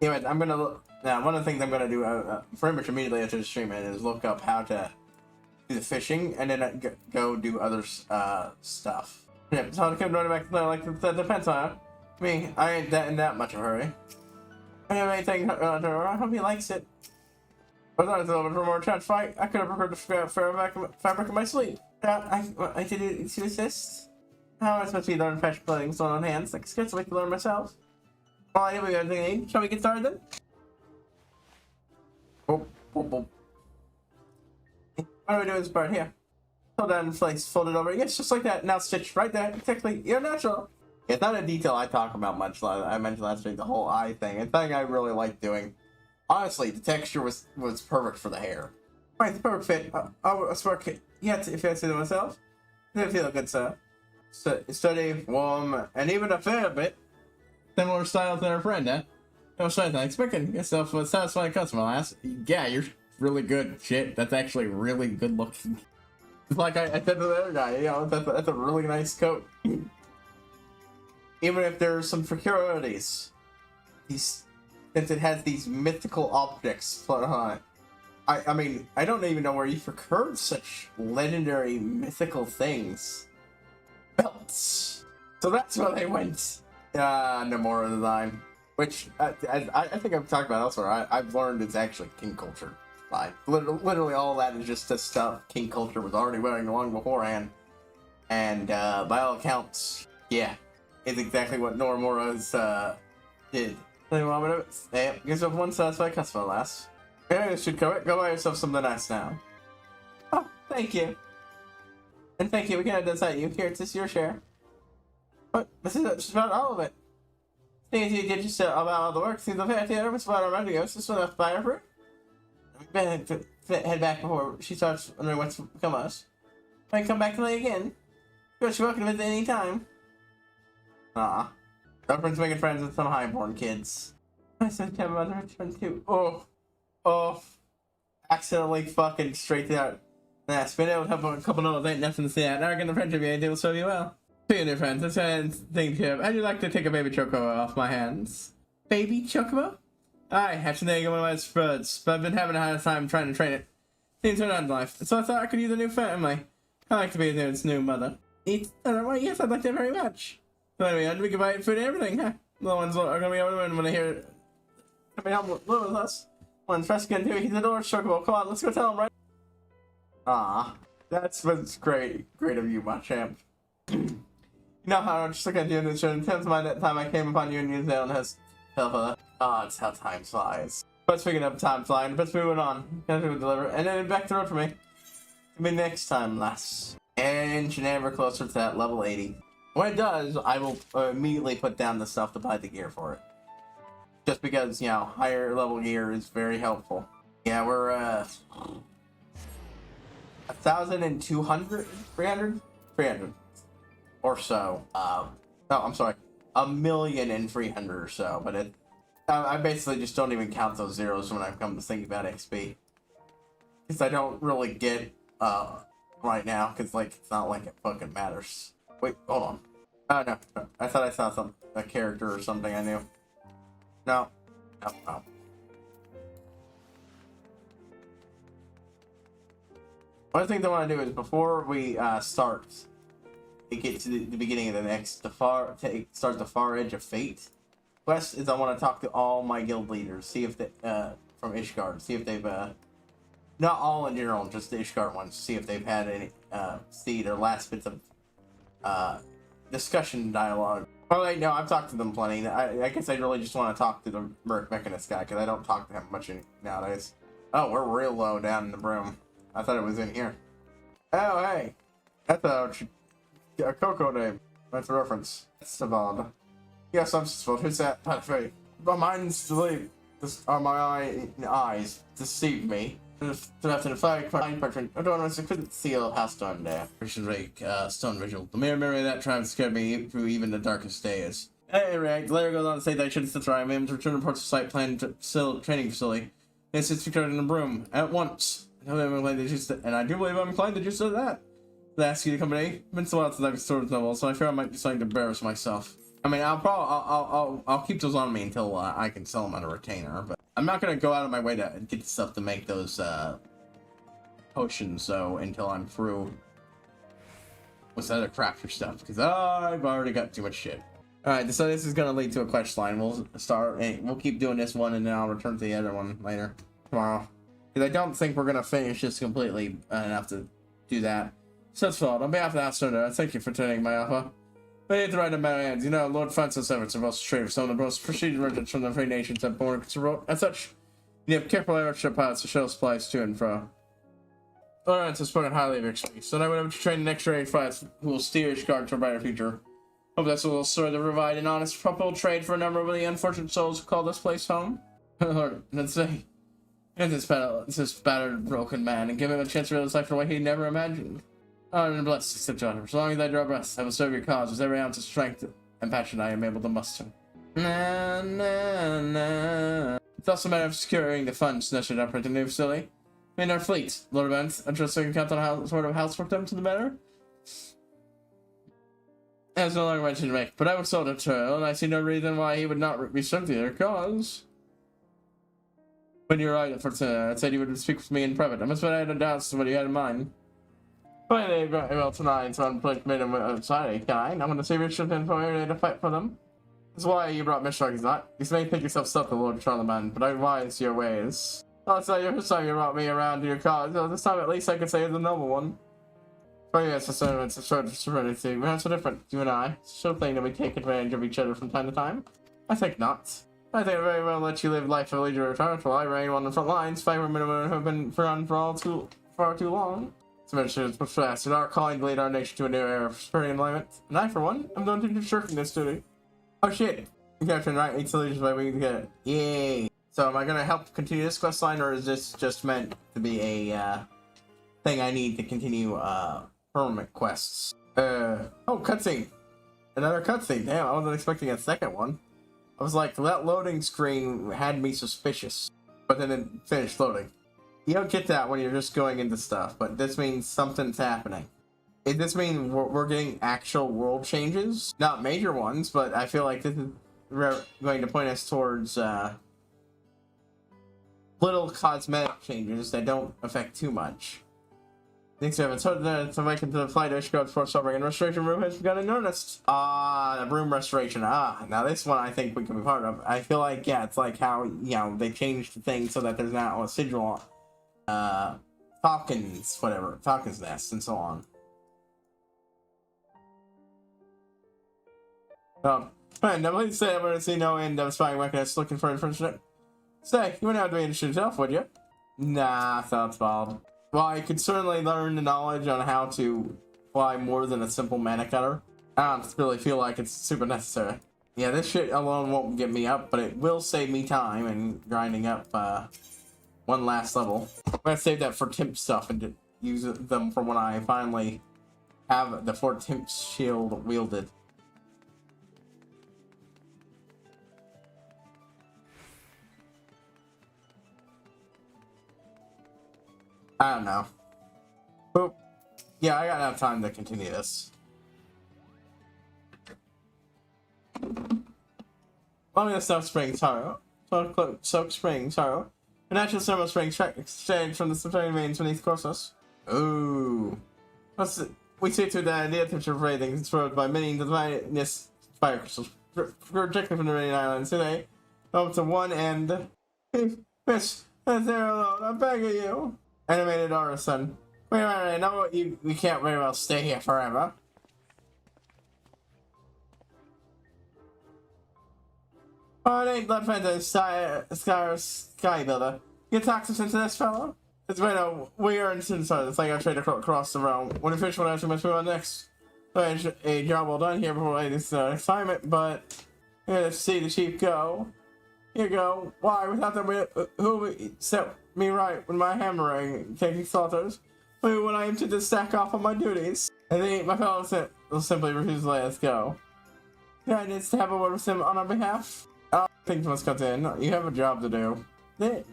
S1: Anyways, I'm gonna look. Now, one of the things I'm gonna do pretty much immediately after the stream is look up how to do the fishing and then go do other stuff. Yeah, so I'll keep running back to play like the defense on me. I ain't in that much of a hurry. I have anything. I hope he likes it. I thought it was a little bit for a more chance fight. I could have preferred to figure out fabric in my sleep. I did it to assist. How am I supposed to be learning fashion clothing still on hands? Like, skills I can learn myself. Well, I think we got everything I need. Shall we get started then? Boop, boop, boop. How do we do this part here? Hold down in place, fold it over. Yes, just like that. Now stitch right there. Exactly. You're natural. Yeah, it's not a detail I talk about much. I mentioned last week the whole eye thing. It's something I really like doing. Honestly, the texture was perfect for the hair. Right, the perfect fit. I swear, yeah, if I say to myself, it didn't feel good, sir. Steady, warm, and even a fair bit similar style to our friend, huh? No shit, I expected yourself a satisfying customer, lass. Yeah, you're really good. Shit, that's actually really good looking. It's like I said to the other guy, you know, that's a really nice coat. Even if there's some peculiarities, since it has these mythical objects floating on it. I mean, I don't even know where you procured such legendary mythical things. Belts. So that's where they went. Nomura design. Which, I think I've talked about elsewhere. I've learned it's actually king culture. Like, literally all that is just the stuff king culture was already wearing long beforehand. And, by all accounts, yeah. It's exactly what Nomura's, did. Yeah, give yourself one satisfied customer, lass. Yeah, this should cover it. Go buy yourself something nice now. Oh, thank you. And thank you, we can decide you. Here, it's your share. But this is just about all of it. Things you did just about all the work. See the fair theater was about our to this one fire fruit. We better head back before she starts wondering what's become of us. Might come back late again. You're welcome to visit any time. Girlfriend's making friends with some highborn kids. I said to my mother return too. Oh. Accidentally fucking straight out. Nah, spin out with a couple of ain't nothing to see at. Now I get the friendship you will serve you well. See you, dear friends. Let's thing here. How'd you like to take a baby chocobo off my hands? Baby chocobo? Aye, actually one of my spreads, but I've been having a hard time trying to train it. Things are not in life, so I thought I could use a new family. I like to be its new mother. eat? Yes, I'd like that very much. So anyway, we can buy food and everything, huh? The ones are gonna be able to win when I hear it. Come and help live with us. When Fresca do he's the door chocobo. Come on, let's go tell him, right? Ah, that's great. Great of you, my champ. You know how I'm just looking at you in the show. Tell me that time I came upon you in New Zealand has it's how time flies. But speaking of time flying, let's move on. Gonna deliver. And then back the road for me. Maybe next time, lass. And ever closer to that level 80. When it does, I will immediately put down the stuff to buy the gear for it. Just because, you know, higher level gear is very helpful. Yeah, we're 1,200? 300 or so. No, I'm sorry. 1,300,000 or so. But I basically just don't even count those zeros when I come to think about XP. Because I don't really get right now, because like it's not like it fucking matters. Wait, hold on. Oh no, I thought I saw a character or something I knew. No. One thing I want to do is before we start, we get to the beginning of the next, start the far edge of fate quest. Is I want to talk to all my guild leaders, see if they from Ishgard, see if they've not all in general, just the Ishgard ones, see if they've had any seed or last bits of discussion dialogue. Oh wait, no, I've talked to them plenty. I guess I really just want to talk to the Merc Mechanist guy, because I don't talk to him much nowadays. Oh, we're real low down in the broom. I thought it was in here. Oh, hey. That's a Coco name. That's a reference. Savard. Yes, I'm Savard. Who's that? Patrick. My mind's asleep. My eyes deceive me. After the fire, patron. I don't know, I couldn't seal House Durndare. Christian Rake, Stone Vigil. The mere memory of that triumph scared me through even the darkest days. Anyway, the letter goes on to say that I should have tried. I'm able to return reports to site planned training facility. Yes, it's secured in the room at once. And I do believe I'm inclined to just do that. They ask you to accompany. It's been so while since I've restored the novel, so I fear I might be starting to embarrass myself. I mean, I'll keep those on me until I can sell them on a retainer, but I'm not gonna go out of my way to get stuff to make those potions though until I'm through with other crafter stuff, because I've already got too much shit. All right, so this is gonna lead to a quest line. We'll keep doing this one, and then I'll return to the other one later tomorrow. Because I don't think we're gonna finish this completely enough to do that. So it's fault. On behalf of the House of Durndare, thank you for turning my offer. But you have the right in my hands. You know, Lord Francis Everett's a most trade of some of the most prestigious merchants from the free nations have born as such. You have careful airship pilots to shuttle supplies to and fro. Lawrence has spoken highly of your experience, so I would have to train the next generation pilots who will steer Ishgard to a brighter future. Hope that's will serve to provide an honest, profitable trade for a number of the unfortunate souls who call this place home. Lord, let's say, this battered, broken man, and give him a chance to realize life in a way he never imagined. Honor and blessed, said John. As long as I draw breath, I will serve your cause with every ounce of strength and passion I am able to muster. Na, na, na. It's also a matter of securing the funds necessary to operate the new facility. In our fleet, Lord Evans, I trust I can count on how sort of housework them to the better. There's no longer mention to make, but I was so determined, and I see no reason why he would not be served the other cause. When you arrived for dinner, I said you would speak with me in private. I must have had a doubt as to what you had in mind. Finally, very well tonight, so I'm made him sorry, kind. I'm going to save your children for you to fight for them. That's why you brought Mishrak, not. You may think yourself stuck, Lord Charlemagne, but I advise your ways. Oh, it's not your first time you brought me around to your cause, so this time at least I can say it's a noble one. Oh yes, it's a sort of serenity. We're not so different, you and I. It's a sure thing that we take advantage of each other from time to time. I think not. I think I very well let you live life of leisure retirement while I remain on the front lines, fighting women who have been forgotten for far too long. So mentioned it's fast, and our calling to lead our nation to a new era of prosperity and enlightenment. And I, for one, am going to be shirking this duty. Oh shit! Captain Right needs solutions by we together. Yay! So am I gonna help continue this quest line, or is this just meant to be a thing I need to continue permanent quests? Oh, cutscene! Another cutscene. Damn, I wasn't expecting a second one. I was like, that loading screen had me suspicious, but then it finished loading. You don't get that when you're just going into stuff, but this means something's happening. Does this mean we're getting actual world changes? Not major ones, but I feel like this is going to point us towards little cosmetic changes that don't affect too much. Thanks, Evan. So to awaken to the flight issue code for sobering and restoration room has begun in earnest. The room restoration. Now this one I think we can be part of. I feel like, yeah, it's like how, you know, they changed the thing so that there's now a sigil, falcon's nest and so on. Man, I'm pleased to say I'm going to see no end of spying mechanists looking for infringement. Say, you wouldn't have to be interested yourself, would you? Nah, thoughts bald. Well, I could certainly learn the knowledge on how to fly more than a simple mana cutter. I don't really feel like it's super necessary. Yeah, this shit alone won't get me up, but it will save me time and grinding up one last level. I'm gonna save that for Timp stuff and use them for when I finally have the Fort Timp shield wielded. I don't know. But yeah, I got enough time to continue this. Long as Soak Springs Sorrow. Soak Springs Sorrow. A natural thermal spring exchanged from the subterranean veins beneath Corsos. Ooh. We see through the idea temperature of rating controlled by many divineness fire crystals projected from the Radiant Islands today. Up to one end. Fish, there alone, I'm begging you. Animated artisan. Wait, I know we can't very well stay here forever. Oh, it ain't Blood Phantom Sky Builder. You talk some sense to this fellow? It's right now, we are in Sinside. It's like I trade across the realm. When the fish will actually must move on next. A job well done here before this assignment, but let's see the sheep go. Here you go. Why, without them, who set me right with my hammering, taking slaughters? Who when I am to stack off on my duties? I think my fellow will simply refuse to let us go. Yeah, I need to have a word with him on our behalf. I think must cut in. You have a job to do. They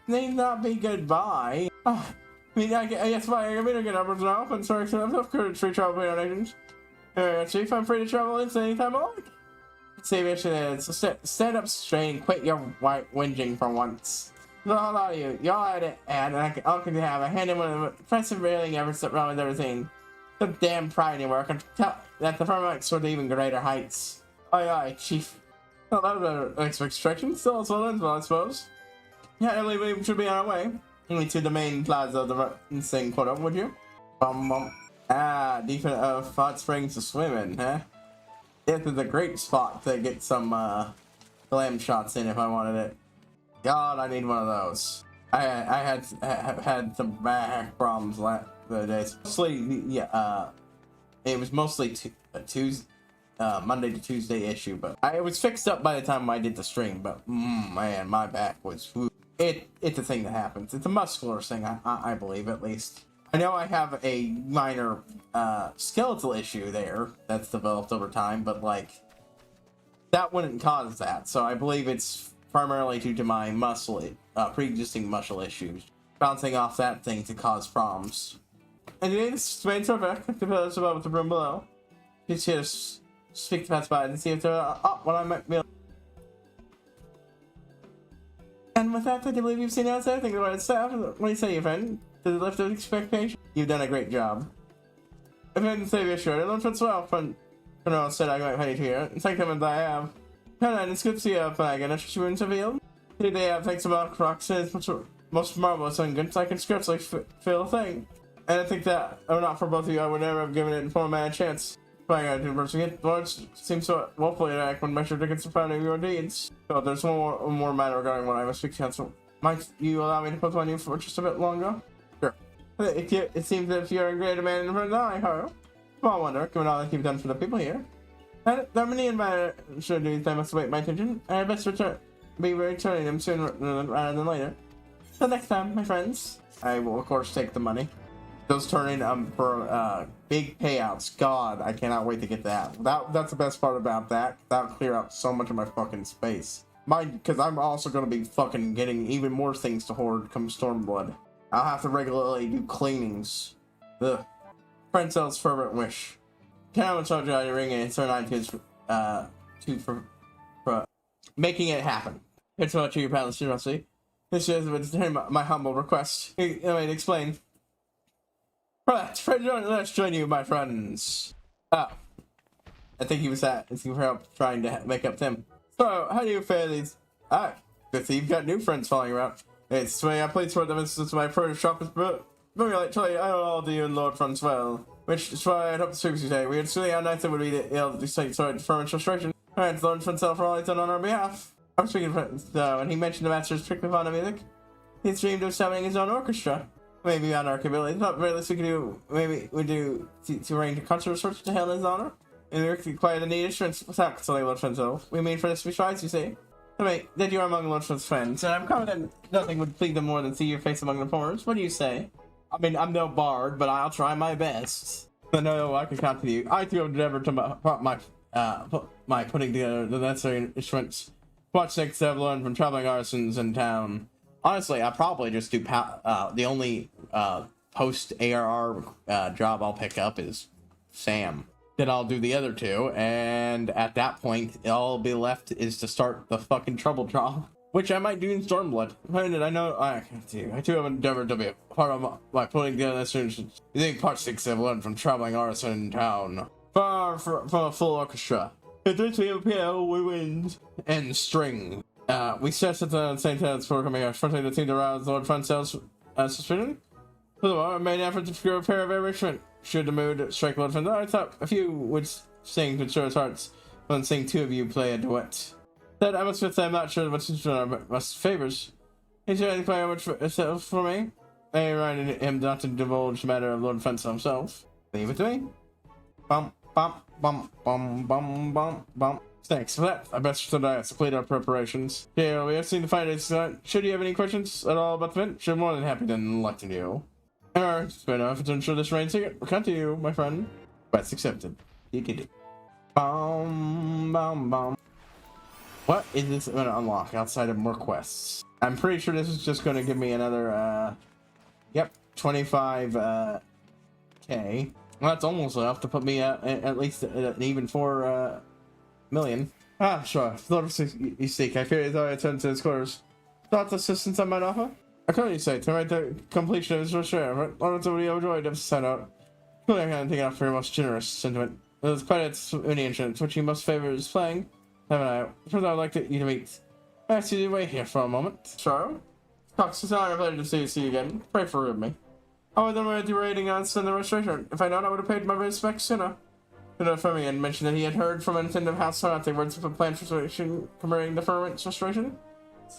S1: need not be goodbye. I mean, I guess why I'm gonna get numbers off and sorry to myself. Could free travel between our nations. Chief, I'm free to travel anytime I like. See, mission is so stand up straight and quit your white whinging for once. No, a lot of you, y'all had it, and I can have a hand in one of the impressive railing efforts that run with everything. The damn pride in work and tell that the firm might soar to even greater heights. Aye, Chief. Well, that was an extraction. Still as well, I suppose. Yeah, I believe we should be on our way. Only to the main plaza of the insane quarter, would you? Deep of hot springs to swim in, huh? This is a great spot to get some glam shots in if I wanted it. God, I need one of those. I had some back problems the other day. Mostly, yeah. It was mostly a Tuesday. Monday to Tuesday issue, but it was fixed up by the time I did the stream. But man, my back was it's a thing that happens. It's a muscular thing, I believe, at least. I know I have a minor skeletal issue there that's developed over time, but like that wouldn't cause that. So I believe it's primarily due to my pre-existing muscle issues, bouncing off that thing to cause problems. And today this is main survey to us about the room below. Just here to speak to pass by and see if there are what I might be able. And with that, I believe you've seen outside. Think about it, staff. What do you say, your friend? Did it lift the expectation? You've done a great job. If I didn't say be assured, I learned what's well from Colonel said I might pay to hear. And thank them as I have. Colonel, it's good to see you up again. After she wouldn't revealed. Here they have thanks about rocks and it's most marvelous and good. I can scarcely feel a thing. And I think that, if not for both of you, I would never have given it in full man a chance. Playing out university, Lawrence seems so woefully to act when measured against the founding of your deeds. So there's one more matter regarding what I must speak to counsel. Might you allow me to put on you for just a bit longer? Sure. It seems that if you're a greater man in front than I, Haro. Small wonder, given all that you've done for the people here. And there are many in my sure duties that must await my attention, and I best be returning them sooner rather than later. Till next time, my friends. I will, of course, take the money. Those turn in for big payouts. God, I cannot wait to get that. That's the best part about that. That'll clear out so much of my fucking space. Because I'm also going to be fucking getting even more things to hoard come Stormblood. I'll have to regularly do cleanings. Ugh. Friend sells fervent wish. Can I charge out your ring and turn on for making it happen. It's about your palace, seriously. This is my humble request. Let me explain. Let's join you, my friends. Oh, I think he was trying to make up to him. So, how do you fare these? Good see you've got new friends following around. It's the way I played toward them since my first shop is very like Charlie, I know all do you and Lord Francois. Which is why I'd hope to speak with you today. We had really how nice it would be to be able to say sorry to firm frustration. Alright, Lord Francois for all he's done on our behalf. I'm speaking so, and he mentioned the master's strictly fond of music. He's dreamed of summoning his own orchestra. Maybe beyond our capabilities. Not very least we could do, maybe we do to arrange a concert of sorts to hail his honor. And we require the needed instruments without consulting Lord Francois. We mean for this to be twice, you see. Wait, that you are among Lord Francois' friends, and I'm confident nothing would please them more than see your face among the performers. What do you say? I mean, I'm no bard, but I'll try my best. I know I can count to you. I too have endeavored to my putting together the necessary instruments. What things I've learned from traveling artisans in town. Honestly, I probably just do the only post ARR job I'll pick up is Sam. Then I'll do the other two, and at that point, all I'll be left is to start the fucking trouble job, which I might do in Stormblood. I know I too have endeavored to be part of my putting together this. You think part 6 I've learned from traveling artisan in town, far from a full orchestra. It did we have piano, wind, and string. We set at the same time as before coming out, fronting the team to arouse Lord Francois' suspicion. Furthermore, I made an effort to procure a pair of every instrument. Should the mood strike Lord Francois, I thought a few would sing to stir his hearts, when seeing two of you play a duet. That I must admit I'm not sure what instrument are most favors. He's ready to play much for me. I reminded him not to divulge the matter of Lord Francois himself. Leave it to me. Bum, bum, bum, bum, bum, bum, bum. Thanks for that. I best should I complete our preparations. Yeah, we have seen the fight. Should you have any questions at all about the event? Sure, more than happy to enlighten you. Alright, fair enough. To ensure this rain ticket, we'll come to you, my friend. Quest accepted. You did it. Bum, bum, bum. What is this going to unlock outside of more quests? I'm pretty sure this is just going to give me another, yep, 25, K. Well, that's almost enough to put me at least an even 4, million. Ah, sure. Lord you seek. I fear he's already returned to his quarters. Thoughts assistance I might offer? I currently say to write the completion of his share, but Lord will be overjoyed to send out. Clearly I can't take out for your most generous sentiment. There's quite many instruments which you most favor is playing. Haven't I? First I would like you to meet. I ask you to wait here for a moment. Sure. Cox, it's an honor pleasure to see you again. Pray for me. Oh, then we're rating on send the registration. If I'd known, I would have paid my respects sooner. For me and mentioned that he had heard from an attendant of House Sonate words of a plan for restoration commemorating the firmament restoration.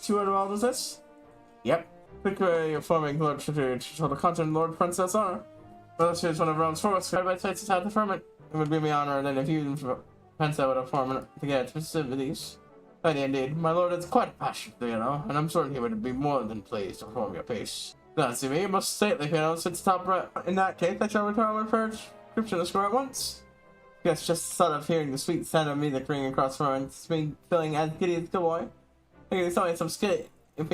S1: 2 out of all of this? Yep. Quickly informing Lord Tribute to the content Lord Princess honor. Well, this is one of Rome's foremost by sites inside the firmament. It would be me honor then if you Princess would have formed to get festivities. But indeed, my lord is quite passionate, and I'm certain he would be more than pleased to perform your piece. Not see me, most stately, since top right. In that case, I shall retire my prescription to score at once. Yes, just the thought of hearing the sweet sound of music ringing across the room, it's me feeling as giddy as a boy. I think there's only some skipping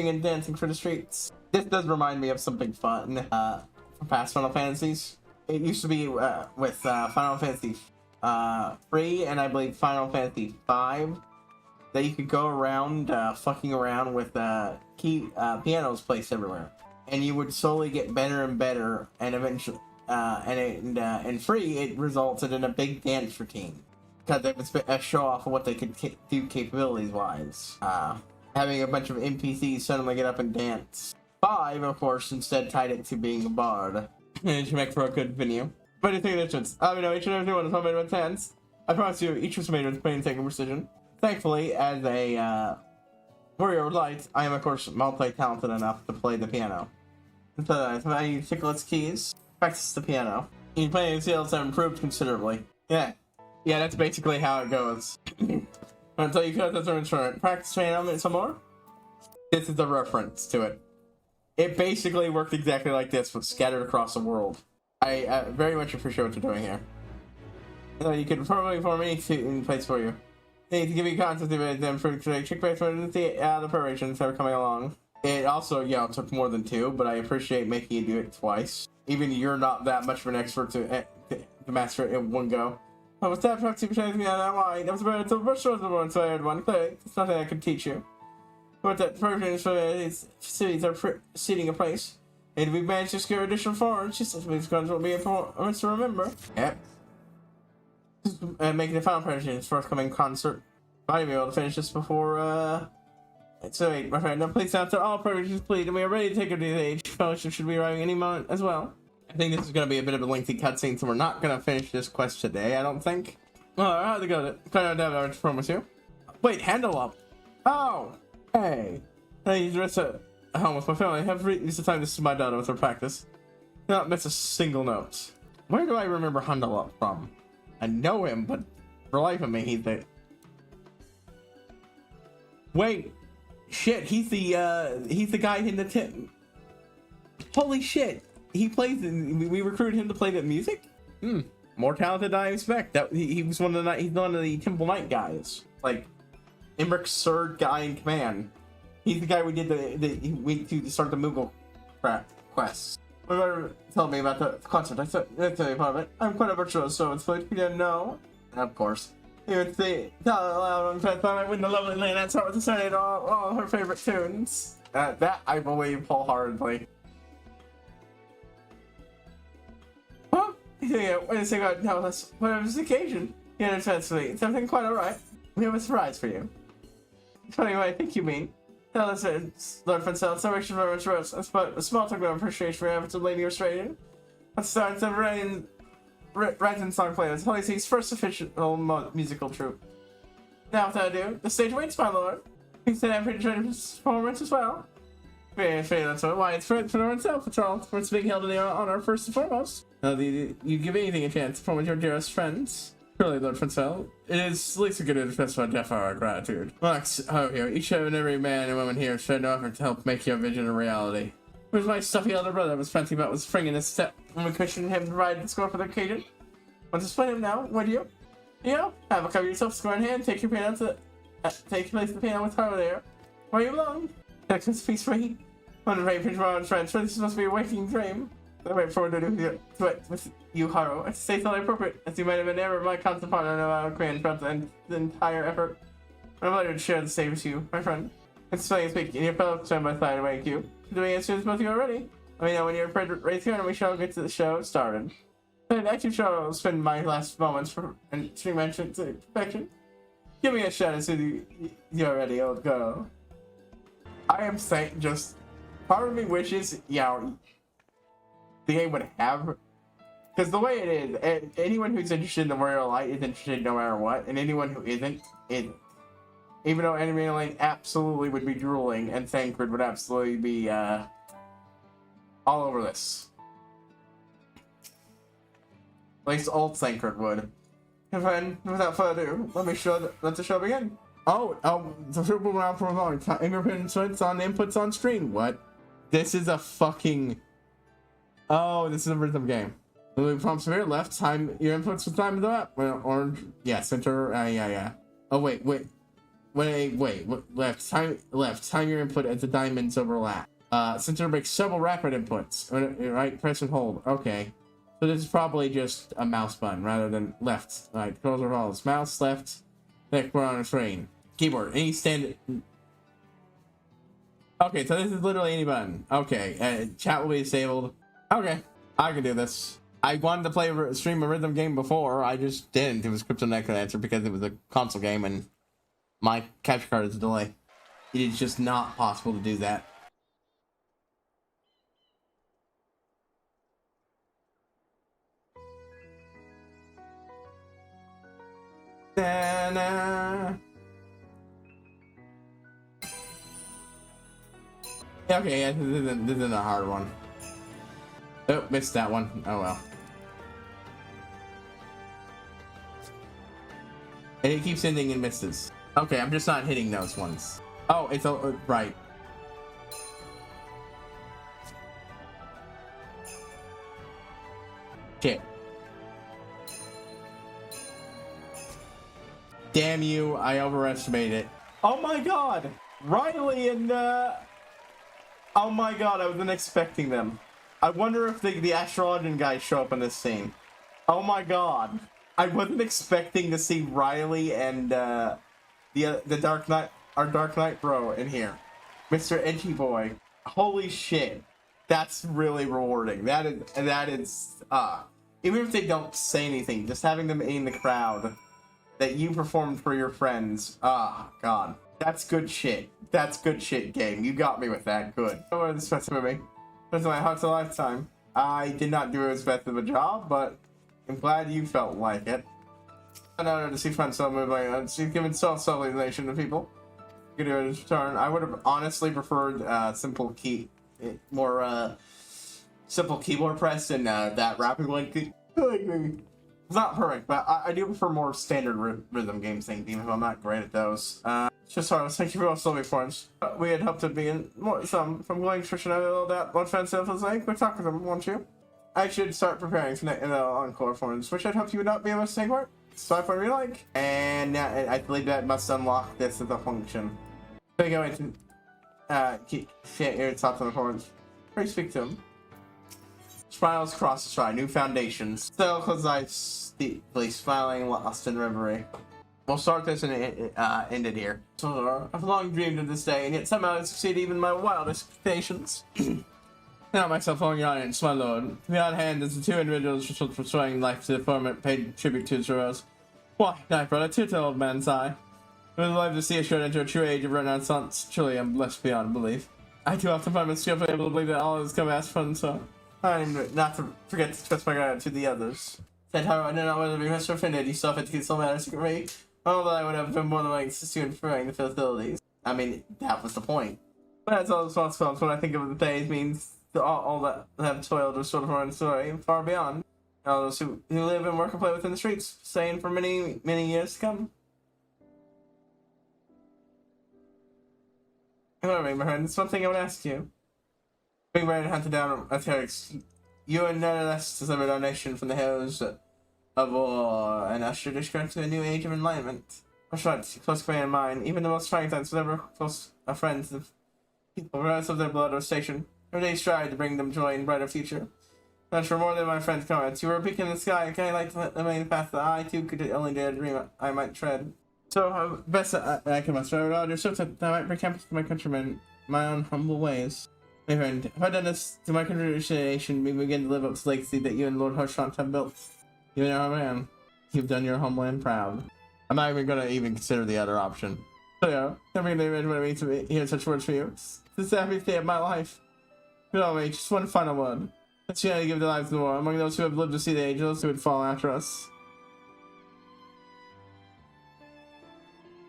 S1: and dancing through the streets. This does remind me of something fun from past Final Fantasies. It used to be with Final Fantasy 3 and I believe Final Fantasy 5 that you could go around fucking around with pianos placed everywhere, and you would slowly get better and better, and eventually. In free, it resulted in a big dance routine because it was a show off of what they could do capabilities-wise. Having a bunch of NPCs suddenly get up and dance. 5, of course, instead tied it to being a bard. It should make for a good video. But do you think of this? I mean, each and every one is homemade with hands. I promise you, each was made with painstaking precision. Thankfully, as a warrior of light, I am, of course, multi-talented enough to play the piano. So, I use Chiclet's keys. Practice the piano. Your playing skills have improved considerably. Yeah, that's basically how it goes. Until you cut the instrument. Practice piano some more. This is a reference to it. It basically worked exactly like this, but scattered across the world. I very much appreciate what you're doing here. So you could probably form any in place for you. They need to give you content to them for trick base for the preparations that are coming along. It also, it took more than 2, but I appreciate making you do it twice. Even you're not that much of an expert to master it in one go. But with that, perhaps you can show me that why. That was about the first one, so I had one. Clearly, it's nothing I could teach you. But that version for these cities are seating a place. And we managed to secure additional forwards, just as these guns will be important to remember. Yep. And making the final preparation in its forthcoming concert. I'll be able to finish this before, So wait, my friend, now please after all preparations complete, and we are ready to take her to the age. Fellowship should be arriving any moment as well. I think this is going to be a bit of a lengthy cutscene, so we're not going to finish this quest today, I don't think. Oh, how'd it go? Kind of down, I promise you. Wait, handle up. Oh, hey. Hey, you dress at home with my family. I have reached the time this is my daughter with her practice. Not miss a single note. Where do I remember handle up from? I know him, but for life of me, he's the... Wait. Shit, he's the guy in the tip. Holy shit. He plays, we recruited him to play the music? More talented than I expect. That he was one of the Temple Knight guys. Like, Imric's third guy in command. He's the guy we did to start the Moogle quest. Whatever tell me about the concert. I tell you about it. I'm quite a virtuoso, so it's like you didn't know. And of course. You would say, tell it loud, I thought I win the lovely land and start with the Senate all her favorite tunes. That I believe wholeheartedly. Well, yeah, wait a second, tell us, what was the occasion? You understand, sweet. It's everything quite alright. We have a surprise for you. Funny what I think you mean. Tell us, Lord Francel, celebration for much rose. A small token of appreciation for your efforts of Lady Restrained. Let's start the Rising Song Players, Holy Sea's first official musical troupe. Now, without ado, the stage waits, my lord. He said I'm pretty sure his performance as well. Very that's why it's for himself, Charles. For it's being held in the honor first and foremost. You give anything a chance to perform with your dearest friends. Surely, Lord Francel, it is at least a good express of our gratitude. Max, here, each and every man and woman here has tried no effort to help make your vision a reality. Where's my stuffy elder brother I was fancy about was springing his step when we commissioned him to provide the score for the occasion? Want to split him now, would you? Have a cover yourself, score in hand, take your piano to take your place at the piano with Haru there. Where you belong? Texas peace free. One of Raven's Rowan friends, for this must be a waking dream. I wait forward to do it with you, Haru. I say something appropriate, as you might have been ever my constant partner in a grand throughout the entire effort. I'm glad to share the same with you, my friend. It's funny to speak, and your fellow stand by side awake you. Doing as soon as both of you are ready. Let me know when you're prepared to raise your hand and we shall get to the show started. And I too shall spend my last moments for stream entrance to perfection. Give me a shot as soon as you're ready, old girl. I am saying, just part of me wishes, the game would have, because the way it is, anyone who's interested in the Royal Light is interested no matter what, and anyone who isn't. Even though Enemy Lane absolutely would be drooling, and Thancred would absolutely be, all over this. At least old Thancred would. And then, without further ado, let the show begin. The triple round for a long time. Fingerprints on inputs on screen. What? This is a fucking... Oh, this is a rhythm game. The prompts here, left, time your inputs with time of the map. Orange, yeah, center, yeah. Oh, wait, left, time your input as the diamonds overlap. Center makes several rapid inputs. Right, press and hold, okay. So this is probably just a mouse button rather than left. Right, controls are follows. Mouse, left, next one on the screen. Keyboard, any standard... Okay, so this is literally any button. Okay, chat will be disabled. Okay, I can do this. I wanted to play stream a rhythm game before, I just didn't. It was Crypto Necrodancer because it was a console game and my capture card is a delay. It is just not possible to do that. Da-na. Okay, yeah, this isn't a hard one. Oh, missed that one. Oh well. And it keeps ending in misses. Okay, I'm just not hitting those ones. Oh, it's right. Shit. Damn you, I overestimated it. Oh my god! Riley and, oh my god, I wasn't expecting them. I wonder if the Astrologian guys show up in this scene. Oh my god. I wasn't expecting to see Riley and, the Dark Knight, our Dark Knight bro in here. Mr. Edgy Boy. Holy shit. That's really rewarding. That is even if they don't say anything, just having them in the crowd that you performed for your friends. God. That's good shit. That's good shit, game. You got me with that. Good. What was the best movie? That's my heart's a lifetime. I did not do as best of a job, but I'm glad you felt like it. In order to see fun movie, she's given self-civilization to people. Good to return. I would have honestly preferred simple keyboard press and that rapid one. It's not perfect, but I do prefer more standard rhythm games thing, even if I'm not great at those. Just sorry, thank you for all Sylvie forms. We had hoped to be in some from going for Chanel that one fan self was like, we'll talk with them, won't you? I should start preparing for the encore forms, which I'd hoped you would not be able to take part. So I really like. And now I believe that must unlock this as a function. So go into shit here, top of the forms. Where you speak to him? Smiles cross the sky, new foundations. Still close eyes, steeply smiling, lost in reverie. We'll start this and end it here. So I've long dreamed of this day, and yet somehow it succeeded even my wildest expectations. Now myself on your audience, my lord. To be on hand as the two individuals responsible for restoring life to the former paid tribute to his heroes. Why, knife brother, to the old man's eye. It was life to see us into a true age of renaissance. Truly, I'm blessed beyond belief. I too often find myself able to believe that all has come as fun, so I'm not to forget to express my gratitude to the others. Said, however, I know not whether to be must or offended. You still have to conceal matters from me. Although I would have been more than willing to assist you in preparing the facilities. I mean, that was the point. But that's all responsible when I think of the days means all that have toiled or sort of run story and far beyond. All those who live and work and play within the streets, staying for many, many years to come. However, my friend, there's one thing I would ask you. Being ready to hunt down Attribution, you and none less delivered our nation from the hills of war and ushered us to a new age of enlightenment. What's right, close command in mind, even the most strengthened was ever close friends of people, regardless of their blood or station. Every day strive to bring them joy and brighter future. Not for more than my friend's comments. You were a beacon in the sky, a guide like the main path that I too could only dare dream I might tread. So, best I can muster, I would so that I might bring comfort to my countrymen, my own humble ways. My friend, if I've done this to my contribution, we begin to live up to the legacy that you and Lord Harshant have built. You and our man, you've done your homeland proud. I'm not even gonna consider the other option. So yeah, never gonna imagine what it means to hear such words for you. This is the happiest day of my life. But always, just one final word. Let's unite to give their lives to war among those who have lived to see the angels who would fall after us.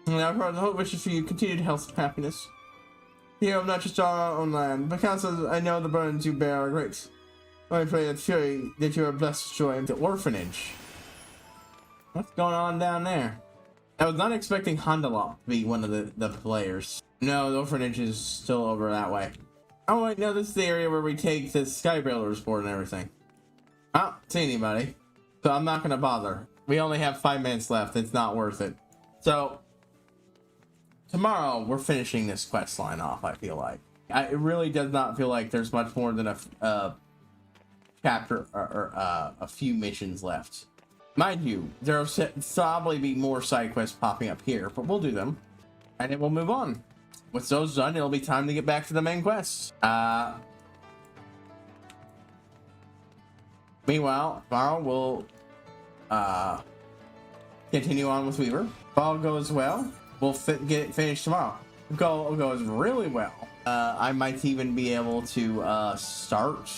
S1: And our heart and hope wishes for you continued health and happiness. Here of not just our own land, but counsel I know the burdens you bear are great. I pray that fury that you are blessed with joy. The orphanage. What's going on down there? I was not expecting Handalop to be one of the players. No, the orphanage is still over that way. Oh wait, no, this is the area where we take the Skybuilders board and everything. I don't see anybody, so I'm not gonna bother. We only have 5 minutes left. It's not worth it. So tomorrow we're finishing this quest line off. I feel like it really does not feel like there's much more than a chapter or a few missions left. Mind you, there'll probably be more side quests popping up here, but we'll do them and then we'll move on. With those done, it'll be time to get back to the main quest. Meanwhile, tomorrow we'll continue on with Weaver. If all goes well, we'll get it finished tomorrow. If all goes really well, I might even be able to start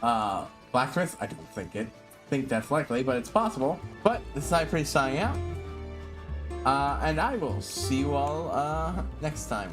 S1: Blacksmith. I don't think that's likely, but it's possible. But this is HighPriest signing out. And I will see you all next time.